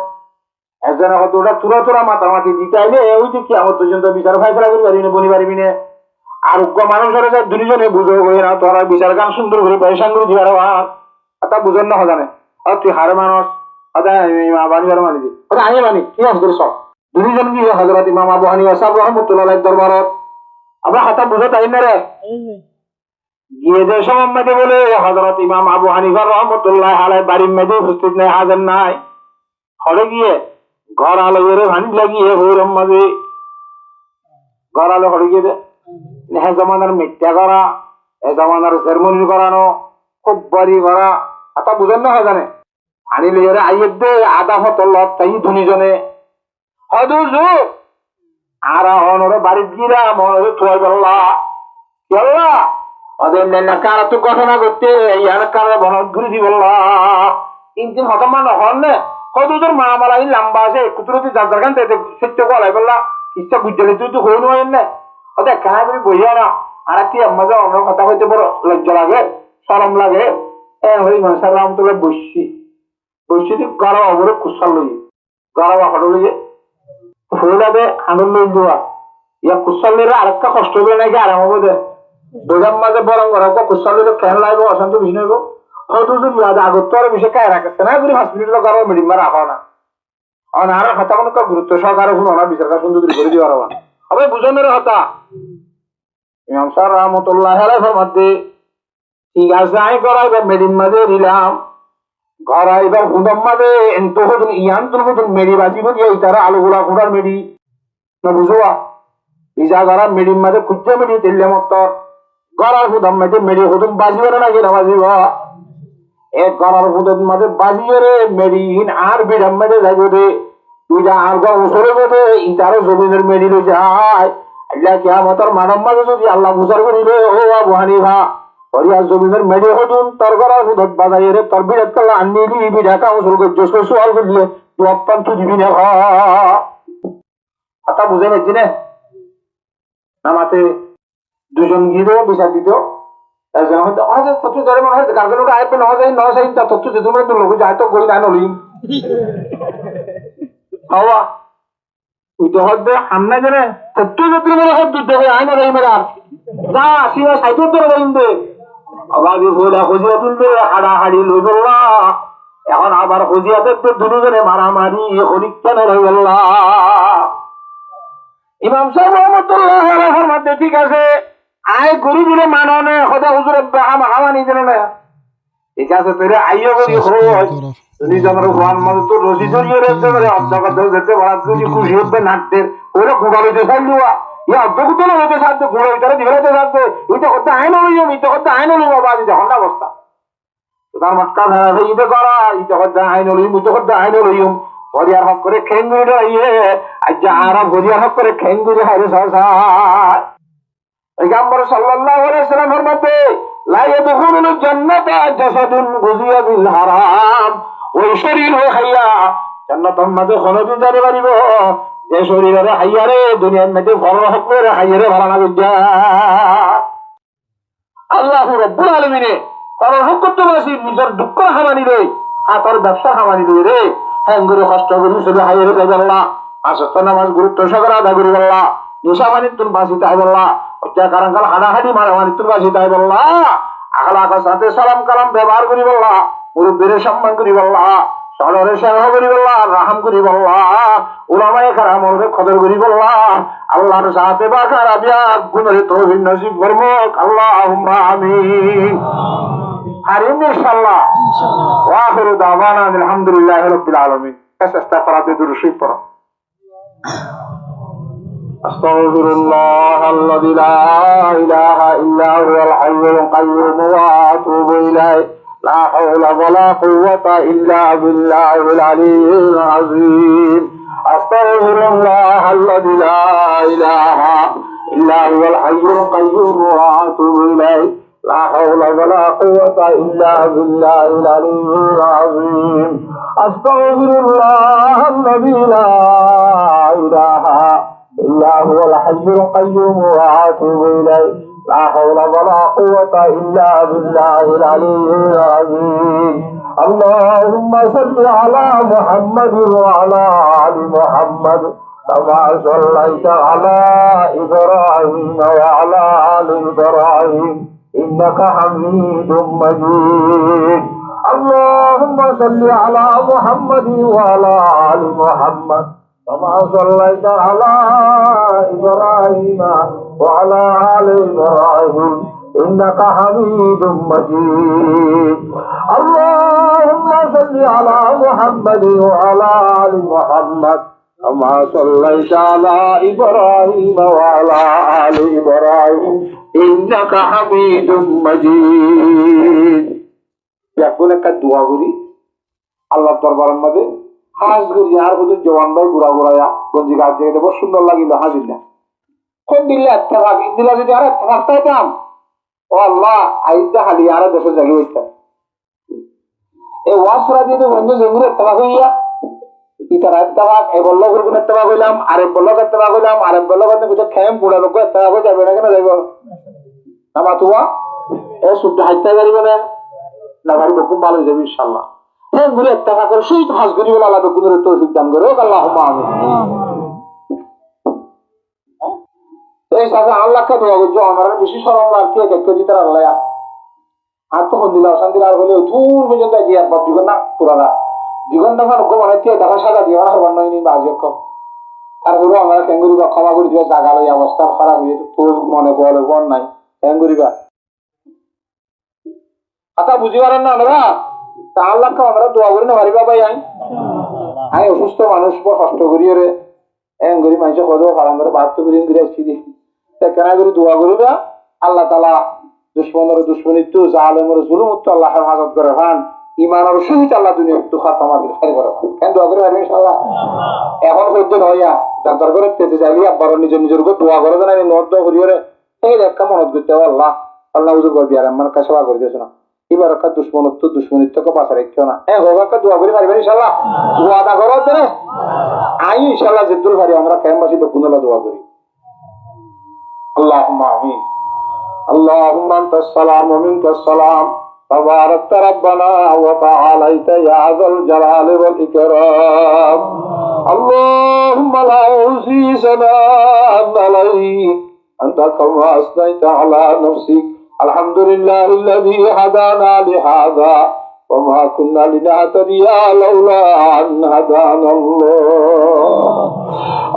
একজন হয়তো ওটা তুরা মাতামাতি দিতে আইলে ওই যে কি আমার পর্যন্ত বিচার ফাইসলা করে পারবি না বনি পারবি না আর উগ্র মানুষের দুজনে বুঝো হয়ে না তোরা বিচার গান সুন্দর করে পয়সা করে দিবার তা বুঝেন না জানে আর তুই হারে মানুষ বানিবার মানি দি আমি মানি কি আসবে সব দুজন গিয়ে হযরত ইমাম আবু হানিফা সাহেব রাহমাতুল্লাহ দরবারত আমরা কথা বুঝো তাই না রে গিয়ে যে সময় মধ্যে বলে হযরত ইমাম আবু হানিফা রাহমাতুল্লাহ আলাইহি বাড়ির মধ্যে উপস্থিত নাই হাজার নাই হলে গিয়ে ঘর আলো করে ভানি লাগিয়ে ভৈরম মাঝে ঘর আলো হলে গিয়ে এ জমানার মিথ্যা করা এ জমানার সেরমনি করানো খুব বাড়ি করা এটা বুঝেন না হয় জানে আনিলে এরা আইয়ে দে আদা হতল তাই ধনীজনে হদুজু আর অনরে বাড়ি গিরা মনে থুয়াই বললা বললা ওদের না কারা তো ঘটনা করতে ইয়ার কারা বনদ ঘুরে দি বললা কিন্তু হতমান হন না হদুজুর মা মালাই লম্বা আছে কুতুরতি যার গান তে সত্য কলাই বললা ইচ্ছা বুঝলে তুই তো হইন হয় না ওটা কানা তুমি বইয়া না আর কি মজা অন্য কথা হইতে বড় লজ্জা লাগে শরম লাগে হই মাসাল্লাহ তোকে বসছি গাড়া অবরে কুসাল লই গাড়া হটো লই হইলাবে আনন্দ লই দেওয়া ইয়া কুসাল লইলে আরেকটা কষ্ট হবে নাকি আরাম হবে দে দুজন মাঝে বরং গরম কুসাল লইলে কেন লাগবে অশান্ত বেশি নইব হয়তো যদি ইয়াদ আগত তো আর বেশি কায় রাখছে না যদি 5 মিনিট গাড়া মিডিম মারা হয় না আর কথা কোনো গুরুত্ব সহকারে শুনো না বিচারটা সুন্দর করে দিবার হবে বুঝনের কথা ইমাম সাহেব রাহমাতুল্লাহ আলাইহি ফরমাতে ঠিক আছে আই করাইবে মেডিন মাঝে দিলাম ঘরাইবে হুদম মাঝে এন্ত হদুন ইয়ান তুলবুন মেডি বাজিব দিয়ে তারা আলুগুলা কুড়ার মেডি না বুঝুয়া ইজা গরা মেডিন মাঝে কুজ্জা মেডি তেলে মত গরার হুদম মাঝে মেডি হুদম বাজিব না কি না বাজিব এক গরার হুদম মাঝে বাজিয়ে রে মেডিন আর বিড়াম মাঝে যাইব দে দুইটা আর গা উসরে বদে ইতারও জমিনের মেডি লই যায় আল্লাহ কিয়ামতের মানব মাঝে যদি আল্লাহ বুঝার করিলে ও আবু হানিফা ওরিয়া জমিনের মেডি হদুন তোর গরার হুদত বাজাইয়ে রে তোর বিড়াত কালা আন্নি দিবি ঢাকা উসর করে জসো সওয়াল করলে তুই অপ্পান তুই দিবি না কথা বুঝে না নামাতে দুজন গিয়ে দেবো বিচার দিত একজন হয়তো তথ্য যারা মনে হয় গার্জেন ওটা আইপে না যায় না চাই তা তথ্য যে তোমরা তো লোক যায় তো গই না নলিম হওয়া ওইটা হবে আমরা জানে তথ্য যদি মনে হয় দুধ দেখে আইন রই মেরা যা আসিবা সাইকেল ধরে রইম দে আবার বইলা খুঁজিয়া তুলবে হাড়াহাড়ি লই বললা এখন আবার খুঁজিয়াতে দুজনে মারামারি হরিক কেন রই বললা ইমাম সাহেব রহমতুল্লাহ আলাইহির মধ্যে ঠিক আছে আয় গরু দিলে মাননে খোদা হুজুর হামানি দিল না ঠিক আছে তোরে আইও করি হয় যদি আমার কোরআন মানে তো রশি জড়িয়ে রেখে করে অধ্যক্ষ দেও যেতে বড় যদি খুশি হবে নাটতে ওরে গুড়াইতে চাইলুয়া ইয়া অধ্যক্ষ তো হতে সাথে গুড়াইতে দিবেতে সাথে এটা কথা আইন হইও এটা কথা আইন হইও বাবা দিতে হন্ডা অবস্থা তার মতকা ধরা হইতে করা এটা কথা আইন হইও এটা কথা আইন হইও বরিয়ার হক করে খেঙ্গুড়ি আইয়ে আজ আর বরিয়ার হক করে খেঙ্গুড়ি হারে সাসা পয়গম্বর সাল্লাল্লাহু আলাইহি ওয়াসাল্লামের মতে লা ইয়াদখুলুল জান্নাতা জাসাদুন গুযিয়া বিল হারাম ওই শরীর খাইয়া জান্নাতের মধ্যে কোনদিন যেতে পারিব যে শরীরে খাইয়ারে দুনিয়ার মধ্যে ফল হক করে খাইয়ারে ভালো না বুঝা আল্লাহু রাব্বুল আলামিনে তার হক করতে বলেছি নিজের দুঃখ হামানি রে আর তার ব্যবসা হামানি রে হ্যাঁ করে কষ্ট করি শুধু খাইয়ারে যাই আল্লাহ আসত নামাজ গুরুত্ব সহকারে আদা করি আল্লাহ নিশা মানি তুন বাসিতে আই আল্লাহ কারণ কাল হাডাহাডি মারামারি তোর বাসি তাই বললা আখলাকের সাথে সালাম কালাম ব্যবহার করি বললা মুরব্বীর সম্মান করি বললা সদরে সেবা করি বললা রাহাম করি বললা উলামায়ে কেরামের কদর করি বললা আল্লাহর সাথে বাকার আবিয়া গুণরে তৌফিক নসিব ফরমাক আল্লাহুম্মা আমিন আমিন ইনশাআল্লাহ ওয়া আখিরু দাওয়ানা আলহামদুলিল্লাহি রাব্বিল আলামিন আস্তাগফিরুল্লাহ দুরূদ শরীফ পড়ো أستغفر الله الذي لا إله إلا هو الحي القيوم وأتوب إليه لا حول ولا قوة إلا بالله العلي العظيم أستغفر الله الذي لا إله إلا هو الحي القيوم وأتوب إليه لا حول ولا قوة إلا بالله العلي العظيم أستغفر الله الذي لا إله إلا هو الحي القيوم وأتوب إليه لا حول ولا قوة إلا بالله العلي العظيم اللهم صل على محمد وعلى آل محمد كما صليت على إبراهيم وعلى آل إبراهيم إنك حميد مجيد اللهم صل على محمد وعلى آل محمد كما صليت على إبراهيم وعلى آل إبراهيم إنك حميد مجيد اللهم صل على محمد وعلى آل محمد كما صليت على إبراهيم وعلى آل إبراهيم إنك حميد مجيد يقول لك الدعاء الله দরবার মধ্যে হাজ করি আর হুজুর জওয়ান ভাই ঘুরা ঘুরাইয়া গঞ্জি গাছ দিয়ে দেবো সুন্দর লাগিল হাজিল্লা কোন দিল্লি একটা ভাগ ইন্দিলা যদি আর একটা ভাগ পাইতাম ও আল্লাহ আইজা হালি আর দেশে জাগি হইতাম এই ওয়াসরা দিয়ে তো বন্ধু জঙ্গুর একটা ভাগ হইয়া ইতার একটা ভাগ এই বল্ল গুরগুন একটা ভাগ হইলাম আরেক বল্ল একটা ভাগ হইলাম আরেক বল্ল করতে কিছু খেম বুড়া লোক একটা ভাগ যাবে না কেন যাইব নামা তুয়া এ শুদ্ধ হাইতে পারিবে না ভাই খুব ভালো যাবে ইনশাল্লাহ ঘুরে একটা করে সেই হাজ করি বলে আল্লাহ গুণের তৌফিক দান করে আল্লাহুম্মা আমিন এই সাথে আল্লাহকে দোয়া করছো আমার বেশি শরম লাগছে একটু দিতার আল্লাহ আর তখন দিলা অশান্তি আর হলে দূর পর্যন্ত জিয়ার বাপ দিগন না পুরানা দিগন না মানে গোমান হচ্ছে দেখা সাজা দিয়ে আর বান নয় নি বাজে কম আর হলো আমরা কেঙ্গুরি বা ক্ষমা করে দিও জাগালো এই অবস্থা খারাপ হয়ে তোর মনে বলে বন নাই কেঙ্গুরি বা আতা বুঝি পারেন না আমরা তা আল্লাহকে আমরা দোয়া করি না পারিবা ভাই আমি অসুস্থ মানুষ কষ্ট করি রে এন করি মানুষ কত পারাম ধরে বাহাত্তর করি ঘুরে আসছি দি কেনা করে দোয়া করিবা আল্লাহ তালা দুশ্মনের দুশ্মনিত্ব জালেমের জুলুমুক্ত আল্লাহ হেফাজত করে ভান ইমানের সহিত আল্লাহ দুনিয়া একটু খাতামা বিখারি করে কেন দোয়া করে পারবেন ইনশাআল্লাহ এখন সহ্য নয়া যার করে পেতে চাইলে আবার নিজের নিজের উপর দোয়া করে দেন নদ দোয়া করি রে এই দেখা মনত করতে আল্লাহ আল্লাহ উজুর করবি আর আমার কাছে সেবা করে দিয়েছে না এবার একটা দুশ্মনিত্বকে পাশে রেখো না একটা দোয়া করে পারবেন ইনশাআল্লাহ দোয়া আদা করো তো আই ইনশাআল্লাহ জিদ্দুল ভারি আমরা কেমবাসী বেকুনলা দোয়া করি اللهم آمين. اللهم أنت السلام ومنك السلام تباركت ربنا وتعاليت يا ذا الجلال والإكرام. اللهم لا أحصي ثناء عليك أنت كما أثنيت على نفسك. الحمد لله الذي هدانا لهذا وما كنا لنهتدي لولا أن هدانا الله.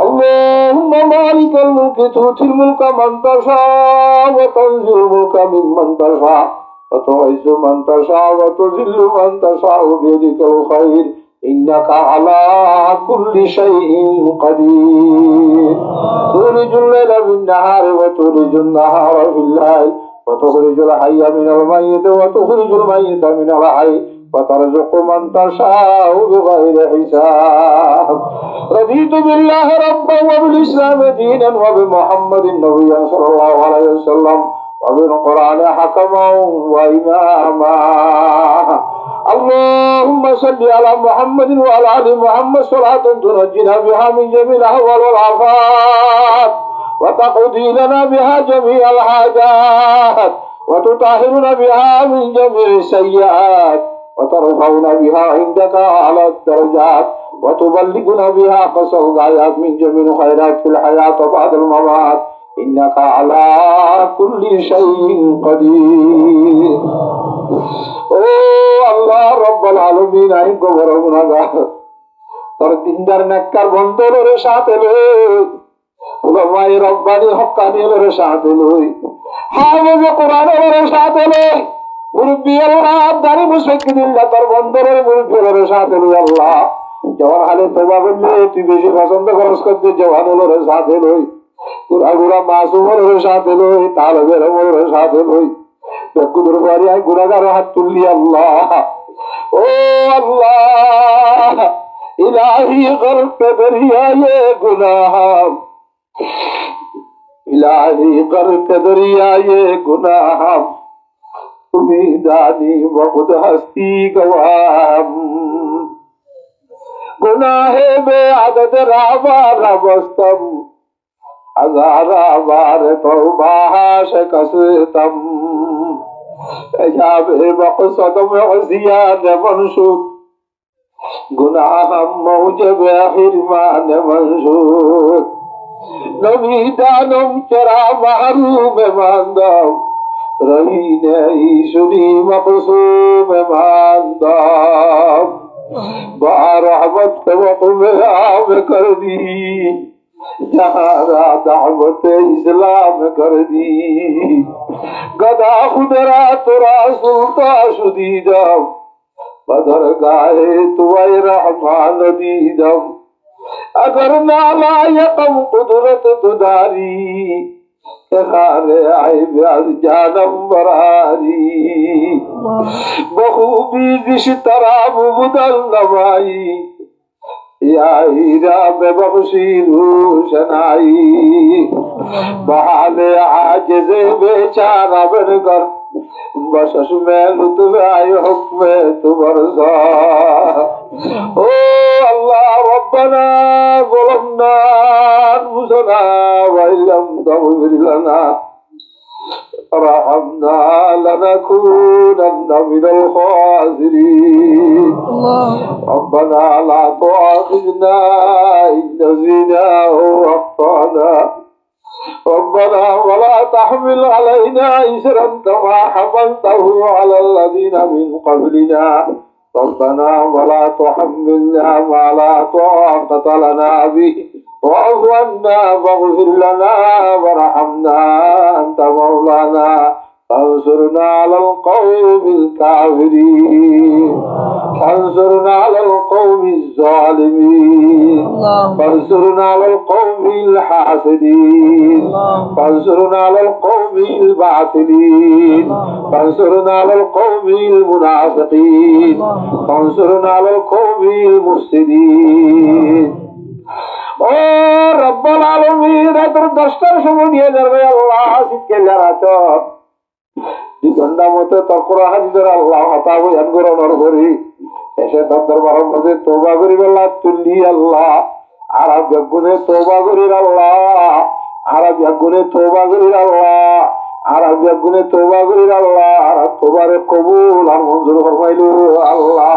اللهم مالك الملك تؤتي الملك من تشاء وتنزع الملك ممن تشاء وتعز من تشاء وتذل من تشاء بيدك الخير إنك على كل شيء قدير. تولج الليل في النهار وتولج النهار في الليل وتخرج الحي من الميت وتخرج الميت من الحي وترزق من تشاء بغير حساب. رضيت بالله ربا وبالإسلام دينا وبمحمد نبيا صلى الله عليه وسلم وبالقرآن حكما وإماما. اللهم صل على محمد وعلى آل محمد صلاة تنجينا بها من جميع الأهوال والآفات وتقضي لنا بها جميع الحاجات وتطهرنا بها من جميع السيئات وترفعنا بها عندك على الدرجات وتبلغنا بها قصر الغايات من جميع الخيرات في الحياة وبعد الممات إنك على كل شيء قدير. ও আল্লাহ রব্বুল আলামিন আই গোবর গুনাহগার তোর দিনদার নেককার বন্ধুদের সাথে লই উলামায়ে রব্বানি হক্কানিদের সাথে লই হাফেজ কোরআনের সাথে লই মুরব্বি আল্লাহ দারি মুশফিকিল্লাহ তোর বন্ধুদের মুরব্বিদের সাথে লই আল্লাহ জওয়ান হালে তওবা করলে তুই বেশি পছন্দ করস করতে জওয়ানদের সাথে লই গুরা মাসুমের সাথে লই তালেবের সাথে লই কুদুর বাড়িয়ায় গুনাহগার হাত তুললি আল্লাহ। ও আল্লাহ ইলাহি গর্ক দরিয়ায়ে গুনাহ ইলাহি গর্ক দরিয়ায়ে গুনাহ তুমি দানি বহুত হস্তি গওয়াম গুনাহে বে আদত রাবা রবস্তম हजारा बार तौबा शकस्तम जाबे मक़सद में ज़ियाद मंशूर गुनाह मौजब हिरमान मंशूर नबी दानम चरा महरूम मांदम रही नहीं सुनी मक़सूम मांदम बारहमत वक़्फ़ आम कर दी जहारा दावत इस्लाम कर दी गदा खुदरा तुरा सुल्ता शुदीदम बदर गाए तुवै रहमान दीदम अगर नाला यकम कुदरत तुदारी खारे आए ब्याज जानम बरारी बखूबी जिश तरा मुबदल नवाई या हीरा में बख्शी रोशनाई बहाने आजिज़े बेचारा बनकर बशश में लुत्फ़ आए हुक्म तुबरसा। ओ अल्लाह रब्बना ज़लमना अनफुसना व इल्लम तग़फिर लना रहमना लनकूनन्न मिनल खासिरीन। रब्बना ला तुआखिज़ना इन नसीना औ अख़्ताना रब्बना वला तहमिल अलैना इसरन कमा हमलतहु अलल लज़ीना मिन क़ब्लिना रब्बना वला तुहम्मिलना मा ला ताक़त लना बिहि वाअफ़ु अन्ना वग़फ़िर लना वरहमना अन्त मौलाना فانصرنا على القوم الكافرين فانصرنا على القوم الظالمين فانصرنا على القوم الحاسدين فانصرنا على القوم الباطلين فانصرنا على القوم المنافقين فانصرنا على القوم المفسدين। ও রব্বুল আলামিন তোর দশটার সময় নিয়ে যাবে আল্লাহ আজকে যারাতো ঘন্টা মতো তোর কোরআন হাদিসের আল্লাহ হতা বয়ান করানোর করি এসে তোর দরবারের মধ্যে তওবা করি আল্লাহ তুললি আল্লাহ আর বেগুনে তওবা করি আল্লাহ আর গুণে তোবা করির আল্লাহ, আর গুণে তোবা করির আল্লাহ, তোবারে কবুল আর মঞ্জুর ফরমাইল আল্লাহ।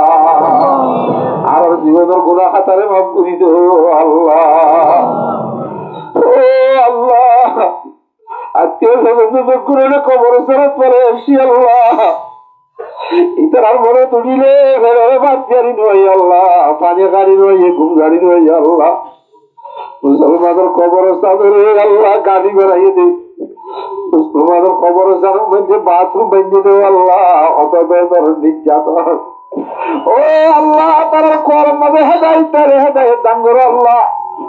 আর জীবনের গুণা খাতারে মাফ করি দো আল্লাহ। ও আল্লাহ, আত্মীয় স্বজন করে কবর সরত পরে আসি আল্লাহ। ইতার মনে তুলিলে ফেরে বাদ গাড়ি নয় আল্লাহ, পানি গাড়ি নয়, ঘুম গাড়ি নয় আল্লাহ। মুসলমানের কবরস্থানে আল্লাহ গাড়ি বেড়াইয়ে দে, মুসলমানের কবরস্থানের মধ্যে বাথরুম বেঁধে দেও আল্লাহ। অত নির্যাতন ও আল্লাহ, তার কর্ম মাঝে হেদায়ত তারে হেদায়ত দান করো আল্লাহ।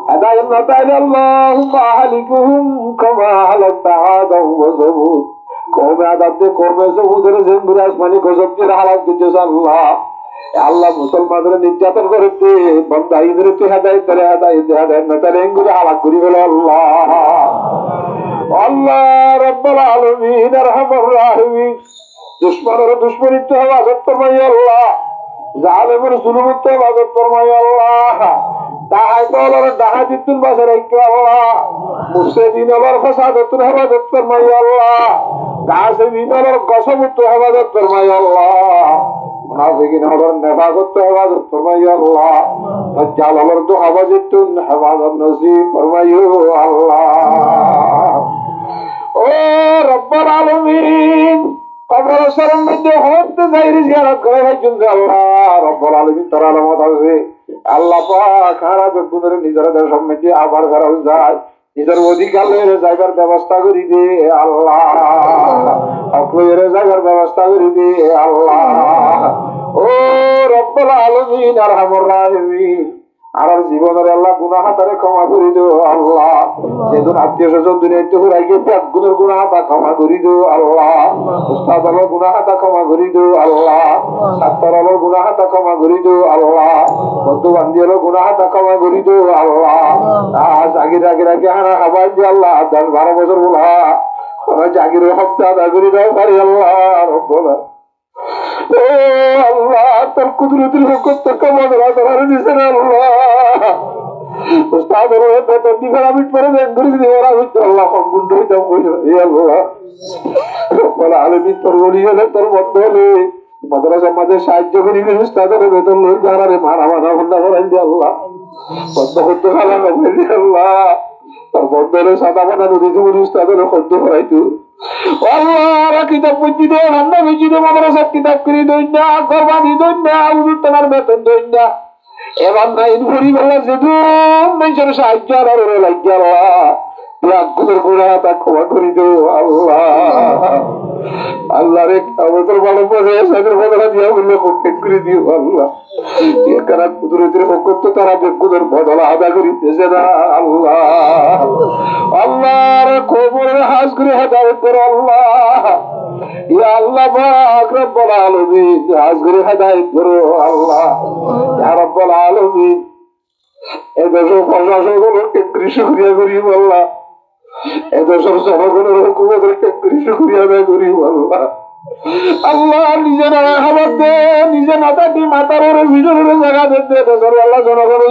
হেদায়ত না তাইলে আল্লাহুম্মা আহলিকুহুম কামা আহলাকতা আদাম ওয়া সামুদ। কওমে আদাম দে কওমে সামুদের জিন্দুর আসমানি গজবদের হালাত দিতেছ আল্লাহ। আল্লাহ মুসলমানদের নির্যাতন করে দে, বন্দাইদের তুই হেদায়ত তারে হেদায়ত দে, হেদায়ত না তাইলে এঙ্গুরে হালাত করি বলো আল্লাহ। আল্লাহ রাব্বুল আলামিন আরহামুর রাহিমিন, দুশমনের দুশমনিত্ব হেফাজত ফরমাই আল্লাহ, জালেমের জুলুমত্ব হেফাজত ফরমাই আল্লাহ, ডাহাইতর ডাহাতিতুল বাজার রাখো আল্লাহ, মুফসিদিনের ফাসাদতুল হেফাজত ফরমাই আল্লাহ, গাসিবিনের গসবত্ব হেফাজত ফরমাই আল্লাহ, মুনাফিকিনের নেফাকত্ব হেফাজত ফরমাই আল্লাহ, দাজ্জালের দুহাবাজিতুন হেফাজত নসিব ফরমাই আল্লাহ। ও রব্বুল আলামিন, কবর শরম মধ্যে হতে যাইরি জিয়ারত করে ভাইজুন আল্লাহ। রব্বুল আলামিন তার আলামত আছে আল্লাহ পাক, হারা বেগুনের নিজের দেশ মধ্যে আবার করা যায়, নিজের অধিকার লইরে যাইবার ব্যবস্থা করি দে আল্লাহ, হক লইরে যাইবার ব্যবস্থা করি দে আল্লাহ। ও রব্বুল আলামিন আরহামুর রাহিমিন, আর জীবনের আল্লাহ গুনাহ হাতারে ক্ষমা করি দো আল্লাহ। যেদিন আত্মীয় স্বজন দুনিয়াতে হুরাই গিয়ে এক গুণের গুনাহ হাতা ক্ষমা করি দো আল্লাহ। উস্তাদ আলোর গুনাহ হাতা ক্ষমা করি দো আল্লাহ। ছাত্র আলোর গুনাহ হাতা ক্ষমা করি দো আল্লাহ। বন্ধু বান্ধবী আলোর গুনাহ হাতা ক্ষমা করি দো আল্লাহ। আজ আগের আগের আগে হারা খাবার দিয়ে আল্লাহ 10-12 বছর বলা জাগির হক আদা করি দাও পারি আল্লাহ রব্বুল। ও আল্লাহ, তোর কুদরতের হুকুম তো কবর ধরার দিছে না আল্লাহ। উস্তাদের বেতন দিবে আমি পরে ব্যাংক করে দিবে আমি আল্লাহ সম্পূর্ণ হইতাম কইল হে আল্লাহ। রব্বুল আলামিন তোর বলি হলে তোর বন্ধ হলে মাদ্রাসা মাঝে সাহায্য করিবি, উস্তাদের বেতন লই যারারে মারা মারা হন্ডা করাই দি আল্লাহ। বন্ধ করতে খালা বলি আল্লাহ, তোর বন্ধ হলে সাদা বানানো দিয়েছে বলি উস্তাদের খদ্দ করাইতু আল্লাহ। কিতাব বুঝি দে, রান্না বুঝি দে, মাদ্রাসার কিতাব করি দই না, কোরবানি দই না, উজুর তোমার বেতন দই না। এবার না ইন ভরি বেলা যেদুম মানুষের সাহায্য আর লাগিয়ে আল্লাহ, লাখের গোড়া তা ক্ষমা করি দো আল্লাহ। আল্লাহ রে আমাদের ভালো পথে সাদের বদলা দিয়া বললে কমপ্লিট করে দিও আল্লাহ। কারা কুদরতের হুকুম তো তারা বেকুদের বদলা আদা করিতেছে না আল্লাহ। আল্লাহর কবরের হাজ করে হেদায়েত করো আল্লাহ। ইয়া আল্লাহ পাক রব্বুল আলামিন, হাজ করে হেদায়েত করো আল্লাহ। ইয়া রব্বুল আলামিন, এদেশের প্রশাসনগুলোকে শুকরিয়া করি আল্লাহ, এদেশের জনগণের হুকুমতকে শুকরিয়া আদায় করি আল্লাহ। আল্লাহ নিজে না খাবার দে, নিজে না থাকি মাতার ভিতরে জায়গা দিতে এদেশের আল্লাহ জনগণ,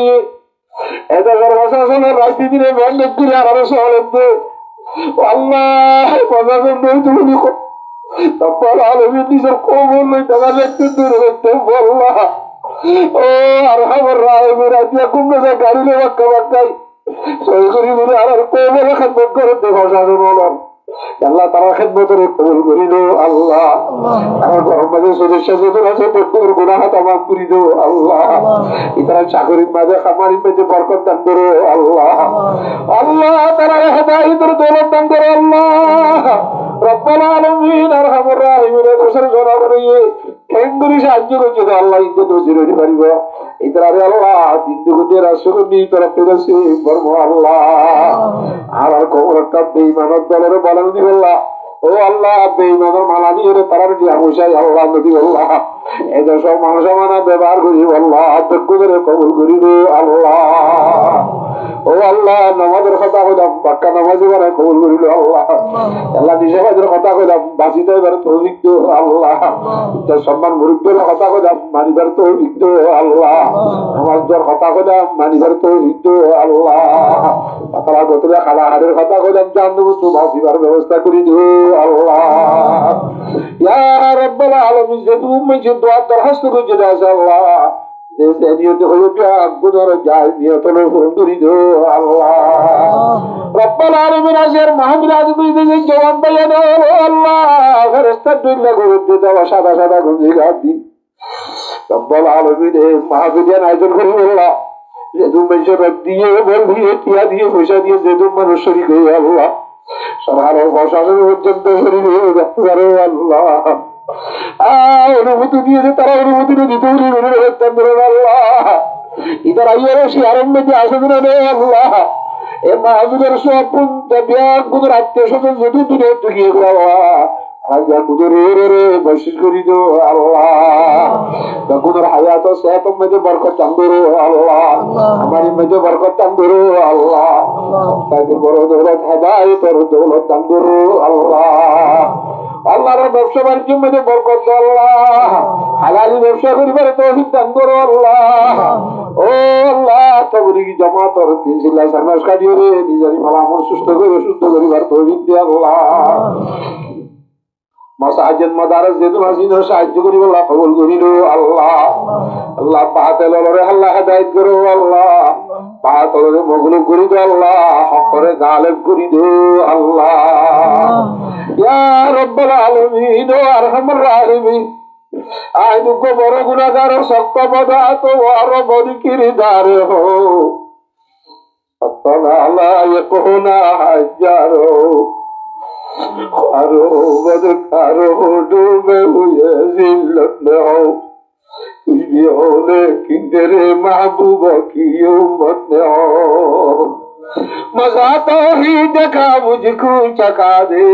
এদেশের প্রশাসনের রাজনীতির ব্যান্ড করে আর সহলে দে আল্লাহ। প্রশাসন নেই তুমি রব্বুল আলামিন নিজের কবর লই টাকা দেখতে দূরে দেখতে বললা। ও আরহামুর রাহিমিন, আজকে কুমড়ে গাড়ি লে বাক্কা বাক্কাই সই করি বলে আর কবরে খেদমত করে দে প্রশাসন হলাম আল্লাহ, তারা খেদমতের কবুল করিল আল্লাহ। আমার ঘরের মাঝে সদস্য যখন আছে প্রত্যেকের গুনাহ তামাম করি দো আল্লাহ। ইতারা চাকরির মাঝে খামারির মাঝে বরকত দান করো আল্লাহ। আল্লাহ তারা হেদায়েতের দৌলত দান করো আল্লাহ। রব্বুল আলামিন আরহামুর রাহিমিন, দোষের জনগণকে ঠেঙ্গুরি সাহায্য করছে তো আল্লাহ, ইজ্জত নজির হইতে পারিব ইতারে আল্লাহ। বিন্দু গতি রাষ্ট্রগতি তোরা পেরেছে বর্ম আল্লাহ। আর খবর একটা বেঈমানের দলের বলেন দি আল্লাহ। ও আল্লাহ, বেঈমানের মালা নিয়ে তারা দিয়া বসাই আল্লাহ নদী আল্লাহ। এদের সব মানুষ মানা ব্যবহার করি আল্লাহ, যোগ্য করে কবুল করি আল্লাহ। ও আল্লাহ নামাজের কথা কইলাম পাক্কা নামাজি বানায় কবুল করিল আল্লাহ আল্লাহ নিষেধাজের কথা কইলাম বাঁচিতে এবার তৌফিক দিও আল্লাহ তার সম্মান মুরব্বের কথা কইলাম মানিবার তৌফিক দিও আল্লাহ নামাজ দেওয়ার কথা কইলাম মানিবার তৌফিক দিও আল্লাহ পাতলা গোতলে খালা হাড়ের কথা কইলাম জানবস্তু বাঁচিবার ব্যবস্থা করে দিও আল্লাহ ইয়া রাব্বুল আলামিন যে তুমি যে দোয়া দরখাস্ত করতে আছে আল্লাহ যে নিয়ত হয়ে গুনার যায় নিয়ত করে দিও আল্লাহ রব্বুল আলামিন আজের মাহফিল আজ বুঝতে জবান পাইয়া দাও আল্লাহ ফেরেশতা দুল্লা করে দিতে সাদা সাদা গঞ্জি গাদি রব্বুল আলামিন এই মাহফিলের আয়োজন করে আল্লাহ যে তুমি সরব দিয়ে বল দিয়ে টিয়া দিয়ে পয়সা দিয়ে যে তুমি মানুষ শরীক হয়ে আল্লাহ সরকার প্রশাসন পর্যন্ত শরীক হয়ে যাবে আল্লাহ অনুমতি দিয়েছে তারা অনুমতি দিতে আল্লাহ ইতার আইয়ার সে আরম্ভে আসবে না রে আল্লাহ এ মাহবুবের সব গুণের আত্মীয় স্বজন যদি দূরে ঢুকিয়ে বৈশিষ করি দো আল্লাহ গুণের হায়াত সেত মেঝে বরকত চান ধরো আল্লাহ আমার মেঝে বরকত চান ধরো আল্লাহ তাকে বড় দৌলত হেদায় তোর দৌলত চান ধরো আল্লাহ আল্লাহর ব্যবসা বাণিজ্যের মধ্যে বরকত আল্লাহ হালালি ব্যবসা করিবার তৌফিক দান করো আল্লাহ ও আল্লাহ তবলিগি জামাতের তিন জিল্লা সমাজ কাটিয়ে রে নিজের মালামত সুস্থ করে সুস্থ করিবার তৌফিক দে আল্লাহ মাসাজিদ মাদারস যে তুমি আসিন সাহায্য করিব আল্লাহ কবুল করিল আল্লাহ আল্লাহ বাতিলরে আল্লাহ হেদায়েত করো আল্লাহ বাতিলরে মগলুব করি দাও আল্লাহ হক করে গালিব করি দাও আল্লাহ ইয়া রাব্বুল আলামিন ও আরহামুর রাহিমিন আই দুঃখ বড় গুনাহগার শক্ত পদাত আর বড় কিরদার হো আল্লাহ আল্লাহ ইয়াকুনা হাজারো খারো বদকারো ডুবে হুয়ে জিল্লত মে হো তুই হলে কিন্দেরে মাহবুব কি উম্মত মে হো मजा तो ही देखा मुझको चका दे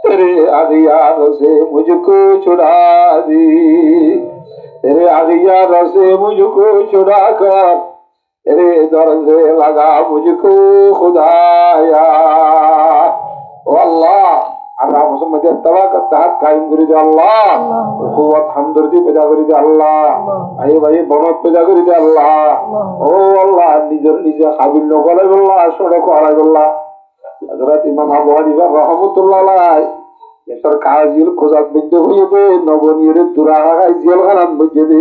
तेरे अगियार से मुझको छुड़ा दी तेरे अगियार से मुझको छुड़ा कर तेरे दर से लगा मुझको खुदाया ओ अल्लाह আমরা মুসলমানদের তাওয়াক্কুল তাহাত কায়েম করে দে আল্লাহ কুওয়াত হামদর্দি পেদা করে দে আল্লাহ ভাই ভাই বনত পেদা করে দে আল্লাহ ও আল্লাহ নিজের নিজে কাবিল নকরে আল্লাহ সড়ক আলাই আল্লাহ হযরত ইমাম আবু হানিফা রাহমাতুল্লাহ আলাইহি এসর কাজিল কোজাত বিদ্যে হইতে নবনিয়রে দুরাহাই জেলখানাত বইতে দে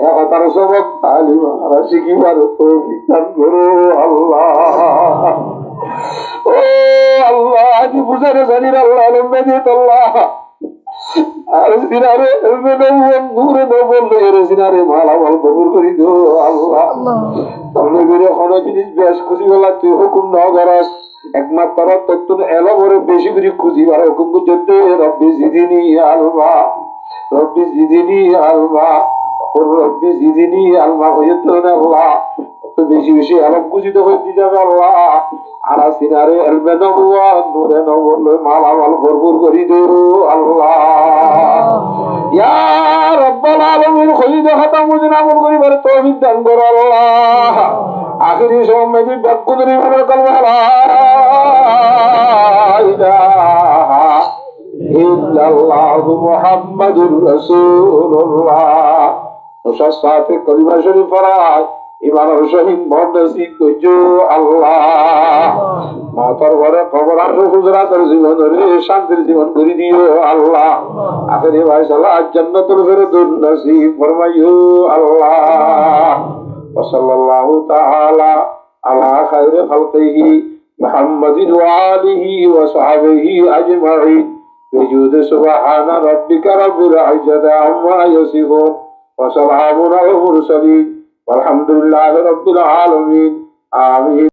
একাতার সবক তালিম আর শিখিবার তৌফিক দান করো আল্লাহ ও আল্লাহ আজ বুঝারে জানির আল্লাহ আলমেদিত আল্লাহ আর সিনারে নূরে নবল রে সিনারে মালামাল কবুল করি দো আল্লাহ তবে বেরে কোন জিনিস বেশ খুশি হলা তুই হুকুম না করাস একমাত্র তত্তুন এলো বড় বেশি করে খুশি আর হুকুম করতে রব্বি জিদিনি আলমা রব্বি জিদিনি আলমা রব্বি জিদিনি আলমা হইতো না আল্লাহ তো বেশি বেশি আলম খুশিতে হইতে যাবে আল্লাহ আরা সিনারে এলবে নবুয়া নূরে নবল মালামাল ভরপুর করি দো আল্লাহ ইয়া রাব্বুল আলামিন খলিদ খতম মুজিনা আমল করিবার তৌফিক দান করো আল্লাহ আখিরি সময় যে বকুদরি আমল করবে লা ইলাহা ইল্লাল্লাহু মুহাম্মাদুর রাসূলুল্লাহ ওসার সাথে কলিমা শরীফ পড়ায় ইমানের শহীদ মহনসিব কইজো আল্লাহ মাতার ঘরে খবর আসো হুজরাতের জীবন রে শান্তির জীবন করে দিও আল্লাহ আখেরি ফায়সালা জান্নাতুল ফিরদাউস নসিব ফরমাইও আল্লাহ ওয়া সাল্লাল্লাহু তাআলা আলা খায়রি খালকিহি মুহাম্মাদিন ওয়া আলিহি ওয়া সাহবিহি আজমাইন বিজুদ সুবহানা রাব্বিকা রাব্বিল ইজ্জাতি আম্মা ইয়াসিফুন ওয়া সালামুন আলাল মুরসালিন والحمد لله رب العالمين آمين